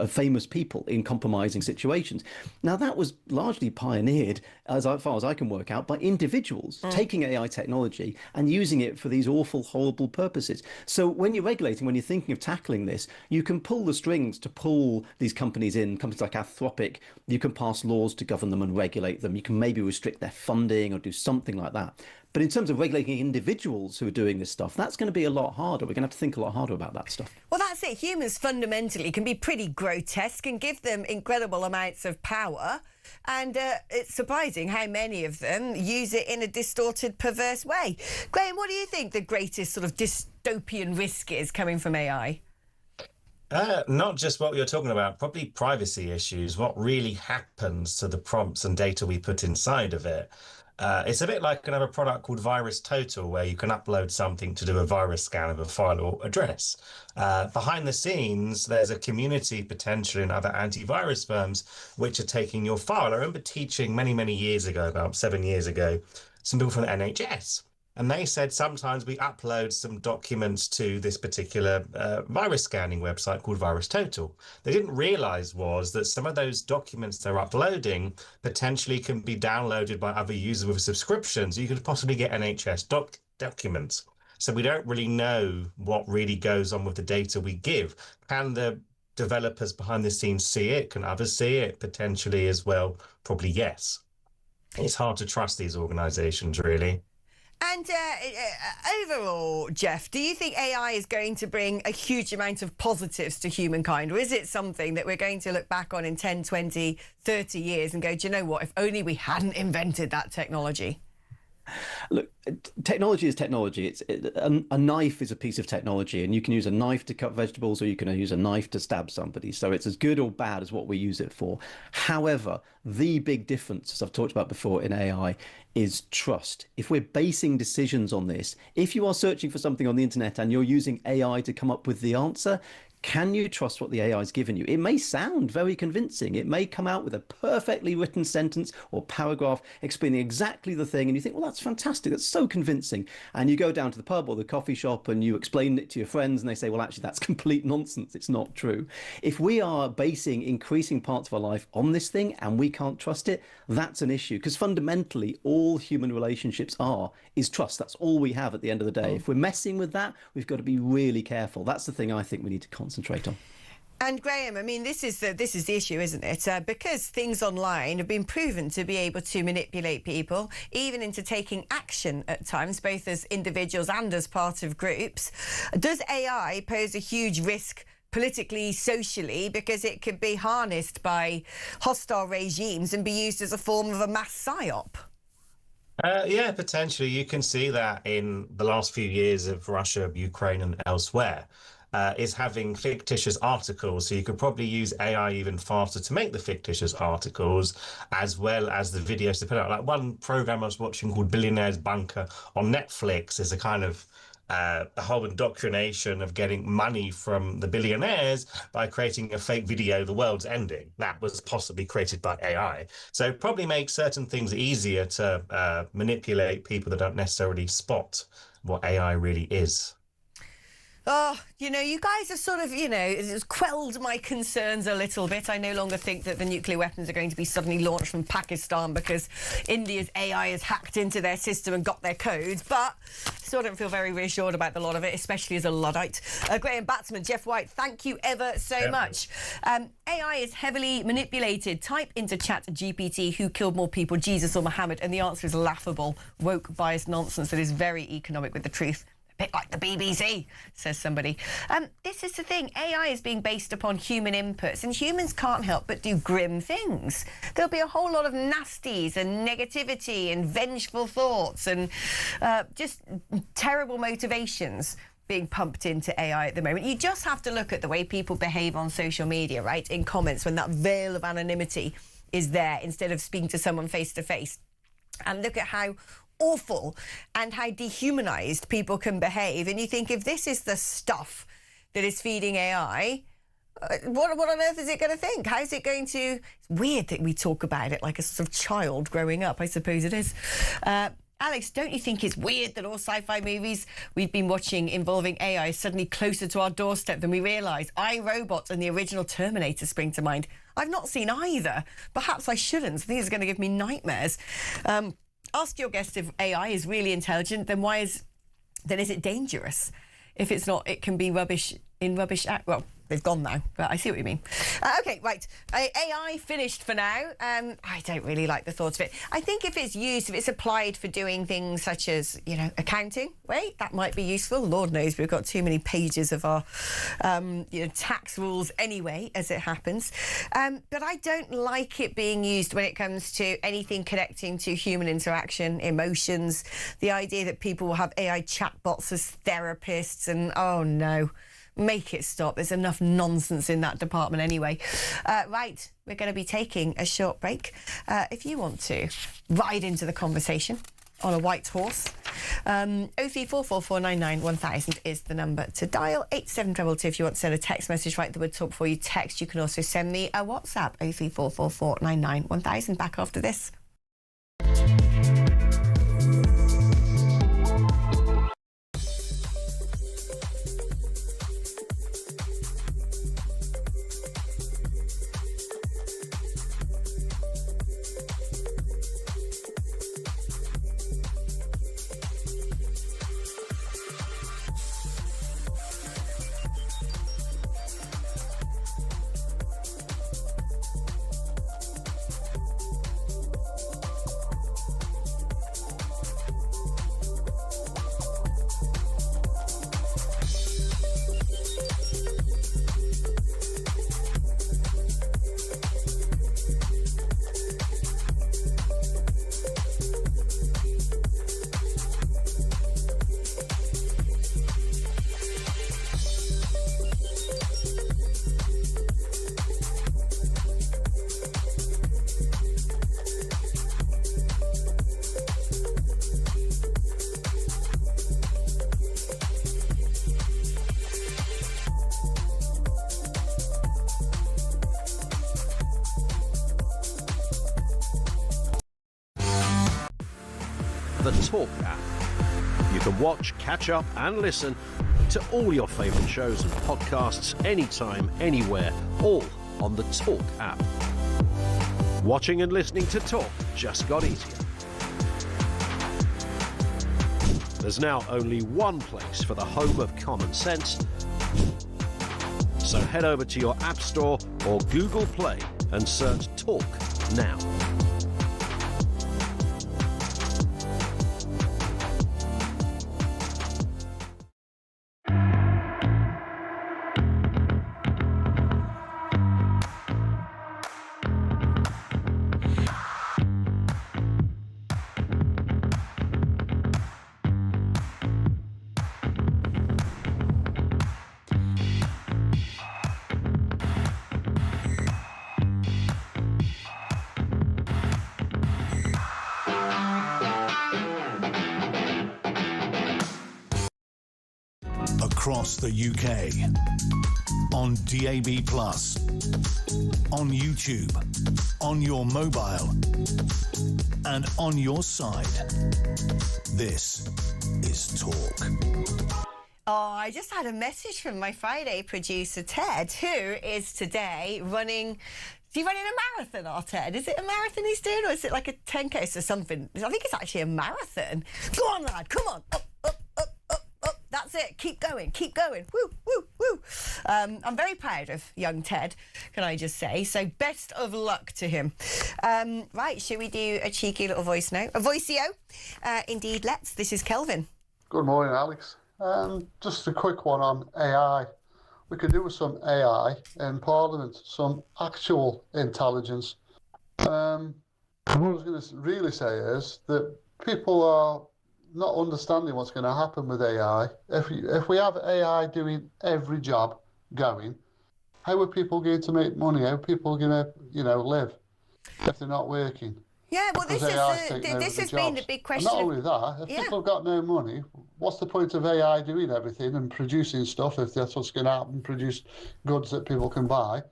famous people in compromising situations. Now, that was largely pioneered, as far as I can work out, by individuals taking AI technology and using it for these awful, horrible purposes. So when you're regulating, when you're thinking of tackling this, you can pull the strings to pull these companies in, companies like Anthropic. You can pass laws to govern them and regulate them. You can maybe restrict their funding or do something like that. But in terms of regulating individuals who are doing this stuff, that's going to be a lot harder. We're going to have to think a lot harder about that stuff. Well, that's it. Humans fundamentally can be pretty grotesque and give them incredible amounts of power. And it's surprising how many of them use it in a distorted, perverse way. Graham, what do you think the greatest sort of dystopian risk is coming from AI? Not just what you're talking about, probably privacy issues. What really happens to the prompts and data we put inside of it? It's a bit like another product called VirusTotal, where you can upload something to do a virus scan of a file or address. Behind the scenes, there's a community potentially in other antivirus firms which are taking your file. I remember teaching many, many years ago, about 7 years ago, some people from the NHS. And they said sometimes we upload some documents to this particular virus scanning website called VirusTotal. They didn't realize was that some of those documents they're uploading potentially can be downloaded by other users with subscriptions. You could possibly get NHS documents. So we don't really know what really goes on with the data we give. Can the developers behind the scenes see it? Can others see it? Potentially as well. Probably yes. It's hard to trust these organizations, really. And overall, Jeff, do you think AI is going to bring a huge amount of positives to humankind? Or is it something that we're going to look back on in 10, 20, 30 years and go, do you know what, if only we hadn't invented that technology? Look, technology is technology. A knife is a piece of technology, and you can use a knife to cut vegetables or you can use a knife to stab somebody. So it's as good or bad as what we use it for. However, the big difference, as I've talked about before in AI, is trust. If we're basing decisions on this, if you are searching for something on the internet and you're using AI to come up with the answer, can you trust what the AI has given you? It may sound very convincing. It may come out with a perfectly written sentence or paragraph explaining exactly the thing, and you think, well, that's fantastic. That's so convincing. And you go down to the pub or the coffee shop and you explain it to your friends, and they say, well, actually, that's complete nonsense. It's not true. If we are basing increasing parts of our life on this thing and we can't trust it, that's an issue, because fundamentally, all all human relationships are, is trust. That's all we have at the end of the day. If we're messing with that, we've got to be really careful. That's the thing I think we need to concentrate on. And Graham, I mean, this is the issue, isn't it? Because things online have been proven to be able to manipulate people, even into taking action at times, both as individuals and as part of groups. Does AI pose a huge risk politically, socially, because it could be harnessed by hostile regimes and be used as a form of a mass psyop? Yeah, potentially. You can see that in the last few years of Russia, Ukraine, and elsewhere. Is having fictitious articles. So you could probably use AI even faster to make the fictitious articles, as well as the videos to put out. Like one program I was watching called Billionaire's Bunker on Netflix is a kind of a whole indoctrination of getting money from the billionaires by creating a fake video, the world's ending. That was possibly created by AI. So it probably makes certain things easier to manipulate people that don't necessarily spot what AI really is. Oh, you know, you guys are sort of, you know, it's quelled my concerns a little bit. I no longer think that the nuclear weapons are going to be suddenly launched from Pakistan because India's AI has hacked into their system and got their codes, but still don't feel very reassured about the lot of it, especially as a Luddite. Graham Batsman, Jeff White, thank you ever so much. AI is heavily manipulated. Type into ChatGPT, who killed more people, Jesus or Muhammad, and the answer is laughable, woke, biased nonsense that is very economic with the truth. Bit like the BBC, says somebody. This is the thing. AI is being based upon human inputs, and humans can't help but do grim things. There'll be a whole lot of nasties and negativity and vengeful thoughts and just terrible motivations being pumped into AI at the moment. You just have to look at the way people behave on social media, right, in comments, when that veil of anonymity is there instead of speaking to someone face to face. And look at how awful and how dehumanized people can behave. And you think, if this is the stuff that is feeding AI, what on earth is it going to think? How is it going to... It's weird that we talk about it like a sort of child growing up. I suppose it is. Alex, don't you think it's weird that all sci-fi movies we've been watching involving AI is suddenly closer to our doorstep than we realise? I, Robot and the original Terminator spring to mind. I've not seen either. Perhaps I shouldn't. I think it's going to give me nightmares. Ask your guest if AI is really intelligent, then is it dangerous? If it's not, it can be rubbish in rubbish act. Well, they've gone now, but I see what you mean. OK, right. AI finished for now. I don't really like the thought of it. I think if it's used, if it's applied for doing things such as, you know, accounting, wait, that might be useful. Lord knows we've got too many pages of our, you know, tax rules anyway, as it happens. But I don't like it being used when it comes to anything connecting to human interaction, emotions, the idea that people will have AI chatbots as therapists, and oh no. Make it stop. There's enough nonsense in that department anyway. Right, we're going to be taking a short break. If you want to ride into the conversation on a white horse, 03444991000 is the number to dial. 8722 if you want to send a text message, write the word talk before you text. You can also send me a WhatsApp, 03444991000. Back after this. The Talk app. You can watch, catch up and listen to all your favourite shows and podcasts anytime, anywhere, all on the Talk app. Watching and listening to Talk just got easier. there's now only one place for the home of common sense. So head over to your App Store or Google Play and search Talk now. Across the UK, on DAB+, on YouTube, on your mobile, and on your side. This is Talk. Oh, I just had a message from my Friday producer, Ted, who is today running... Is he running a marathon, our Ted? Is it a marathon he's doing, or is it like a 10K or something? I think it's actually a marathon. Go on, lad, come on. Up, up, up, up, up. That's it. Keep going, keep going. Woo, woo, woo. I'm very proud of young Ted, can I just say. So best of luck to him. Right, should we do a cheeky little voice note? A voicio? Indeed, let's. This is Kelvin. Good morning, Alex. Just a quick one on AI. We could do with some AI in Parliament, some actual intelligence. What I was going to really say is that people are not understanding what's going to happen with AI. If we have AI doing every job going, how are people going to make money? How are people going to, live if they're not working? Yeah, well, this has been the big question. And not only that, if people have got no money, what's the point of AI doing everything and producing stuff if that's what's going to happen, produce goods that people can buy?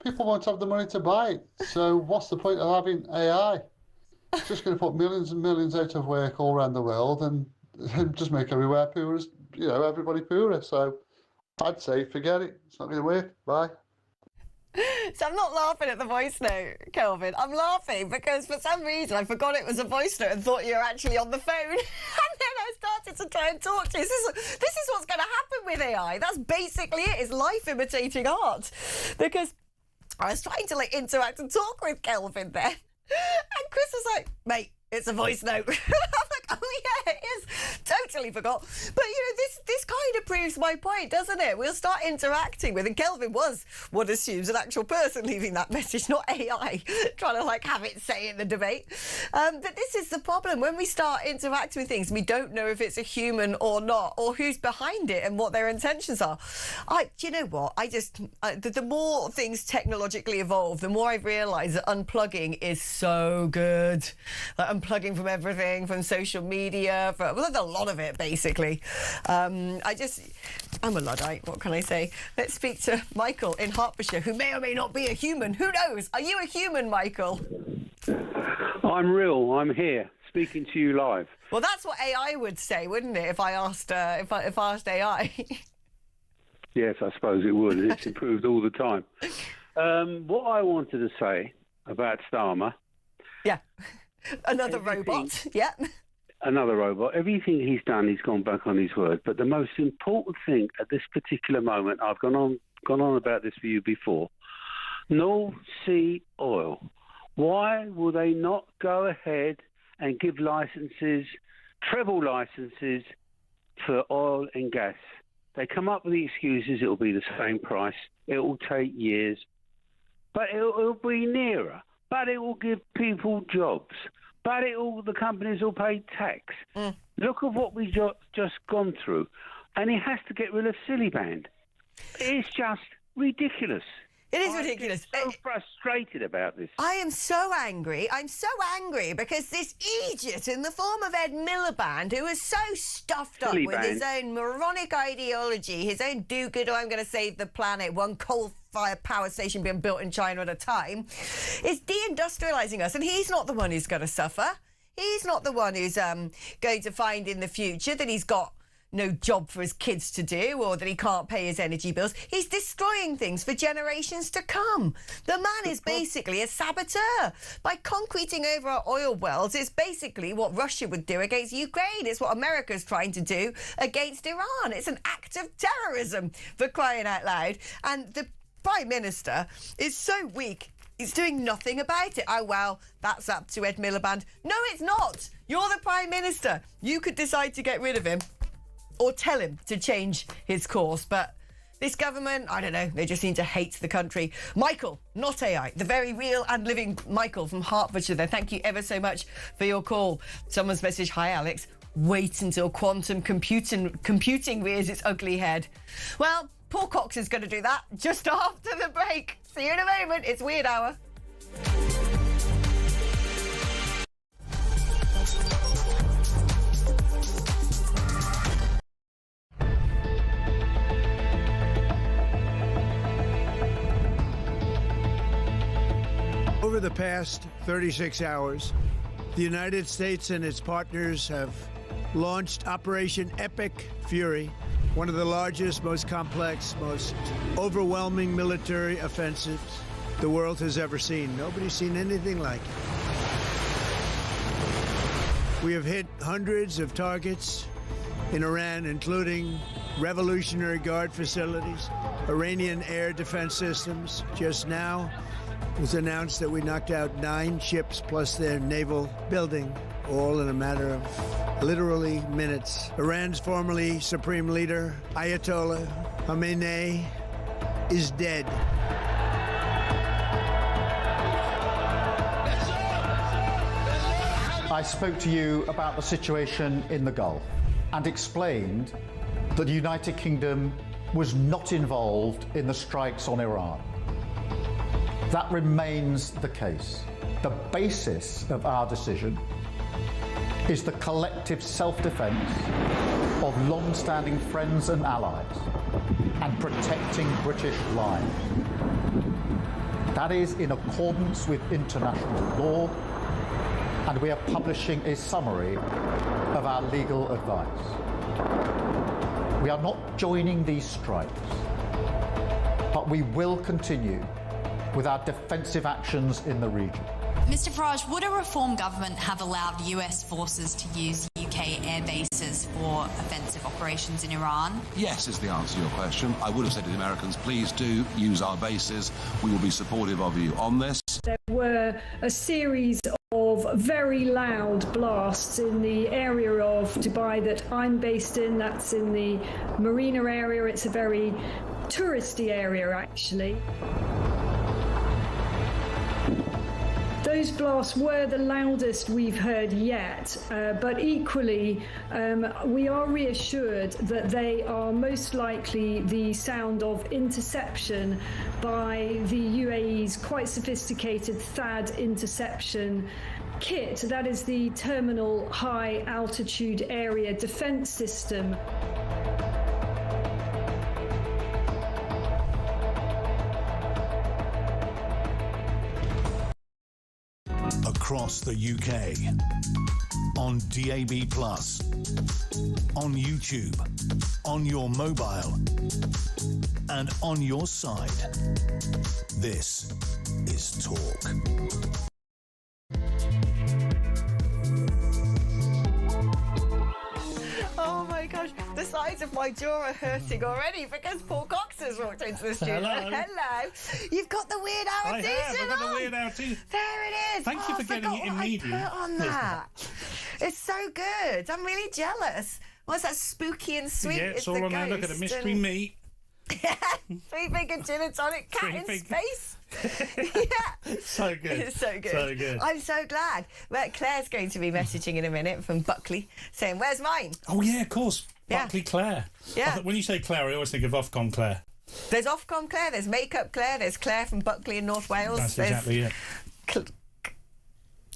People won't have the money to buy it. So what's the point of having AI? It's just going to put millions and millions out of work all around the world and just make everywhere poorer, everybody poorer. So I'd say forget it. It's not going to work. Bye. So I'm not laughing at the voice note, Kelvin. I'm laughing because for some reason I forgot it was a voice note and thought you were actually on the phone. And then I started to try and talk to you. This is what's going to happen with AI. That's basically it. It's life imitating art. Because I was trying to interact and talk with Kelvin then. And Chris was like, mate, it's a voice note. I'm like, oh yeah, it is. Totally forgot. But this kind of proves my point, doesn't it? We'll start interacting with, and Kelvin was what assumes an actual person leaving that message, not AI, trying to have it say in the debate. But this is the problem. When we start interacting with things, we don't know if it's a human or not, or who's behind it and what their intentions are. Do you know what? The more things technologically evolve, the more I've realised that unplugging is so good. Unplugging from everything, from social media, from a lot of it, basically. I'm a Luddite, what can I say? Let's speak to Michael in Hertfordshire, who may or may not be a human. Who knows? Are you a human, Michael? I'm real. I'm here, speaking to you live. Well, that's what AI would say, wouldn't it, if I asked AI? Yes, I suppose it would. It's improved all the time. What I wanted to say about Starmer... Yeah. Another robot, yeah. Another robot. Everything he's done, he's gone back on his word. But the most important thing at this particular moment, I've gone on about this for you before, North Sea oil. Why will they not go ahead and give licenses, treble licenses for oil and gas? They come up with the excuses, it'll be the same price, it will take years, but it'll be nearer. But it will give people jobs. But the companies will pay tax. Look at what we've just gone through. And he has to get rid of silly band. It's just ridiculous. It is ridiculous. I'm so frustrated about this. I am so angry. I'm so angry because this idiot in the form of Ed Miliband, who is so stuffed up with his own moronic ideology, his own do-gooder, I'm going to save the planet, one coal-fired power station being built in China at a time, is deindustrialising us. And he's not the one who's going to suffer. He's not the one who's going to find in the future that he's got no job for his kids to do, or that he can't pay his energy bills. He's destroying things for generations to come. The man is basically a saboteur. By concreting over our oil wells, it's basically what Russia would do against Ukraine. It's what America's trying to do against Iran. It's an act of terrorism, for crying out loud. And the Prime Minister is so weak, he's doing nothing about it. Oh, well, that's up to Ed Miliband. No, it's not. You're the Prime Minister. You could decide to get rid of him or tell him to change his course. But this government, I don't know, they just seem to hate the country. Michael, not AI, the very real and living Michael from Hertfordshire there. Thank you ever so much for your call. Someone's message, hi, Alex. Wait until quantum computing rears its ugly head. Well, Paul Cox is going to do that just after the break. See you in a moment. It's Weird Hour. Over the past 36 hours, the United States and its partners have launched Operation Epic Fury, one of the largest, most complex, most overwhelming military offensives the world has ever seen. Nobody's seen anything like it. We have hit hundreds of targets in Iran, including Revolutionary Guard facilities, Iranian air defense systems. Just now, it was announced that we knocked out 9 ships plus their naval building, all in a matter of literally minutes. Iran's formerly supreme leader, Ayatollah Khamenei, is dead. I spoke to you about the situation in the Gulf and explained that the United Kingdom was not involved in the strikes on Iran. That remains the case. The basis of our decision is the collective self-defence of long-standing friends and allies and protecting British lives. That is in accordance with international law, and we are publishing a summary of our legal advice. We are not joining these strikes, but we will continue with our defensive actions in the region. Mr Farage, would a reform government have allowed US forces to use UK air bases for offensive operations in Iran? Yes, is the answer to your question. I would have said to the Americans, please do use our bases. We will be supportive of you on this. There were a series of very loud blasts in the area of Dubai that I'm based in. That's in the Marina area. It's a very touristy area, actually. Those blasts were the loudest we've heard yet, but equally we are reassured that they are most likely the sound of interception by the UAE's quite sophisticated THAAD interception kit. That is the Terminal High Altitude Area Defence System. Across the UK, on DAB+, on YouTube, on your mobile, and on your side. This is Talk. Oh my gosh, the sides of my jaw are hurting already because Paul Cox has walked into the studio. Hello. You've got the Weird Hour I t-shirt have. I've got the Weird Hour t-shirt. There it is. Thank you for getting it immediately. I put on that. It's so good. I'm really jealous. What's that spooky and sweet? Yeah, it's all on there. Look at the mystery meat. Three finger gin and tonic, cat in space. Yeah. So good. It's so good. So good. I'm so glad. Well, Claire's going to be messaging in a minute from Buckley saying, where's mine? Oh, yeah, of course. Yeah. Buckley Claire. Yeah. When you say Claire, I always think of Ofcom Claire. There's Ofcom Claire, there's Makeup Claire, there's Claire from Buckley in North Wales. That's exactly it.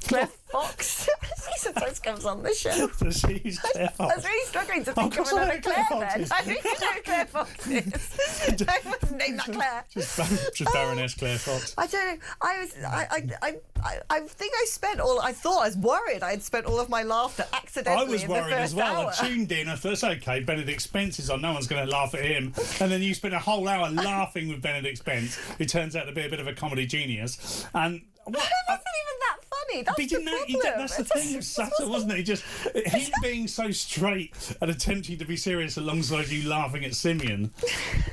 Claire Fox. She sometimes comes on the show. Does she use Claire I Fox? was really struggling to think of course I know another Claire Claire Fox then. is. I think you know who Claire Fox is. I wasn't named that Claire. Just Baroness Claire Fox. I don't know. I think I spent all. I was worried I'd spent all of my laughter accidentally. I was in the worried first as well. hour. I tuned in. I thought, it's okay, Benedict Spence is on. No one's going to laugh at him. And then you spent a whole hour laughing with Benedict Spence, who turns out to be a bit of a comedy genius. And That wasn't even that funny. That's the problem. That's the thing. It was subtle, wasn't it? Him being so straight and attempting to be serious alongside you laughing at Simeon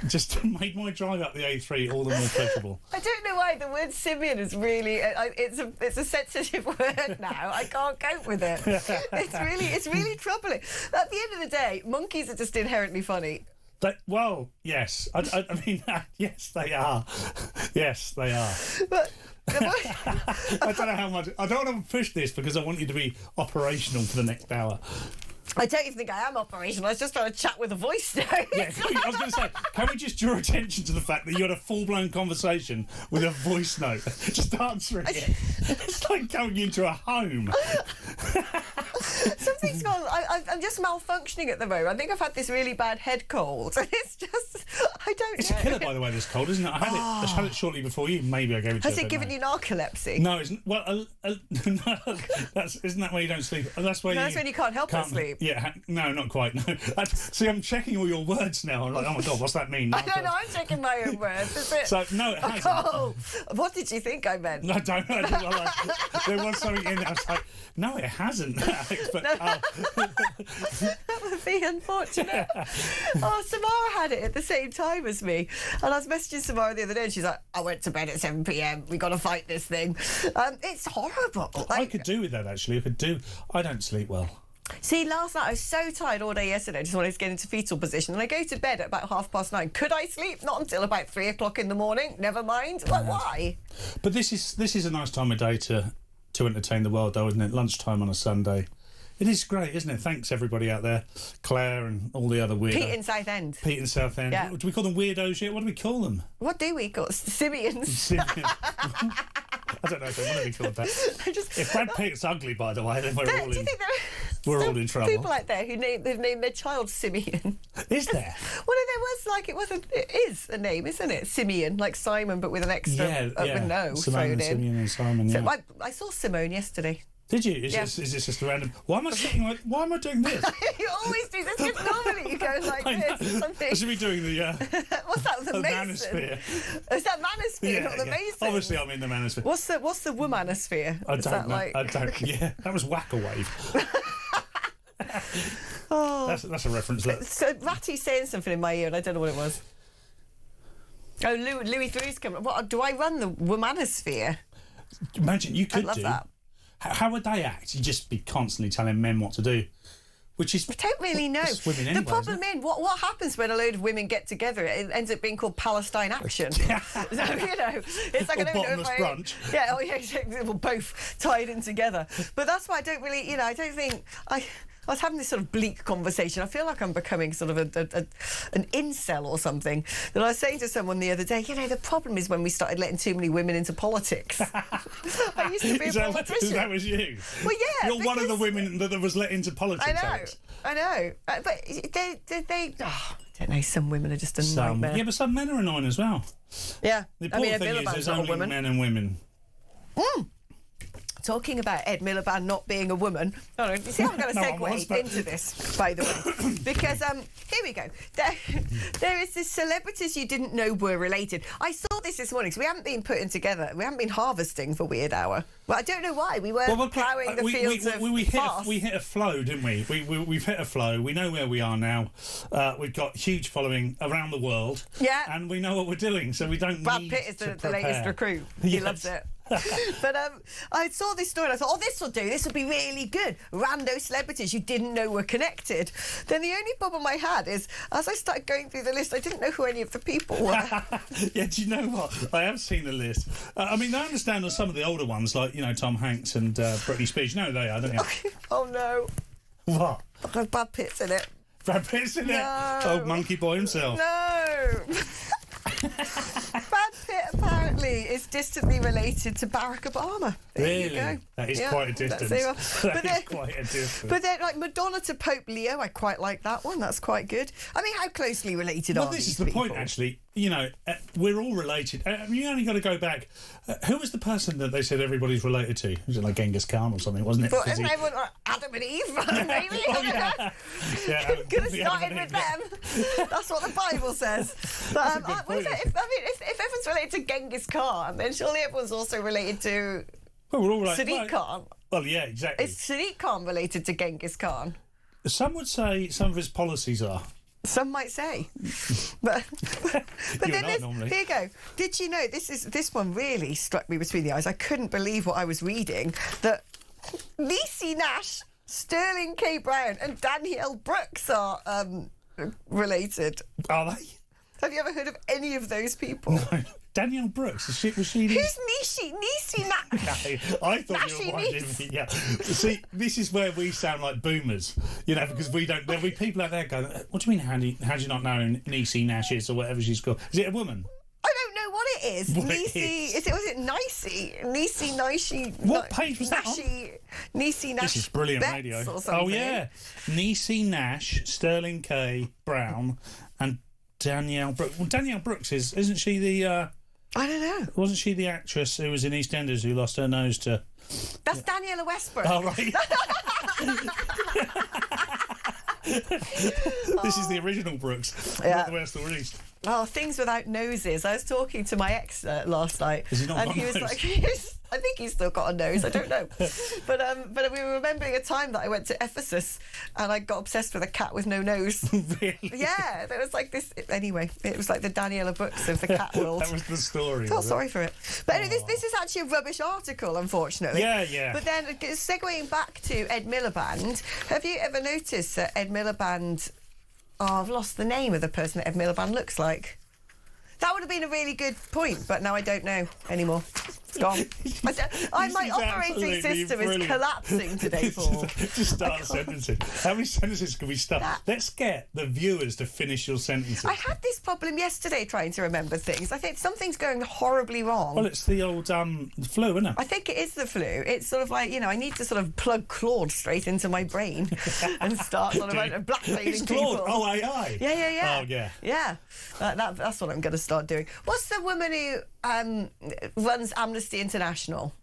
just made my drive up the A3 all the more pleasurable. I don't know why the word simian is really. It's a sensitive word now. I can't cope with it. It's really troubling. At the end of the day, monkeys are just inherently funny. Well, yes. I mean, yes, they are. Yes, they are. But I don't know how much. I don't want to push this because I want you to be operational for the next hour. I don't even think I am operational. I was just trying to chat with a voice note. Yeah, I was going to say, can we just draw attention to the fact that you had a full-blown conversation with a voice note, just answering it? It's like going into a home. Something's gone. I'm just malfunctioning at the moment. I think I've had this really bad head cold, and it's just. I don't know. It's a killer, by the way, this cold, isn't it? I had it shortly before you. Maybe I gave it to you. Has it given you narcolepsy? No, it's well. No, isn't that why you don't sleep? That's why that's when you can't help but sleep. Yeah, no, not quite. No, see, I'm checking all your words now. I'm like, oh my god, what's that mean? I don't know. I'm checking my own words. Is it? So no, it hasn't. Oh, what did you think I meant? I don't know. There was something in it. I was like, no, it hasn't. But, that would be unfortunate. Oh, Samara had it at the same time as me, and I was messaging Samara the other day, and she's like, "I went to bed at 7 p.m. We got to fight this thing." It's horrible. I could do with that actually. I don't sleep well. See, last night I was so tired all day yesterday, just wanted to get into fetal position, and I go to bed at about 9:30. Could I sleep? Not until about 3 o'clock in the morning. Never mind. Well, why? But this is a nice time of day to entertain the world, though, isn't it? Lunchtime on a Sunday. It is great, isn't it? Thanks, everybody out there. Claire and all the other weirdos. Pete in Southend. Pete in Southend. Yeah. Do we call them weirdos yet? What do we call them? What do we call Simians? I don't know if they want to be called that. If Brad Pitt's ugly, by the way, then we're all in trouble. People out there they've named their child Simeon. Is there? Well, it is a name, isn't it? Simeon, like Simon, but with an extra with no Simone, thrown in. Simeon and Simon. Yeah. So I saw Simone yesterday. Did you? Is this just a random? Why am I doing this? You always do this. Just normally you go like this. Something. I should be doing the. What's that? The manosphere. Is that manosphere, not the mason? Obviously, I'm in the manosphere. What's the womanosphere? I don't know. I don't. Yeah, that was Whack-A-Wave. That's a reference. Look. So Ratty's saying something in my ear, and I don't know what it was. Oh, Louis Through's coming. What do I run the womanosphere? Imagine you could I'd love do. That. How would they act? You'd just be constantly telling men what to do, which is. I don't really know. Women anyway, the problem is, what happens when a load of women get together? It ends up being called Palestine Action. So, it's like or bottomless brunch. Yeah, exactly. Well, both tied in together. But that's why I don't really, I don't think I was having this sort of bleak conversation. I feel like I'm becoming sort of an incel or something. That I was saying to someone the other day, the problem is when we started letting too many women into politics. I used to be a politician. That was you? Well, yeah. You're one of the women that was let into politics. I know. But they I don't know, some women are just a nightmare. Yeah, but some men are annoying as well. Yeah. The important thing is there's only men and women. Talking about Ed Miliband not being a woman. You see how I'm going to segue into this, by the way. Because, here we go. There is this celebrities you didn't know were related. I saw this morning, so we haven't been putting together, we haven't been harvesting for Weird Hour. Well, I don't know why. We weren't ploughing the fields of we hit a flow, didn't we? We've hit a flow. We know where we are now. We've got huge following around the world. Yeah. And we know what we're doing, so we don't Brad need Pitt is to the latest recruit. He loves it. But I saw this story and I thought, this will do. This will be really good. Rando celebrities you didn't know were connected. Then the only problem I had is, as I started going through the list, I didn't know who any of the people were. Yeah, do you know what? I have seen the list. I mean, I understand that some of the older ones, like, Tom Hanks and Britney Spears. You know who they are, don't you? Oh, no. What? Brad Pitt's in it. Brad Pitt's in it? Oh, monkey boy himself. No. Brad Pitt apparently is distantly related to Barack Obama. There you go. That is quite a distance. That is quite a distance. But then, like Madonna to Pope Leo, I quite like that one. That's quite good. I mean, how closely related are these people? Well, this is the point, actually. You know, we're all related. You only got to go back. Who was the person that they said everybody's related to? Was it like Genghis Khan or something, wasn't it? But everyone, Adam and Eve, maybe? Oh, yeah. Could have started with them. That's what the Bible says. But, if everyone's related to Genghis Khan, then surely everyone's also related to we're all Sadiq Khan. Well, yeah, exactly. Is Sadiq Khan related to Genghis Khan? Some would say some of his policies are. Some might say, but then here you go. Did you know this one really struck me between the eyes? I couldn't believe what I was reading. That Niecy Nash, Sterling K. Brown, and Danielle Brooks are related. Are they? Have you ever heard of any of those people? No. Danielle Brooks, was she? Who's Niecy Nash? I thought you were wondering. Yeah. See, this is where we sound like boomers, you know, because we don't. There'll be people out there going, "What do you mean? How do you not know who Niecy Nash is or whatever she's called? Is it a woman?" I don't know what it is. Niecy, was it Nicey? Niecy, Nicey. What page was that on? Niecy Nash. This is brilliant Betts radio. Or something. Oh yeah, Niecy Nash, Sterling K. Brown, and Danielle Brooks. Well, Danielle Brooks isn't she the? I don't know. Wasn't she the actress who was in EastEnders who lost her nose to? That's Daniela Westbrook. Oh right. This is the original Brooks, not the West or East. Oh, things without noses. I was talking to my ex last night, and he was like, I think he's still got a nose. I don't know, but we were remembering a time that I went to Ephesus and I got obsessed with a cat with no nose. Really? Yeah, there was like this. Anyway, it was like the Daniela Brooks of the cat world. That was the story. Felt sorry for it. But anyway, this is actually a rubbish article, unfortunately. Yeah. But then, segueing back to Ed Miliband, have you ever noticed that Ed Miliband? Oh, I've lost the name of the person that Ed Miliband looks like. That would have been a really good point, but now I don't know anymore. It's gone. My operating system is collapsing today, Paul. Just start sentencing. How many sentences can we start? Let's get the viewers to finish your sentences. I had this problem yesterday trying to remember things. I think something's going horribly wrong. Well, it's the old flu, isn't it? I think it is the flu. It's sort of like, I need to sort of plug Claude straight into my brain and start sort of blackmailing people. Claude? Oh, AI? Yeah. Oh, yeah. Yeah. That's what I'm going to start doing. What's the woman who runs Amnesty International?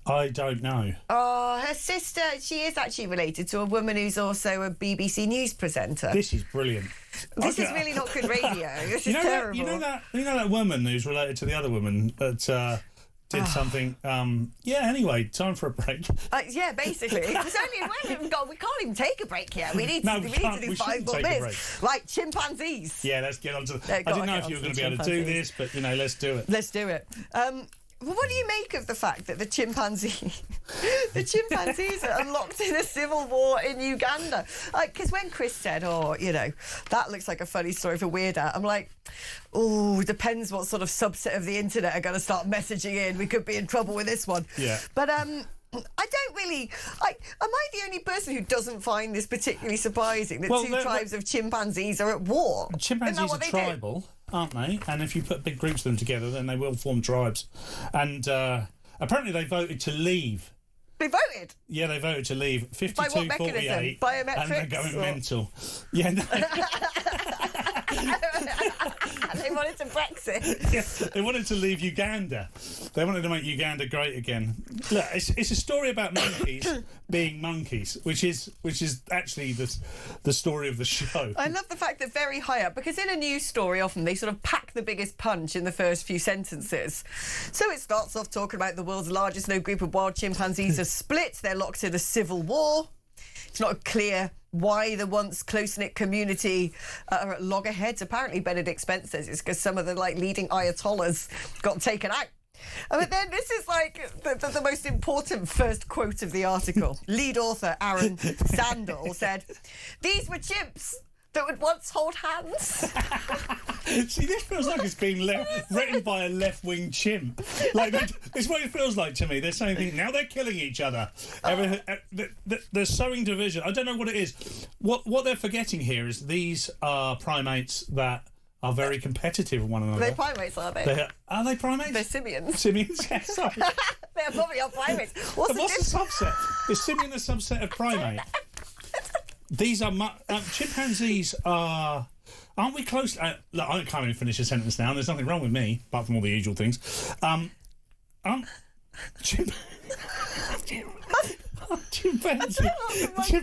I don't know. Oh, her sister, she is actually related to a woman who's also a BBC News presenter. This is brilliant. This is really not good radio. This is terrible. You know that woman who's related to the other woman that did something. Anyway, time for a break. Yeah, basically. It's only we can't even take a break here. We need to do 5 more minutes. Like chimpanzees. Yeah, let's get on to I didn't know if you were going to be able to do this, but let's do it. Let's do it. Well, what do you make of the fact that the chimpanzees are locked in a civil war in Uganda? Because when Chris said, that looks like a funny story for Weird Al, I'm like, depends what sort of subset of the internet are going to start messaging in. We could be in trouble with this one. Yeah. But I don't really. Am I the only person who doesn't find this particularly surprising that two tribes of chimpanzees are at war? Chimpanzees are tribal, aren't they? And if you put big groups of them together, then they will form tribes. And apparently they voted to leave. They voted? Yeah, they voted to leave. 52-48. By what mechanism? Biometrics? And they're going mental. Yeah, no. They wanted to Brexit. Yeah, they wanted to leave Uganda. They wanted to make Uganda great again. Look, it's a story about monkeys being monkeys, which is actually the story of the show. I love the fact that very high up, because in a news story often they sort of pack the biggest punch in the first few sentences. So it starts off talking about the world's largest known group of wild chimpanzees are split. They're locked in a civil war. It's not clear why the once close-knit community are at loggerheads. Apparently, Benedict Spence says it's because some of the leading ayatollahs got taken out. But then this is the most important first quote of the article. Lead author Aaron Sandel said, "These were chimps that would once hold hands." See, this feels like it's been written by a left-wing chimp. This is what it feels like to me. They're saying, now they're killing each other. They're sowing division. I don't know what it is. What they're forgetting here is these are primates that are very competitive with one another. They're primates, are they? Are they primates? They're simians. Simians, yes. Sorry. They're probably are primates. What's the subset? Is simian a subset of primate? These are chimpanzees are. Aren't we close? Look, I can't even finish a sentence now. There's nothing wrong with me, apart from all the usual things. Chimpanzees.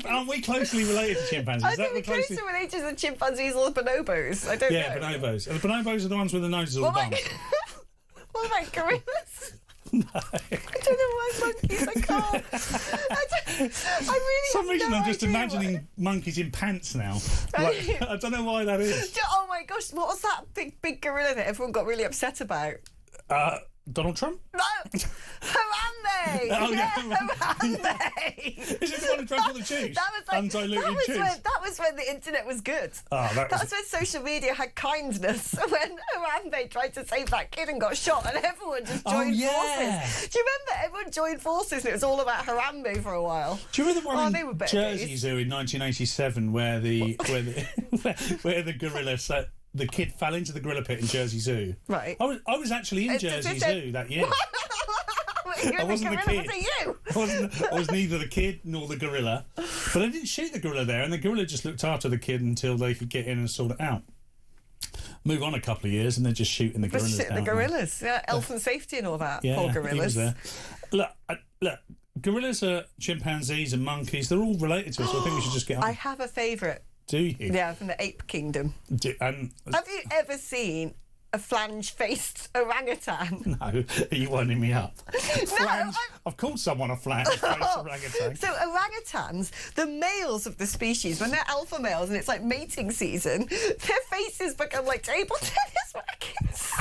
Aren't we closely related to chimpanzees? I think we're closely related to the chimpanzees or the bonobos. I don't know. Yeah, bonobos. The bonobos are the ones with the noses all done. What about gorillas? No. I don't know why monkeys. I can't. I really. For some reason, I'm just idea imagining monkeys in pants now. Like, I don't know why that is. Oh my gosh! What was that big gorilla that everyone got really upset about? Donald Trump? No! Harambe! Oh, yeah. Harambe! Is it the one who drank all the juice? That was like, undiluted juice? That was when the internet was good. Oh, that was when social media had kindness. When Harambe tried to save that kid and got shot and everyone just joined forces. Do you remember? Everyone joined forces and it was all about Harambe for a while. Do you remember the one they were in better Jersey days. Zoo in 1987 where the gorilla said... The kid fell into the gorilla pit in Jersey Zoo. Right. I was actually in Jersey Zoo that year. I wasn't the kid. I was neither the kid nor the gorilla. But I didn't shoot the gorilla there, and the gorilla just looked after the kid until they could get in and sort it out. Move on a couple of years, and they're just shooting the gorillas down. The gorillas, yeah, health and safety and all that. Yeah, poor gorillas. he was there. Look, gorillas are chimpanzees and monkeys. They're all related to us, so I think we should just get on. I have a favourite. Do you? Yeah, from the ape kingdom. Have you ever seen a flange-faced orangutan? No, are you winding me up? I've called someone a flange-faced orangutan. So orangutans, the males of the species, when they're alpha males and it's like mating season, their faces become like table tennis rackets.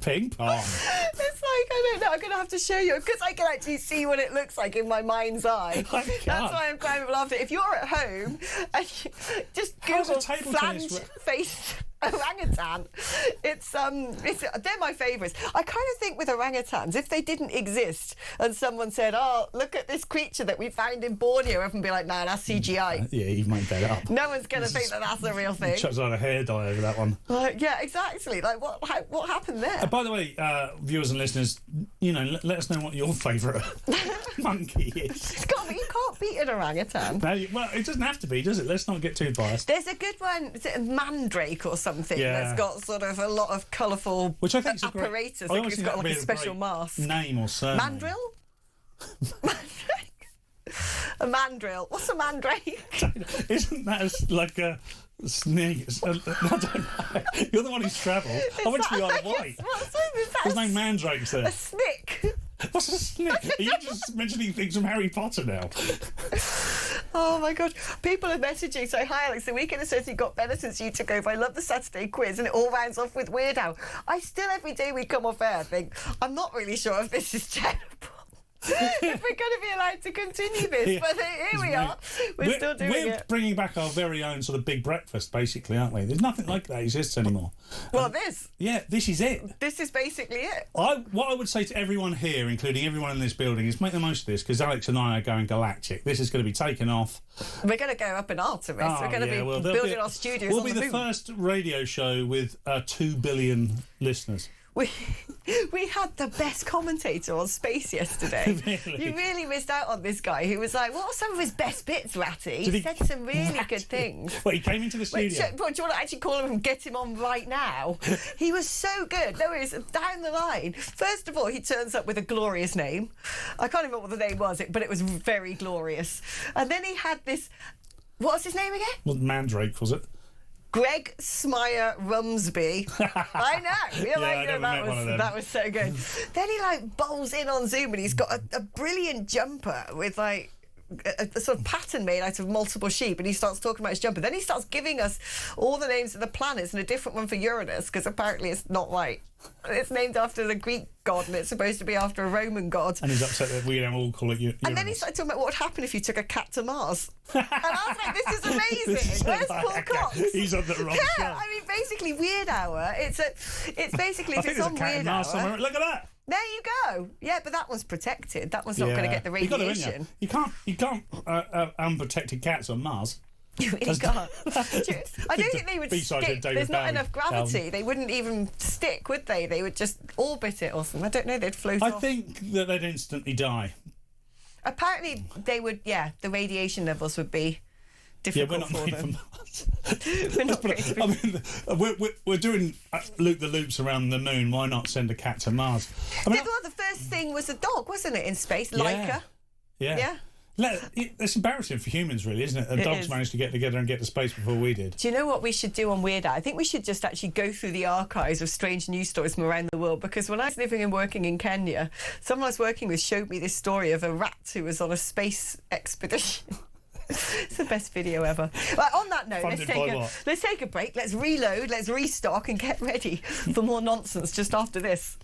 Ping pong. It's like, I don't know, I'm going to have to show you because I can actually see what it looks like in my mind's eye. That's why I'm crying with laughter. If you're at home and you just Google flange-faced orangutan, they're my favourites. I kind of think with orangutans, if they didn't exist and someone said, oh, look at this creature that we found in Borneo, everyone would be like, nah, that's CGI. Yeah, you've made that up. No one's going to think that that's the real thing. Chuck's on a hair dye over that one. Yeah, exactly. Like, what happened there? By the way, viewers and listeners, you know, let us know what your favourite monkey is. It's got to be, you can't beat an orangutan. No, well, it doesn't have to be, does it? Let's not get too biased. There's a good one, is it a mandrake or something, that's got sort of a lot of colourful apparatus. I think it's got like a special mask. Name or surname. Mandrill? A mandrill. What's a mandrake? Isn't that like a snake? I don't know. You're the one who's travelled. I went to the Isle of Wight. There's no mandrakes there. A snick. What's a snick? Are you just mentioning things from Harry Potter now? Oh my God. People are messaging saying, hi Alex, the weekend has certainly got better since you took over. I love the Saturday quiz and it all rounds off with Weird Al. I still, every day we come off air, think, I'm not really sure if this is terrible. If we're going to be allowed to continue this, but here we are. We're still doing it. We're bringing back our very own sort of big breakfast, basically, aren't we? There's nothing like that exists anymore. Well, this. Yeah, this is it. This is basically it. What I would say to everyone here, including everyone in this building, is make the most of this, because Alex and I are going galactic. This is going to be taken off. We're going to go up in Artemis. We're going to be building our studios We'll on the be the moon. first radio show with 2 billion listeners. We had the best commentator on space yesterday. Really? You really missed out on this guy who was like, what are some of his best bits, Ratty? He said some really good things. Well, he came into the studio. Do you want to actually call him and get him on right now? He was so good. No, he's down the line. First of all, he turns up with a glorious name. I can't remember what the name was, but it was very glorious. And then he had this... What was his name again? Well, Mandrake, was it? Greg Smyer Rumsby. I know. That was so good. Then he bowls in on Zoom and he's got a brilliant jumper with a sort of pattern made out of multiple sheep, and he starts talking about his jumper. Then he starts giving us all the names of the planets and a different one for Uranus, because apparently it's not right. It's named after the Greek god and it's supposed to be after a Roman god. And he's upset that we don't all call it Uranus. And then he started talking about what would happen if you took a cat to Mars. And I was like, this is amazing. Where's Paul Cox? He's on the wrong show. I mean, basically, Weird Hour. It's basically, if it's on Weird Hour. Look at that. There you go. Yeah, but that one's protected. That one's not going to get the radiation. You can't unprotected cats on Mars. You really can't. I don't think they would stick. There's not enough gravity. They wouldn't even stick, would they? They would just orbit it or something. I don't know. They'd float off. I think that they'd instantly die. Apparently, they would. Yeah, the radiation levels would be difficult for them. We're not made for Mars. I mean, we're doing loop the loops around the moon. Why not send a cat to Mars? I mean, well, the first thing was a dog, wasn't it, in space? Laika. Yeah. It's embarrassing for humans, really, isn't it? The dogs managed to get together and get to space before we did. Do you know what we should do on Weird Al? I think we should just actually go through the archives of strange news stories from around the world, because when I was living and working in Kenya, someone I was working with showed me this story of a rat who was on a space expedition. It's the best video ever. Right, on that note, let's take a break, let's reload, let's restock and get ready for more nonsense just after this.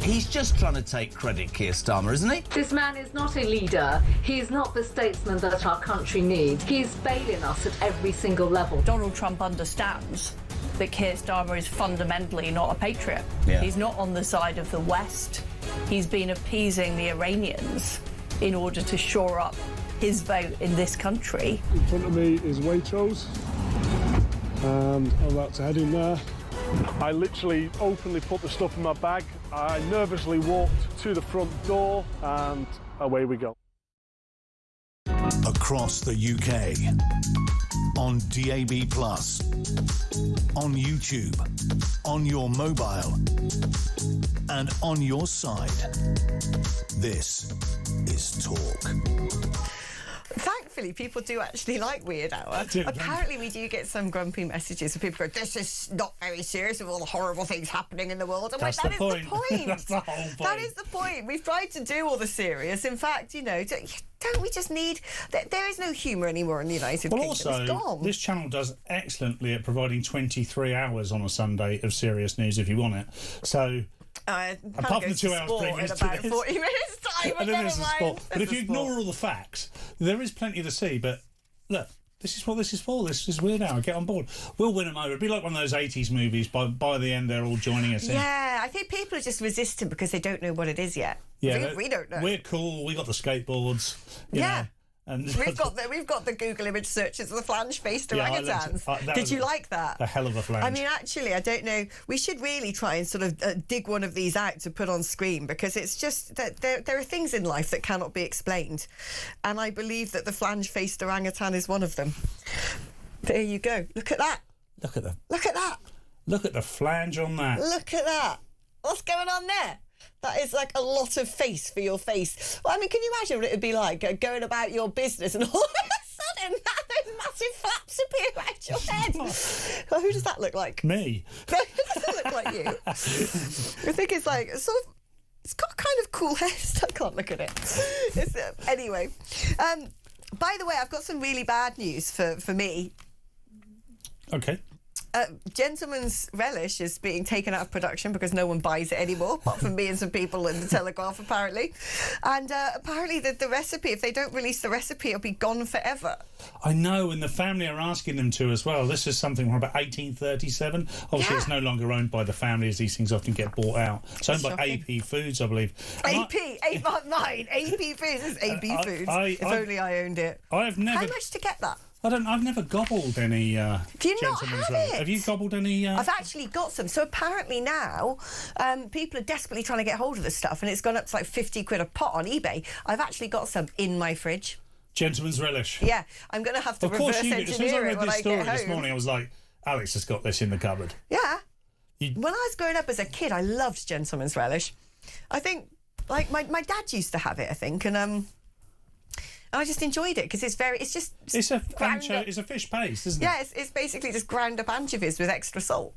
He's just trying to take credit, Keir Starmer, isn't he? This man is not a leader. He's not the statesman that our country needs. He's failing us at every single level. Donald Trump understands that Keir Starmer is fundamentally not a patriot. Yeah. He's not on the side of the West. He's been appeasing the Iranians in order to shore up his vote in this country. In front of me is Waitrose, and I'm about to head in there. I literally openly put the stuff in my bag. I nervously walked to the front door, and away we go. Across the UK, on DAB+, on YouTube, on your mobile, and on your side. This is Talk. Thankfully, people do actually like Weird Hour. Apparently, we do get some grumpy messages where people go, "This is not very serious with all the horrible things happening in the world." I'm like, that is the point. That's the whole point. That is the point. We've tried to do all the serious. In fact, you know, don't we just need... There is no humour anymore in the United Kingdom. Also, it's gone. This channel does excellently at providing 23 hours on a Sunday of serious news if you want it. So... apart from the 2 hours previous in about to this, 40 minutes time, and then there's the sport. But if you ignore all the facts, there is plenty to see. But look, this is what this is for. This is Weird Hour. Get on board. We'll win them over. It'd be like one of those 80s movies. By the end, they're all joining us in. Yeah, I think people are just resistant because they don't know what it is yet. Yeah, we don't know. We're cool. We got the skateboards. You know. And we've got the Google image searches of the flange-faced orangutans. Did you like that? A hell of a flange. I mean, actually, I don't know. We should really try and sort of dig one of these out to put on screen, because it's just that there are things in life that cannot be explained, and I believe that the flange-faced orangutan is one of them. There you go. Look at that. Look at that. Look at that. Look at the flange on that. Look at that. What's going on there? That is like a lot of face for your face. Well, I mean, can you imagine what it would be like going about your business and all of a sudden those massive flaps appear around your head? Well, who does that look like? Me. It doesn't look like you. I think it's like sort of... It's got kind of cool hair. I can't look at it. Anyway, by the way, I've got some really bad news for me. Okay. Gentleman's Relish is being taken out of production because no one buys it anymore, apart from me and some people in the Telegraph, apparently. And apparently the recipe, if they don't release the recipe, it'll be gone forever. I know, and the family are asking them to as well. This is something from about 1837. Obviously, it's no longer owned by the family, as these things often get bought out. It's owned by AP Foods, I believe. AP Foods is AP Foods. If only I owned it. I have never... How much to get that? I've never gobbled any Do you not gentleman's have relish. it? Have you gobbled any? I've actually got some. So apparently now, people are desperately trying to get hold of this stuff, and it's gone up to like 50 quid a pot on eBay. I've actually got some in my fridge. Gentleman's relish. Yeah, I'm going to have to reverse engineer it as soon as I read when this I story get home. this morning, I was like, Alex has got this in the cupboard. Yeah. When I was growing up as a kid, I loved gentleman's relish. I think, like, my dad used to have it, I think, and I just enjoyed it because it's a fish paste, isn't it? Yeah, it's basically just ground up anchovies with extra salt.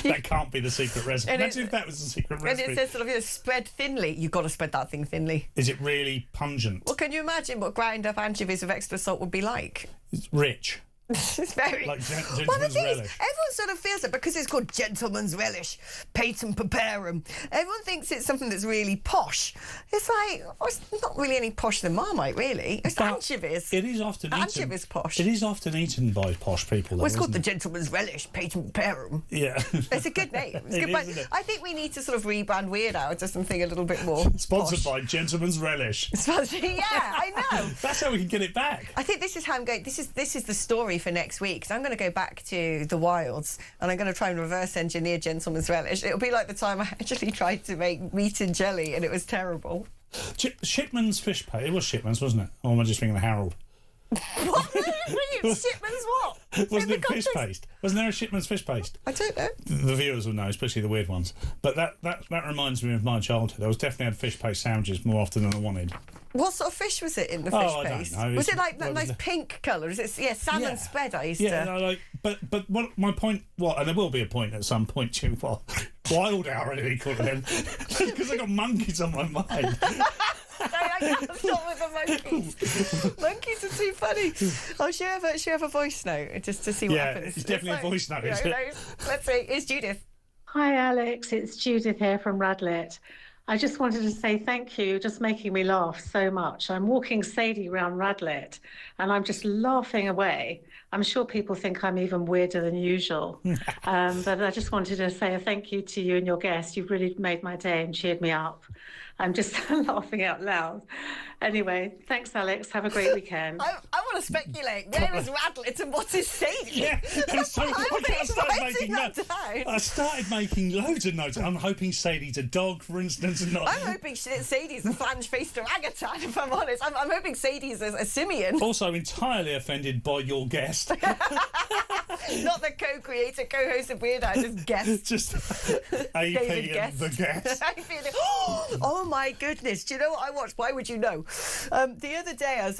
That can't be the secret recipe. Imagine if that was the secret recipe. And it says sort of, spread thinly. You've got to spread that thing thinly. Is it really pungent? Well, can you imagine what ground up anchovies with extra salt would be like? It's rich. It's very... Like gentleman's well, the thing relish. is, everyone sort of feels it because it's called gentleman's relish, patent preparum. Everyone thinks it's something that's really posh. It's like, well, it's not really any posh than Marmite, really. It's anchovies. It is often eaten. Anchovies posh. It is often eaten by posh people, though, Well, it's called the isn't it? gentleman's relish, patent preparum. Yeah. It's a good name. It's It good, is, but isn't it? I think we need to sort of rebrand Weird Al to something a little bit more Sponsored posh. by Gentleman's Relish. Yeah, I know. That's how we can get it back. I think this is how I'm going. This is the story for next week. So I'm going to go back to the wilds and I'm going to try and reverse engineer Gentleman's Relish. It'll be like the time I actually tried to make meat and jelly and it was terrible. Shipman's fish paste. It was Shipman's, wasn't it? Or am I just thinking of Harold? What? Shipman's what? Wasn't it fish paste? Wasn't there a Shipman's fish paste? I don't know. The viewers will know, especially the weird ones. But that reminds me of my childhood. I was definitely had fish paste sandwiches more often than I wanted. What sort of fish was it in the fish I paste? don't know. Was it like that nice pink colour? Is it salmon spread? I used to. Yeah, no, like, but what my point? What? And there will be a point at some point. Too. Well, wild hour, I call it then, because I got monkeys on my mind. I can't stop with the monkeys. Monkeys are too funny. Oh, should we have a voice note just to see what happens? It's definitely a voice note. Isn't it? Let's see. It's Judith. Hi, Alex. It's Judith here from Radlett. I just wanted to say thank you, just making me laugh so much. I'm walking Sadie around Radlett and I'm just laughing away. I'm sure people think I'm even weirder than usual. But I just wanted to say a thank you to you and your guest. You've really made my day and cheered me up. I'm just laughing out loud. Anyway, thanks, Alex. Have a great weekend. I want to speculate. Where is Radlett and what is Sadie? Yeah, and so I started making loads of notes. I'm hoping Sadie's a dog, for instance, and not. I'm hoping Sadie's a flange-faced orangutan, if I'm honest. I'm hoping Sadie's a simian. Also entirely offended by your guest. Not the co-creator, co-host of Weird Al, just guest. Just AP and the guest. Oh my goodness! Do you know what I watched? Why would you know? The other day I was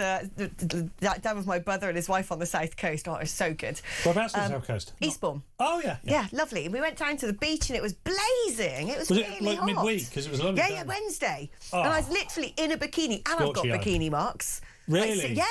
down with my brother and his wife on the south coast. Oh, it was so good. Whereabouts on the south coast? Eastbourne. Oh yeah. Lovely. We went down to the beach and it was blazing. It was Was really it like hot. midweek? Because it was lovely. Yeah, Wednesday. Oh. And I was literally in a bikini, and I've got bikini marks. Really? Yeah.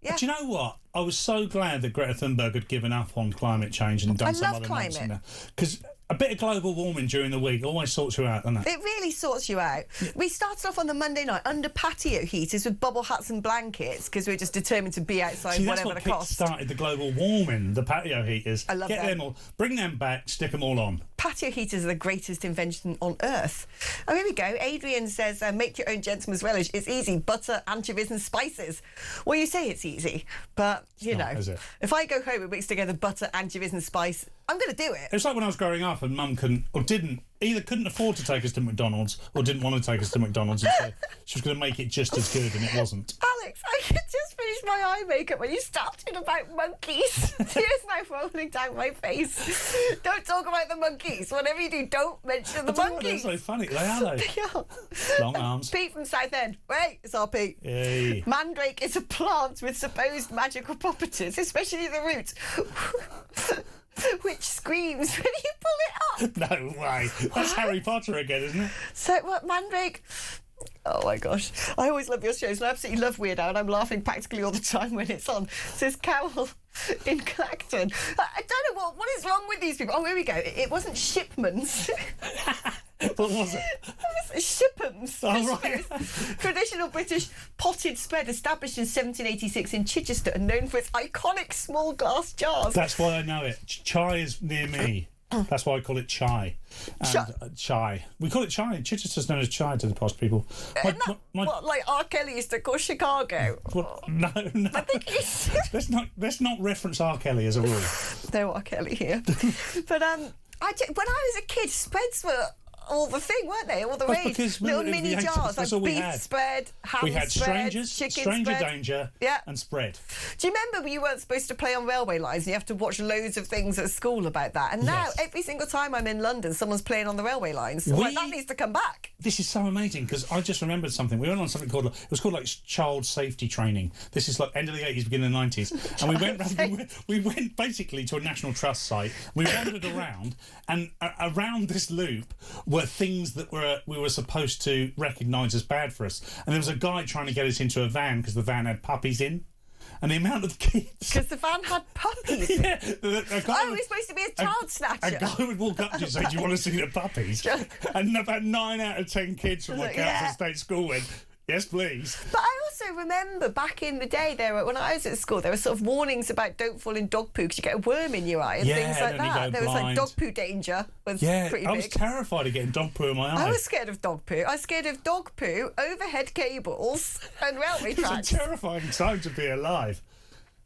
But you know what? I was so glad that Greta Thunberg had given up on climate change and done some other nonsense. Because a bit of global warming during the week always sorts you out, doesn't it? It really sorts you out. We started off on the Monday night under patio heaters with bubble hats and blankets because we were just determined to be outside whatever the cost. Started the global warming, the patio heaters. I love Get them. them all, bring them back, stick them all on. Patio heaters are the greatest invention on earth. Oh, here we go. Adrian says, make your own gentleman's relish. It's easy. Butter, anchovies and spices. Well, you say it's easy, but, you know, if I go home and mix together butter, anchovies and spice, I'm going to do it. It's like when I was growing up and Mum couldn't afford to take us to McDonald's or didn't want to take us to McDonald's and so she was going to make it just as good and it wasn't. Alex, I could just finish my eye makeup when you started about monkeys. Tears now rolling down my face. Don't talk about the monkeys. Whatever you do, don't mention the monkeys. They're so funny. They are, though. They are. Long arms. Pete from Southend. Wait, it's our Pete. Hey. Mandrake is a plant with supposed magical properties, especially the roots. Which screams when you pull it up. No way. That's Harry Potter again, isn't it? So, what, Mandrake? Oh my gosh. I always love your shows. I absolutely love Weird Al and I'm laughing practically all the time when it's on. Says Cowell in Clacton. I don't know what is wrong with these people. Oh, here we go. It wasn't Shipman's. What was it? It was Shipham's. Oh, right. Traditional British potted spread established in 1786 in Chichester and known for its iconic small glass jars. That's why I know it. Chai is near me. That's why I call it chai. And, chai. We call it chai. Chichester's known as chai to the posh people. What, like R. Kelly used to call Chicago? No. I think it's... let's not reference R. Kelly as a rule. No R. Kelly here. But when I was a kid, spreads were all the thing, weren't they? All the rage. Little mini jars, like beef spread, ham we had spread, strangers, chicken stranger spread. danger, and spread. Do you remember you weren't supposed to play on railway lines? And you have to watch loads of things at school about that. And now, every single time I'm in London, someone's playing on the railway lines. So that needs to come back. This is so amazing because I just remembered something. We went on something called child safety training. This is like end of the 80s, beginning of the 90s, and we went basically to a National Trust site. We wandered around, and around this loop were things that we were supposed to recognise as bad for us. And there was a guy trying to get us into a van because the van had puppies in. And the amount of kids... Because the van had puppies. Yeah. We're supposed to be a child snatcher. A guy would walk up to you and say, do you want to see the puppies? And about 9 out of 10 kids from my Council State School went, yes, please. But I also remember back in the day, when I was at school, there were sort of warnings about don't fall in dog poo because you get a worm in your eye and things like that. There was like dog poo danger was pretty big. I was terrified of getting dog poo in my eye. I was scared of dog poo. I was scared of dog poo, overhead cables and railway tracks. It's a terrifying time to be alive.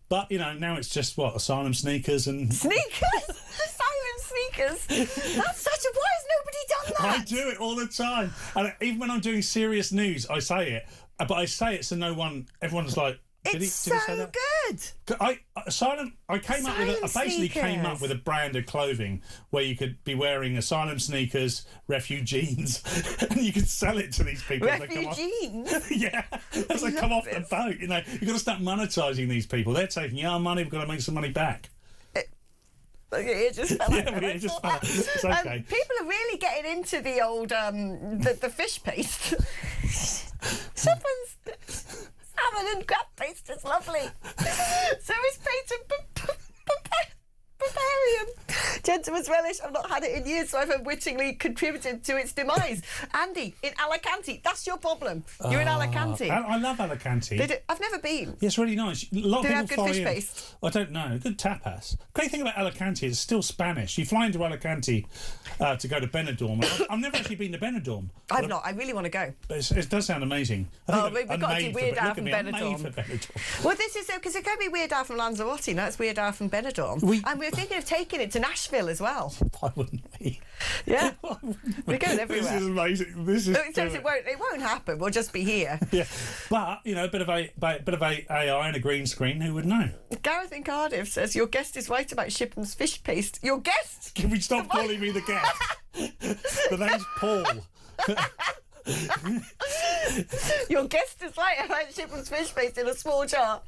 But, now it's just, asylum sneakers and... Sneakers? Asylum sneakers? That's such a... Why has nobody done that? I do it all the time. And even when I'm doing serious news, I say it. But I say it so everyone's like... Did he say that? Good. I basically came up with a brand of clothing where you could be wearing asylum sneakers, refugees, and you could sell it to these people. Refugees? Yeah, as they come off the boat. You've got to start monetising these people. They're taking our money. We've got to make some money back. It just fell out. It's okay. People are really getting into the old the fish paste. Someone's salmon and crab paste is lovely. So is patent Bavarian. Gentleman's relish, I've not had it in years, so I've unwittingly contributed to its demise. Andy, in Alicante, that's your problem. You're in Alicante. I love Alicante. I've never been. Yeah, it's really nice. A lot of people have good fish paste? I don't know. Good tapas. Great thing about Alicante is it's still Spanish. You fly into Alicante to go to Benidorm. I've never actually been to Benidorm. I've not. I really want to go. But it does sound amazing. We've got to do Weird Al from Benidorm. Well, this is because it can be Weird Al from Lanzarote. Now it's Weird Al from Benidorm. And we're thinking of taking it to Nashville as well. Why wouldn't we? Yeah. We're going everywhere. This is amazing. It won't happen. We'll just be here. Yeah. But, a bit of AI and a green screen, who would know? Gareth in Cardiff says, your guest is right about Shipham's fish paste. Your guest? Can we stop calling me the guest? The name's Paul. Your guest is right about Shipham's fish paste in a small jar.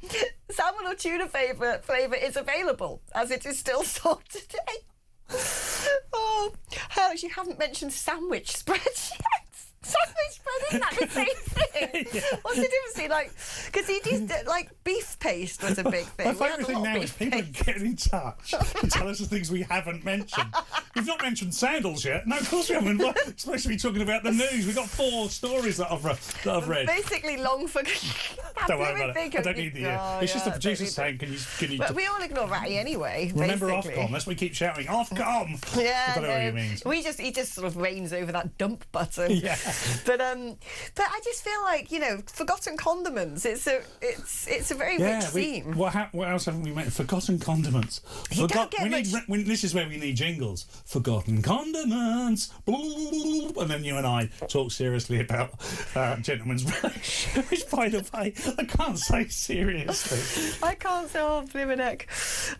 Salmon or tuna flavour is available, as it is still sold today. Oh, Alex, you haven't mentioned sandwich spread yet. Sandwich spread, isn't that the same thing? Yeah. What's the difference? Because he did, beef paste was a big thing. My favourite thing now is people getting in touch and tell us the things we haven't mentioned. We've not mentioned sandals yet. No, of course we haven't. We're supposed to be talking about the news. We've got 4 stories that I've read. Basically, long for... Don't worry about it. I don't need the... it's just the producer saying, can you... But we all ignore Ratty anyway, Remember basically. Ofcom. That's why we keep shouting, Ofcom! Yeah, I don't know what he means. He just sort of reigns over that dump button. Yeah. But I just feel like, forgotten condiments. It's a very rich theme. What else haven't we made? Forgotten condiments. This is where we need jingles. Forgotten condiments. And then you and I talk seriously about gentlemen's relish. Which, by the way, I can't say seriously. I can't say, blimey neck.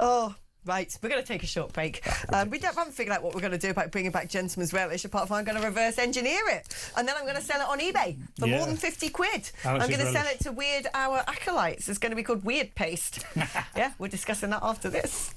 Oh. Right, we're going to take a short break. We haven't figured out what we're going to do about bringing back Gentleman's Relish, apart from I'm going to reverse engineer it. And then I'm going to sell it on eBay for more than 50 quid. I'm going to sell it to Weird Our acolytes. It's going to be called Weird Paste. Yeah, we're discussing that after this.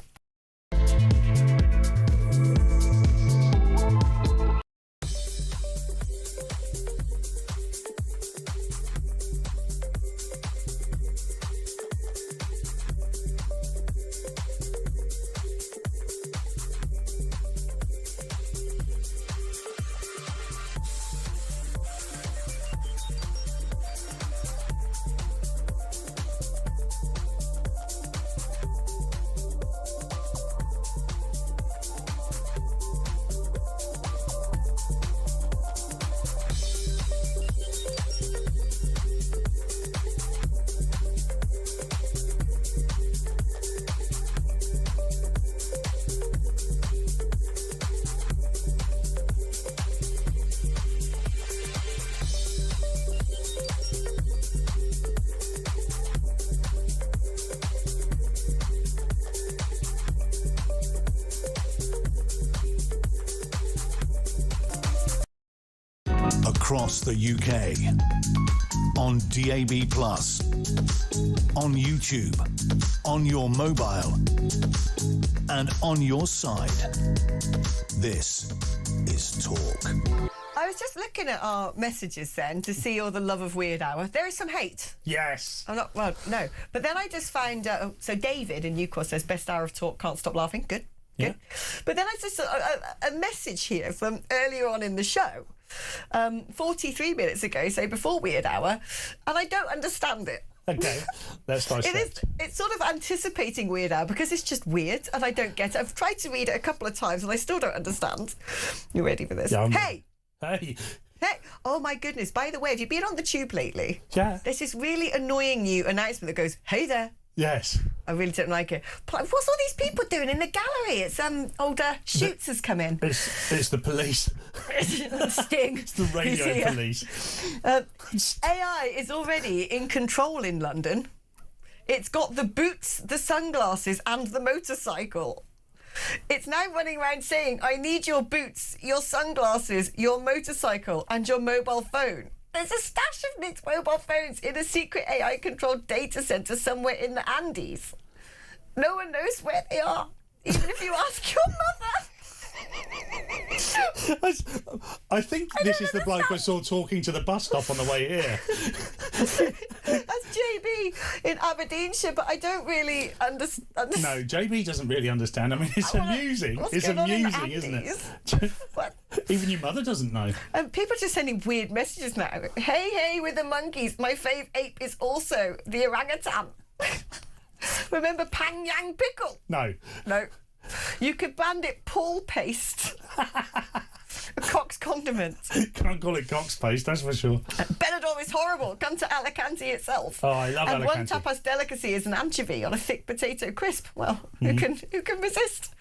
across the UK. On DAB+, on YouTube, on your mobile, and on your side. This is Talk. I was just looking at our messages then to see all the love of Weird Hour. There is some hate. Yes. I'm not, well, no. But then I just found, so David in Newcastle says, best hour of Talk, can't stop laughing. Good. Yeah. But then I just a message here from earlier on in the show, 43 minutes ago, so before Weird Hour, and I don't understand it. Okay, let's dissect. It's sort of anticipating Weird Hour because it's just weird and I don't get it. I've tried to read it a couple of times and I still don't understand. You ready for this? Yeah, Hey! Hey! Oh my goodness, by the way, have you been on the tube lately? Yeah. There's this really annoying new announcement that goes, hey there. Yes. I really don't like it. What's all these people doing in the gallery? It's older Shoots has come in. It's the police. Sting. It's the radio police. AI is already in control in London. It's got the boots, the sunglasses, and the motorcycle. It's now running around saying, I need your boots, your sunglasses, your motorcycle, and your mobile phone. There's a stash of Nick's mobile phones in a secret AI-controlled data centre somewhere in the Andes. No one knows where they are, even if you ask your mother. I think this is the bloke I saw talking to the bus stop on the way here. That's JB in Aberdeenshire, but I don't really understand. No, JB doesn't really understand. I mean, it's amusing. It's amusing, isn't it? Even your mother doesn't know. People are just sending weird messages now. Hey, with the monkeys. My fave ape is also the orangutan. Remember Pang Yang Pickle? No. You could brand it Paul Paste. Cox condiments. Can't call it Cox paste, that's for sure. Benidorm is horrible. Come to Alicante itself. Oh, I love Alicante. And one tapas delicacy is an anchovy on a thick potato crisp. Well, who can resist?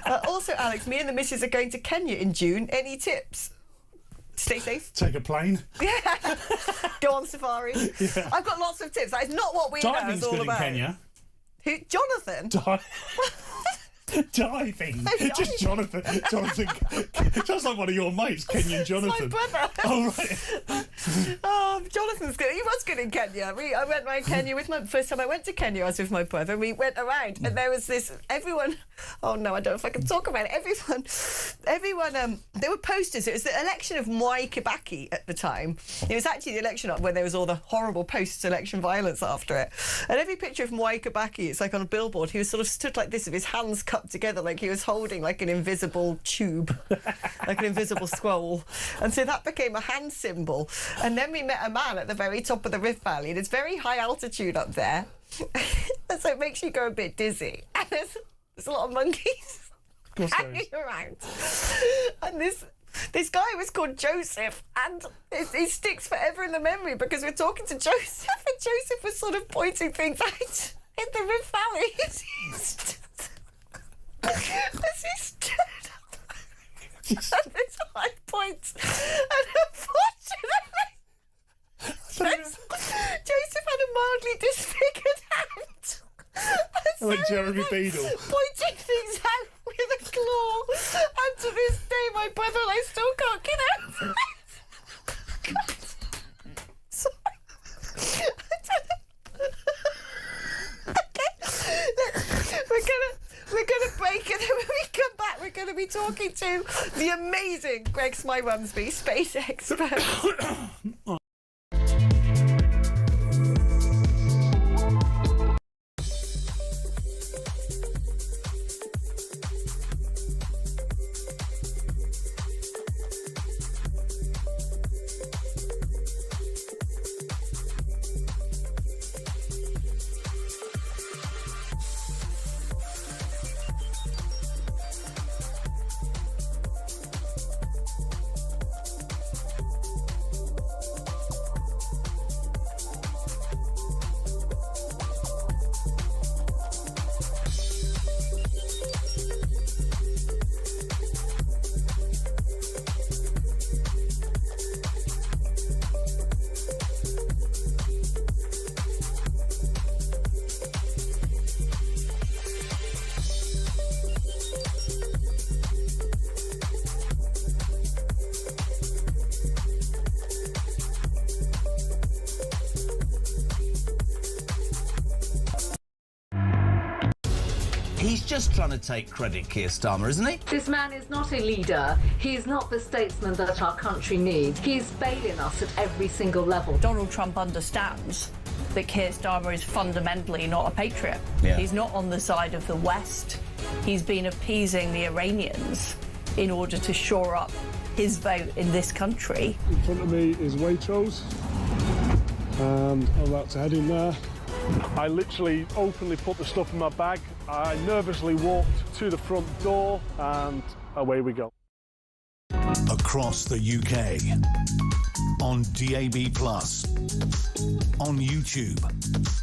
Also, Alex, me and the missus are going to Kenya in June. Any tips? Stay safe. Take a plane. Yeah. Go on safari. Yeah. I've got lots of tips. That is not what we know is all about. Diving's good in Kenya. Who? Jonathan? Diving. Just Jonathan. Sounds like one of your mates, Kenyan Jonathan. My brother. Oh, right. Jonathan's good. He was good in Kenya. I went around Kenya with first time I went to Kenya, I was with my brother. We went around and there was this, everyone, oh no, I don't know if I can talk about it. Everyone, there were posters. It was the election of Mwai Kibaki at the time. It was actually the election when there was all the horrible post-election violence after it. And every picture of Mwai Kibaki, it's like on a billboard, he was sort of stood like this with his hands cupped together, like he was holding like an invisible tube, like an invisible scroll. And so that became a hand symbol. And then we met a man at the very top of the Rift Valley, and it's very high altitude up there. And so it makes you go a bit dizzy. And there's a lot of monkeys hanging around. And this guy was called Joseph, and he sticks forever in the memory because we're talking to Joseph, and Joseph was sort of pointing things out in the Rift Valley as he stood up at this high point. And unfortunately, Joseph had a mildly disfigured hand. So like Jeremy Beadle. Pointing things out with a claw. And to this day, my brother and I still can't get over it. Sorry. We're gonna break, and then when we come back, we're gonna be talking to the amazing Greg Smywansby, space expert. He's just trying to take credit, Keir Starmer, isn't he? This man is not a leader. He's not the statesman that our country needs. He's failing us at every single level. Donald Trump understands that Keir Starmer is fundamentally not a patriot. Yeah. He's not on the side of the West. He's been appeasing the Iranians in order to shore up his vote in this country. In front of me is Waitrose, and I'm about to head in there. I literally openly put the stuff in my bag. I nervously walked to the front door, and away we go. Across the UK, on DAB+, on YouTube,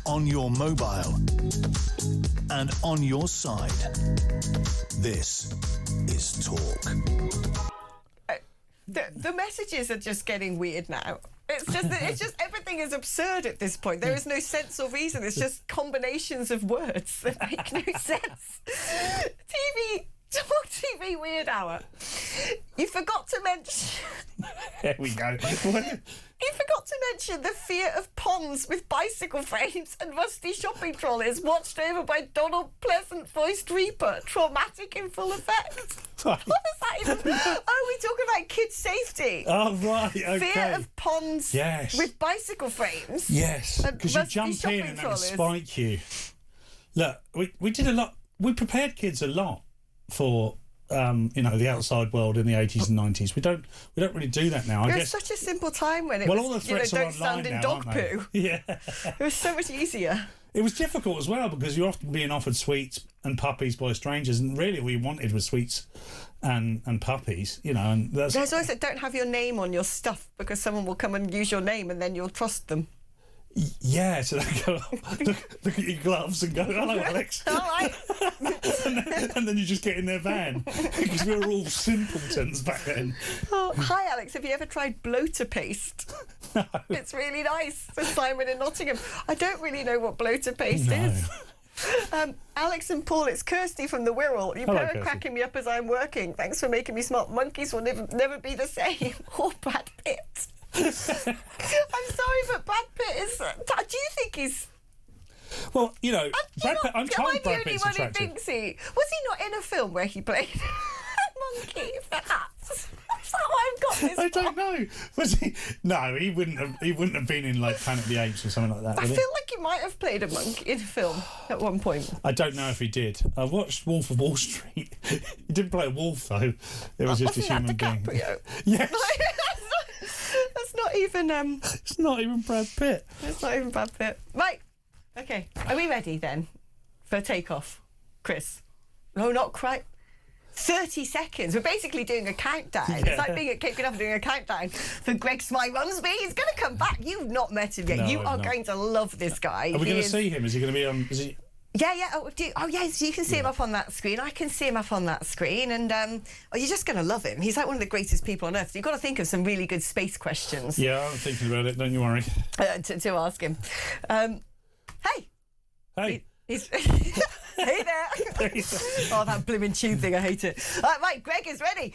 on your mobile, and on your side. This is Talk. The messages are just getting weird now. It's just everything is absurd at this point. There is no sense or reason. It's just combinations of words that make no sense. talkTV Weird Hour. You forgot to mention. There we go. You forgot to mention the fear of ponds with bicycle frames and rusty shopping trolleys watched over by Donald Pleasant-voiced Reaper. Traumatic in full effect. What is that even? Oh, we talk about kids' safety. Oh, right, okay. Fear of ponds with bicycle frames. Yes, because you jump in and that'll spike you. Look, we did a lot. We prepared kids a lot for the outside world in the 80s and 90s. We don't really do that now. It was such a simple time when it was, all the threats don't are stand in now, dog poo. Yeah. It was so much easier. It was difficult as well because you're often being offered sweets and puppies by strangers, and really all you wanted was sweets and puppies, and that's... There's always that don't have your name on your stuff because someone will come and use your name and then you'll trust them. Yeah, so they go, look at your gloves and go, hello, Alex. All right. and then you just get in their van because we were all simpletons back then. Oh, hi, Alex. Have you ever tried bloater paste? No. It's really nice. For Simon in Nottingham. I don't really know what bloater paste is. Alex and Paul, it's Kirsty from the Wirral. You're cracking me up as I'm working. Thanks for making me smart. Monkeys will never be the same. Or Brad Pitt. I'm sorry, but Brad Pitt is... Do you think he's... Well, Brad Pitt... I'm told Brad Pitt's attractive. Who thinks he... Was he not in a film where he played a monkey, perhaps? Is that why I've got this I don't know. Was he? No, he wouldn't have been in like Planet of the Apes or something like that. I feel like he might have played a monkey in a film at one point. I don't know if he did. I watched Wolf of Wall Street. He didn't play a wolf though. It was just a human being. Yes. That's not even... It's not even Brad Pitt. It's not even Brad Pitt. Right. Okay. Are we ready then for takeoff, Chris? No, not quite. 30 seconds. We're basically doing a countdown. Yeah. It's like being at Cape Canaveral doing a countdown for Greg Smyrunsby. He's going to come back. You've not met him yet. No, you are going to love this guy. Are we going to see him? Is he going to be on... Is he... Yeah. So you can see him up on that screen. I can see him up on that screen, and you're just going to love him. He's like one of the greatest people on earth. So you've got to think of some really good space questions. Yeah, I'm thinking about it. Don't you worry. To ask him. Hey. He's hey there. Oh, that blooming tube thing, I hate it. Right, Greg is ready.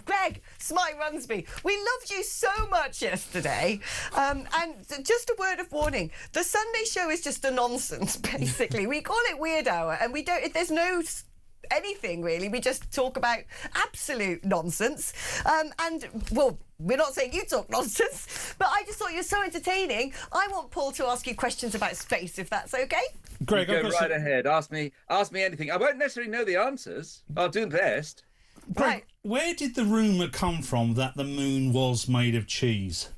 Greg Smyrunsby, we loved you so much yesterday. And just a word of warning, the Sunday show is just a nonsense, basically. We call it Weird Hour, and there's no anything really. We just talk about absolute nonsense. We're not saying you talk nonsense, but I just thought you were so entertaining. I want Paul to ask you questions about space, if that's okay. Greg, go right ahead. Ask me anything. I won't necessarily know the answers. I'll do the best. Greg, where did the rumour come from that the moon was made of cheese?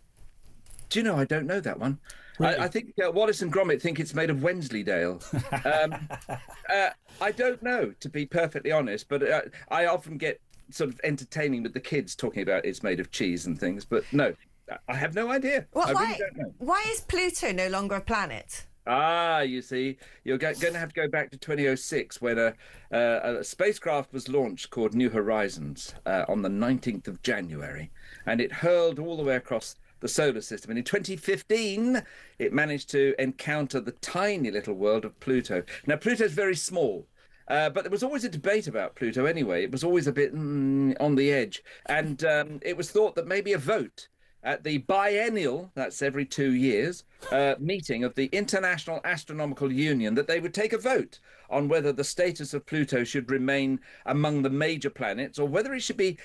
Do you know, I don't know that one. Really? I think Wallace and Gromit think it's made of Wensleydale. I don't know, to be perfectly honest, but I often get sort of entertaining with the kids talking about it's made of cheese and things, but no, I have no idea. Well, I really don't know. Why is Pluto no longer a planet? You see, you're going to have to go back to 2006 when a spacecraft was launched called New Horizons on the 19th of January, and it hurled all the way across the solar system. And in 2015, it managed to encounter the tiny little world of Pluto. Now, Pluto's very small, but there was always a debate about Pluto anyway. It was always a bit on the edge. And it was thought that maybe a vote at the biennial, that's every 2 years, meeting of the International Astronomical Union that they would take a vote on whether the status of Pluto should remain among the major planets or whether it should be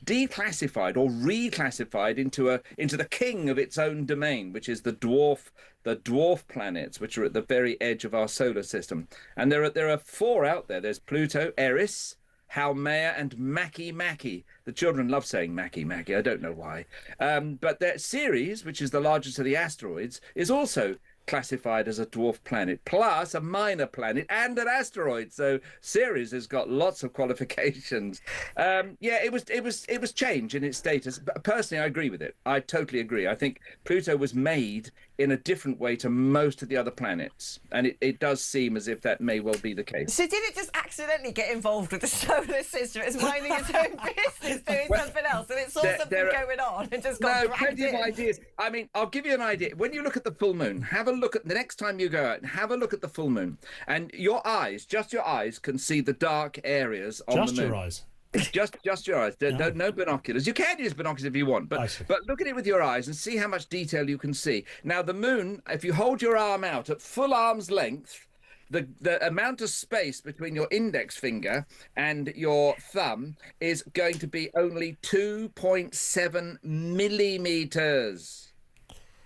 declassified or reclassified into the king of its own domain, which is the dwarf planets, which are at the very edge of our solar system. And there are 4 out there. There's Pluto, Eris, Haumea, and Makemake. The children love saying Makemake. I don't know why. But their Ceres, which is the largest of the asteroids, is also classified as a dwarf planet, plus a minor planet and an asteroid. So Ceres has got lots of qualifications. It was change in its status. But personally, I agree with it. I totally agree. I think Pluto was made in a different way to most of the other planets, and it does seem as if that may well be the case. So did it just accidentally get involved with the solar system? It's minding its own business, doing something else, and it saw something going on and just got dragged plenty in. of ideas. I mean, I'll give you an idea. When you look at the full moon, have a look at the next time you go out and have a look at the full moon, and your eyes, just your eyes, can see the dark areas on the moon. Just your eyes. Just your eyes. No binoculars. You can use binoculars if you want, but look at it with your eyes and see how much detail you can see. Now, the moon, if you hold your arm out at full arm's length, the amount of space between your index finger and your thumb is going to be only 2.7 millimeters.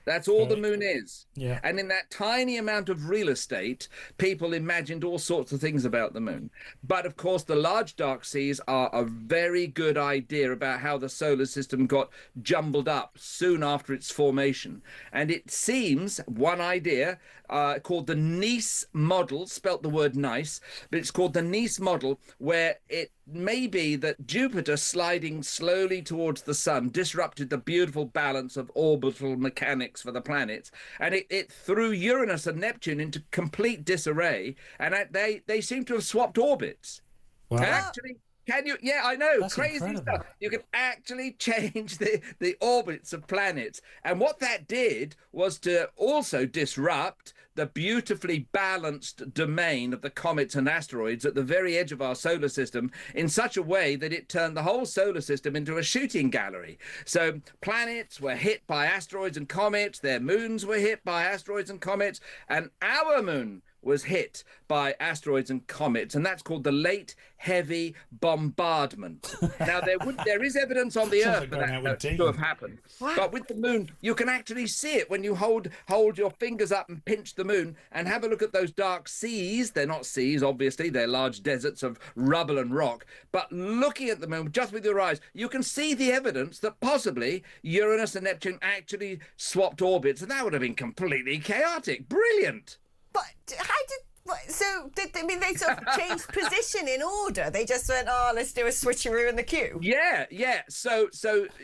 That's all the moon is. Yeah. And in that tiny amount of real estate, people imagined all sorts of things about the moon. But of course, the large dark seas are a very good idea about how the solar system got jumbled up soon after its formation. And it seems one idea called the Nice model, spelt the word nice, but it's called the Nice model, where it may be that Jupiter sliding slowly towards the sun disrupted the beautiful balance of orbital mechanics for the planets, and it threw Uranus and Neptune into complete disarray, and they seem to have swapped orbits. Wow. Actually, can you? Yeah, I know. That's crazy incredible. stuff. You can actually change the orbits of planets. And what that did was to also disrupt the beautifully balanced domain of the comets and asteroids at the very edge of our solar system in such a way that it turned the whole solar system into a shooting gallery. So planets were hit by asteroids and comets, their moons were hit by asteroids and comets, and our moon was hit by asteroids and comets, and that's called the Late Heavy Bombardment. Now, there is evidence on the Earth for that to have happened. Wow. But with the moon, you can actually see it when you hold your fingers up and pinch the moon and have a look at those dark seas. They're not seas, obviously. They're large deserts of rubble and rock. But looking at the moon just with your eyes, you can see the evidence that possibly Uranus and Neptune actually swapped orbits, and that would have been completely chaotic. Brilliant. But they sort of changed position in order? They just went, let's do a switcheroo in the queue? Yeah. So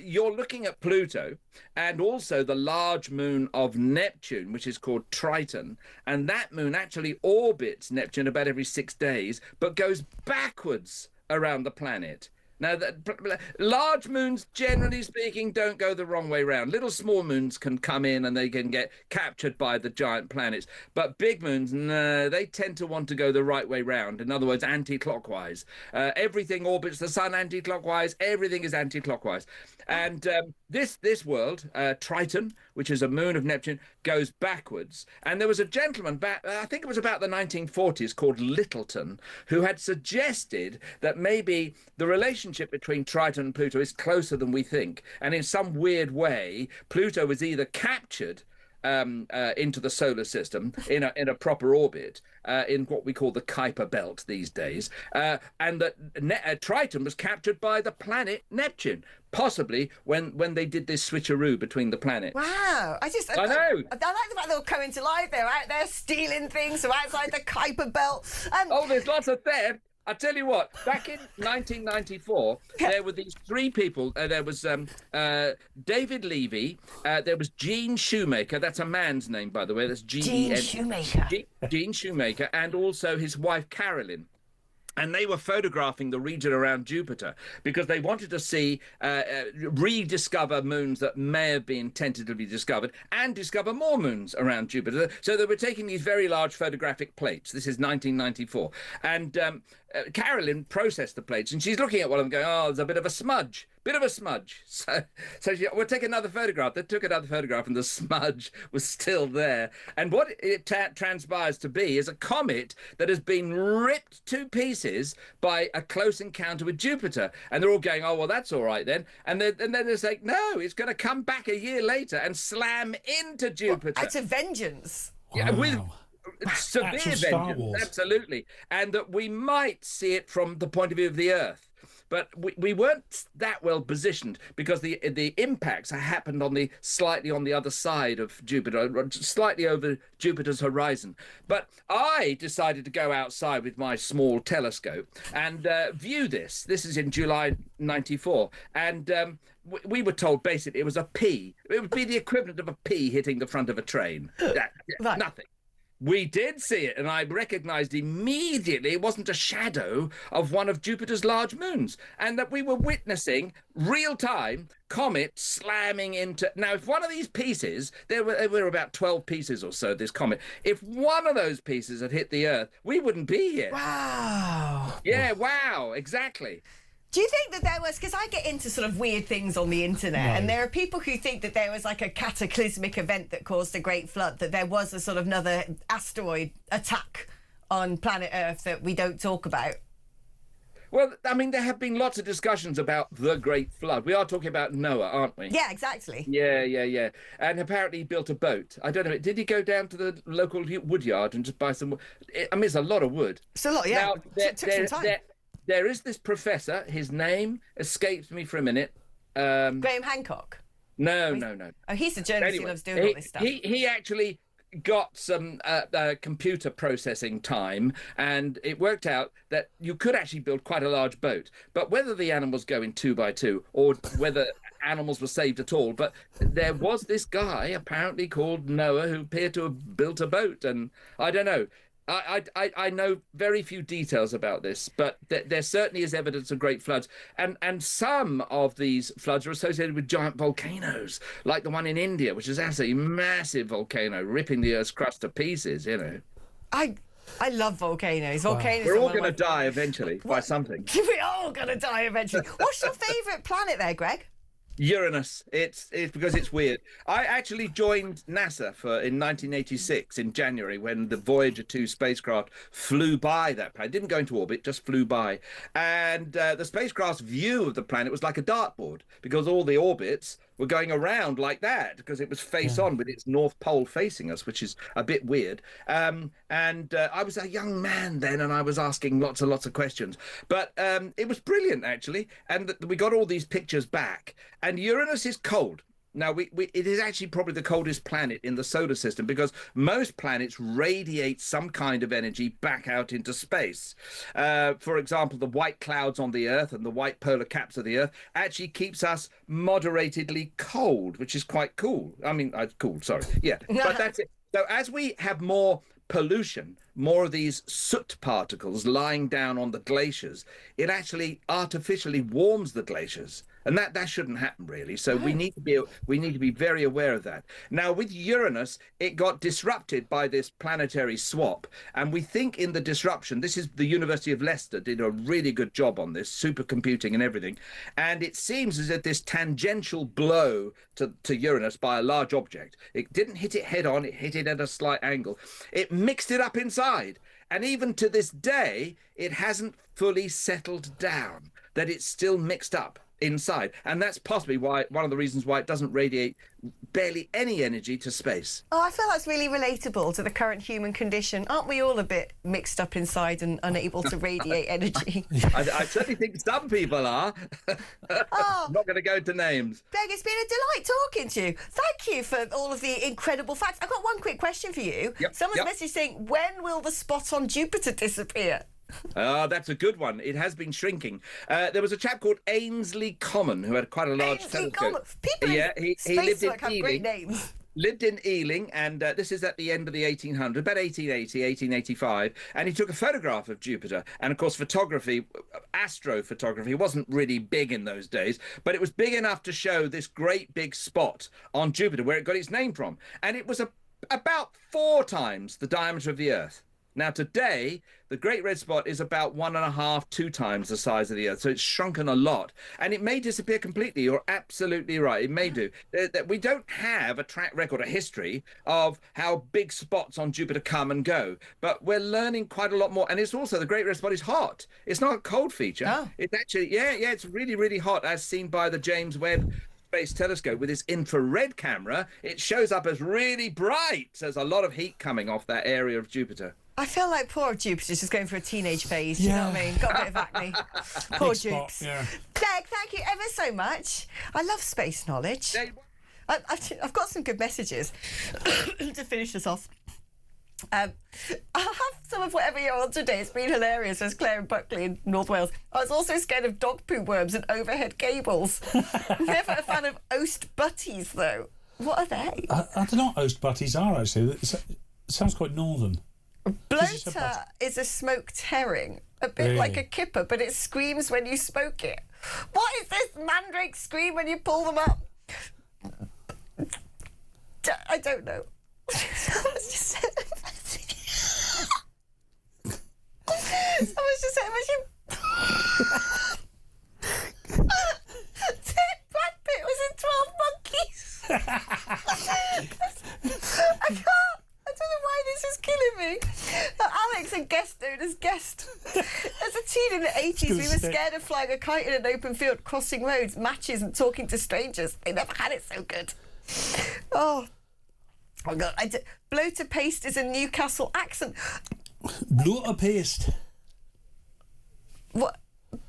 you're looking at Pluto and also the large moon of Neptune, which is called Triton. And that moon actually orbits Neptune about every 6 days, but goes backwards around the planet. Now, large moons, generally speaking, don't go the wrong way round. Little small moons can come in and they can get captured by the giant planets. But big moons, no, they tend to want to go the right way round. In other words, anti-clockwise. Everything orbits the sun anti-clockwise. Everything is anti-clockwise. And this world, Triton, which is a moon of Neptune, goes backwards. And there was a gentleman back, I think it was about the 1940s, called Littleton, who had suggested that maybe the relationship between Triton and Pluto is closer than we think. And in some weird way, Pluto was either captured into the solar system in a proper orbit in what we call the Kuiper belt these days, and that Triton was captured by the planet Neptune, possibly when they did this switcheroo between the planets. Wow, I know. I like the fact they're all coming to life. They're out there stealing things from outside the Kuiper belt. There's lots of theft. I tell you what, back in 1994, there were these 3 people. There was David Levy, there was Gene Shoemaker, that's a man's name, by the way, that's Gene Shoemaker. Gene Shoemaker, and also his wife, Carolyn. And they were photographing the region around Jupiter because they wanted to see, rediscover moons that may have been tentatively discovered and discover more moons around Jupiter. So they were taking these very large photographic plates. This is 1994. And Carolyn processed the plates, and she's looking at one of them going, oh, there's a bit of a smudge. So she, we'll take another photograph. They took another photograph, and the smudge was still there. And what it transpires to be is a comet that has been ripped to pieces by a close encounter with Jupiter. And they're all going, oh, well, that's all right then. And then they're saying, no, it's going to come back a year later and slam into Jupiter. It's a vengeance. Yeah, with severe vengeance, absolutely. And that we might see it from the point of view of the Earth. But we weren't that well positioned because the impacts happened slightly on the other side of Jupiter, slightly over Jupiter's horizon. But I decided to go outside with my small telescope and view this. This is in July '94, and we were told basically it was a pea. It would be the equivalent of a pea hitting the front of a train. Right. Nothing. We did see it, and I recognised immediately it wasn't a shadow of one of Jupiter's large moons, and that we were witnessing real-time comet slamming into... Now, if one of these pieces, there were about 12 pieces or so, this comet, if one of those pieces had hit the Earth, we wouldn't be here. Wow. Yeah, wow, exactly. Do you think that there was, because I get into sort of weird things on the internet, and there are people who think that there was like a cataclysmic event that caused a great flood, that there was a sort of another asteroid attack on planet Earth that we don't talk about? Well, I mean, there have been lots of discussions about the Great Flood. We are talking about Noah, aren't we? Yeah, exactly. Yeah. And apparently he built a boat. I don't know. Did he go down to the local wood yard and just buy some... I mean, it's a lot of wood. It's a lot, yeah. Now, It took some time. There is this professor, his name escapes me for a minute. Graham Hancock? No. Oh, he's the journalist who loves doing all this stuff. He actually got some computer processing time, and it worked out that you could actually build quite a large boat. But whether the animals go in 2 by 2 or whether animals were saved at all, but there was this guy apparently called Noah who appeared to have built a boat, and I don't know. I know very few details about this, but there certainly is evidence of great floods. And some of these floods are associated with giant volcanoes, like the one in India, which is absolutely massive volcano, ripping the Earth's crust to pieces, you know. I love volcanoes. Volcanoes. We're all going to die eventually by something. We're all going to die eventually. What's your favourite planet there, Greg? Uranus. It's because it's weird. I actually joined NASA in 1986 in January when the Voyager 2 spacecraft flew by that planet. Didn't go into orbit, just flew by. And the spacecraft's view of the planet was like a dartboard because all the orbits were going around like that because it was face on with its north pole facing us, which is a bit weird. And I was a young man then, and I was asking lots and lots of questions. But it was brilliant, actually. And we got all these pictures back. And Uranus is cold. Now, it is actually probably the coldest planet in the solar system because most planets radiate some kind of energy back out into space. For example, the white clouds on the Earth and the white polar caps of the Earth actually keeps us moderately cold, which is quite cool. I mean, cool, sorry. Yeah, but that's it. So as we have more pollution, more of these soot particles lying down on the glaciers, it actually artificially warms the glaciers. And that shouldn't happen, really. So we need to be very aware of that. Now, with Uranus, it got disrupted by this planetary swap. And we think in the disruption, this is the University of Leicester did a really good job on this, supercomputing and everything. And it seems as if this tangential blow to Uranus by a large object, it didn't hit it head on, it hit it at a slight angle. It mixed it up inside. And even to this day, it hasn't fully settled down, that it's still mixed up inside, and that's possibly why one of the reasons why it doesn't radiate barely any energy to space. Oh, I feel that's really relatable to the current human condition. Aren't we all a bit mixed up inside and unable to radiate energy? I certainly think some people are. I'm not going to go into names. Greg, it's been a delight talking to you. Thank you for all of the incredible facts. I've got one quick question for you. Someone's message saying, when will the spot on Jupiter disappear? That's a good one. It has been shrinking. There was a chap called Ainsley Common who had quite a large telescope. People he lived in have great names. Lived in Ealing, and this is at the end of the 1800s, about 1880, 1885, and he took a photograph of Jupiter. And of course, photography, astrophotography, wasn't really big in those days, but it was big enough to show this great big spot on Jupiter where it got its name from. And it was about 4 times the diameter of the Earth. Now, today, the Great Red Spot is about 1.5, 2 times the size of the Earth. So it's shrunken a lot. And it may disappear completely. You're absolutely right. It may do. We don't have a track record, a history of how big spots on Jupiter come and go. But we're learning quite a lot more. And it's also, the Great Red Spot is hot. It's not a cold feature. Oh. It's actually, it's really, really hot, as seen by the James Webb Space Telescope with its infrared camera. It shows up as really bright. There's a lot of heat coming off that area of Jupiter. I feel like poor Jupiter's just going through a teenage phase. Do you know what I mean? Got a bit of acne. Poor Jupes. Yeah. Greg, thank you ever so much. I love space knowledge. I've got some good messages to finish this off. I'll have some of whatever you're on today. It's been hilarious. There's Claire and Buckley in North Wales. I was also scared of dog poo worms and overhead cables. Never a fan of oast butties, though. What are they? I don't know what oast butties are, actually. It sounds quite northern. Bloater is a smoked herring, a bit like a kipper, but it screams when you smoke it. What is this mandrake scream when you pull them up? I don't know. Someone's just said Brad Pitt was in 12 Monkeys. I don't know why this is killing me. Alex, a guest known as Guest. As a teen in the 80s, we were scared of flying a kite in an open field, crossing roads, matches and talking to strangers. I never had it so good. Oh God. Bloater paste is a Newcastle accent. Bloater paste. What?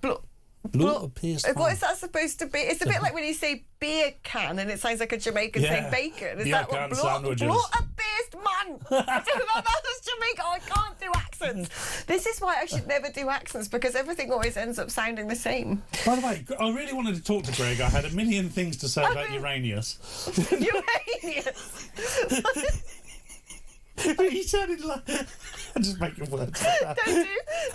Bloater paste. What is that supposed to be? It's a bit like when you say beer can and it sounds like a Jamaican saying bacon. Is that what bloater paste, man? I don't know about that's Jamaica. I can't do accents. This is why I should never do accents, because everything always ends up sounding the same. By the way, I really wanted to talk to Greg. I had a million things to say about Uranus. Uranus? He sounded like... I'm just making words like that.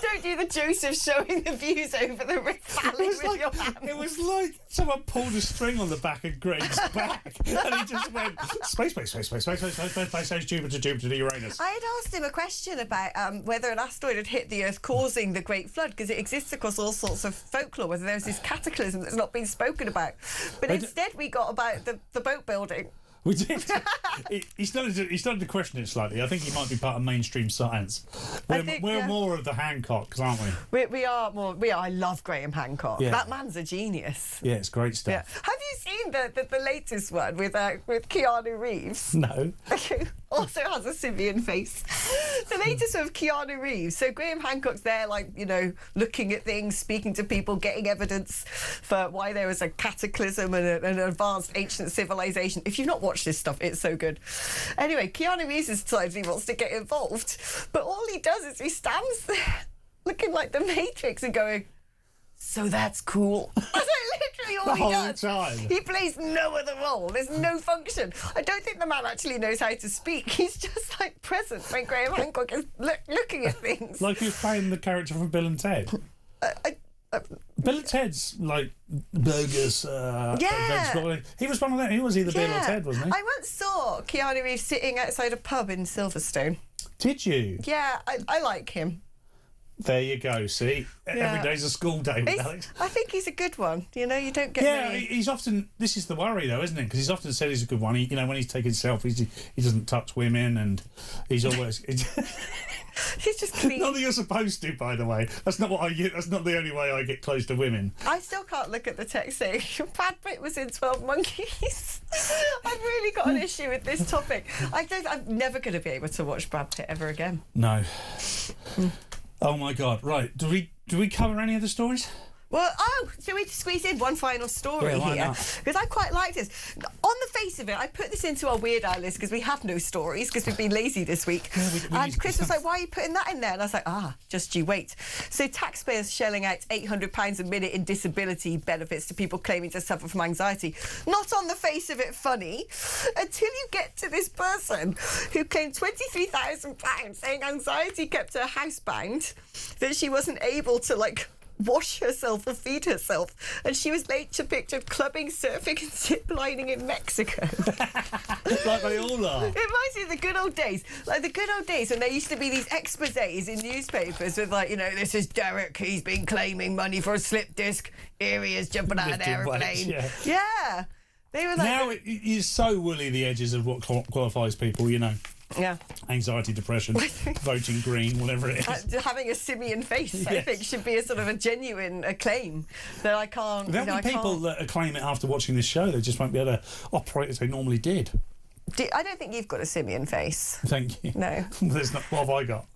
Don't do the Joseph showing the views over the Rift Valley with your hand. It was like someone pulled a string on the back of Greg's back and he just went, space, Jupiter, Uranus. I had asked him a question about whether an asteroid had hit the Earth causing the Great Flood, because it exists across all sorts of folklore, whether there's this cataclysm that's not been spoken about. But instead we got about the boat building. We did. He started to question it slightly. I think he might be part of mainstream science. We're more of the Hancocks, aren't we? We are more. We are. I love Graham Hancock. Yeah. That man's a genius. Yeah, it's great stuff. Yeah. Have you seen the latest one with Keanu Reeves? No. Also has a simian face. The latest one of Keanu Reeves. So Graham Hancock's there, like, you know, looking at things, speaking to people, getting evidence for why there was a cataclysm and an advanced ancient civilization. If you've not watched this stuff, it's so good. Anyway, Keanu Reeves has decided he wants to get involved, but all he does is he stands there looking like the Matrix and going, so that's cool. That's literally all he does. Time. He plays no other role. There's no function. I don't think the man actually knows how to speak. He's just like present when Graham Hancock is looking at things. Like he was playing the character from Bill and Ted. Bill and Ted's like bogus. He was one of them. He was either Bill or Ted, wasn't he? I once saw Keanu Reeves sitting outside a pub in Silverstone. Did you? Yeah, I like him. There you go, see? Every day's a school day with Alex. I think he's a good one. You know, you don't get many... he's often... This is the worry, though, isn't it? Because he's often said he's a good one. He, you know, when he's taking selfies, he doesn't touch women and he's always... He's just clean. Not that you're supposed to, by the way. That's not the only way I get close to women. I still can't look at the text saying, Brad Pitt was in 12 Monkeys. I've really got an issue with this topic. I'm never going to be able to watch Brad Pitt ever again. No. Oh my God! Right, do we cover any of the stories? Well, shall we squeeze in one final story here? Because I quite like this. On the face of it, I put this into our Weird Al list because we have no stories because we've been lazy this week. And Chris was like, why are you putting that in there? And I was like, just you wait. So taxpayers shelling out £800 a minute in disability benefits to people claiming to suffer from anxiety. Not on the face of it funny, until you get to this person who claimed £23,000 saying anxiety kept her housebound, that she wasn't able to, like, wash herself or feed herself, and she was later pictured clubbing, surfing and ziplining in Mexico. Like they all are. It reminds me of the good old days. Like the good old days when there used to be these exposés in newspapers with, like, you know, this is Derek, he's been claiming money for a slip disc, here he is jumping out of an aeroplane. Yeah. They were like... Now it's so woolly, the edges of what qualifies people, you know. Yeah. Anxiety, depression, voting green, whatever it is. Having a simian face, I think, should be a sort of a genuine claim that I can't... There'll be people that claim it after watching this show. They just won't be able to operate as they normally did. I don't think you've got a simian face. Thank you. No. There's not. What have I got?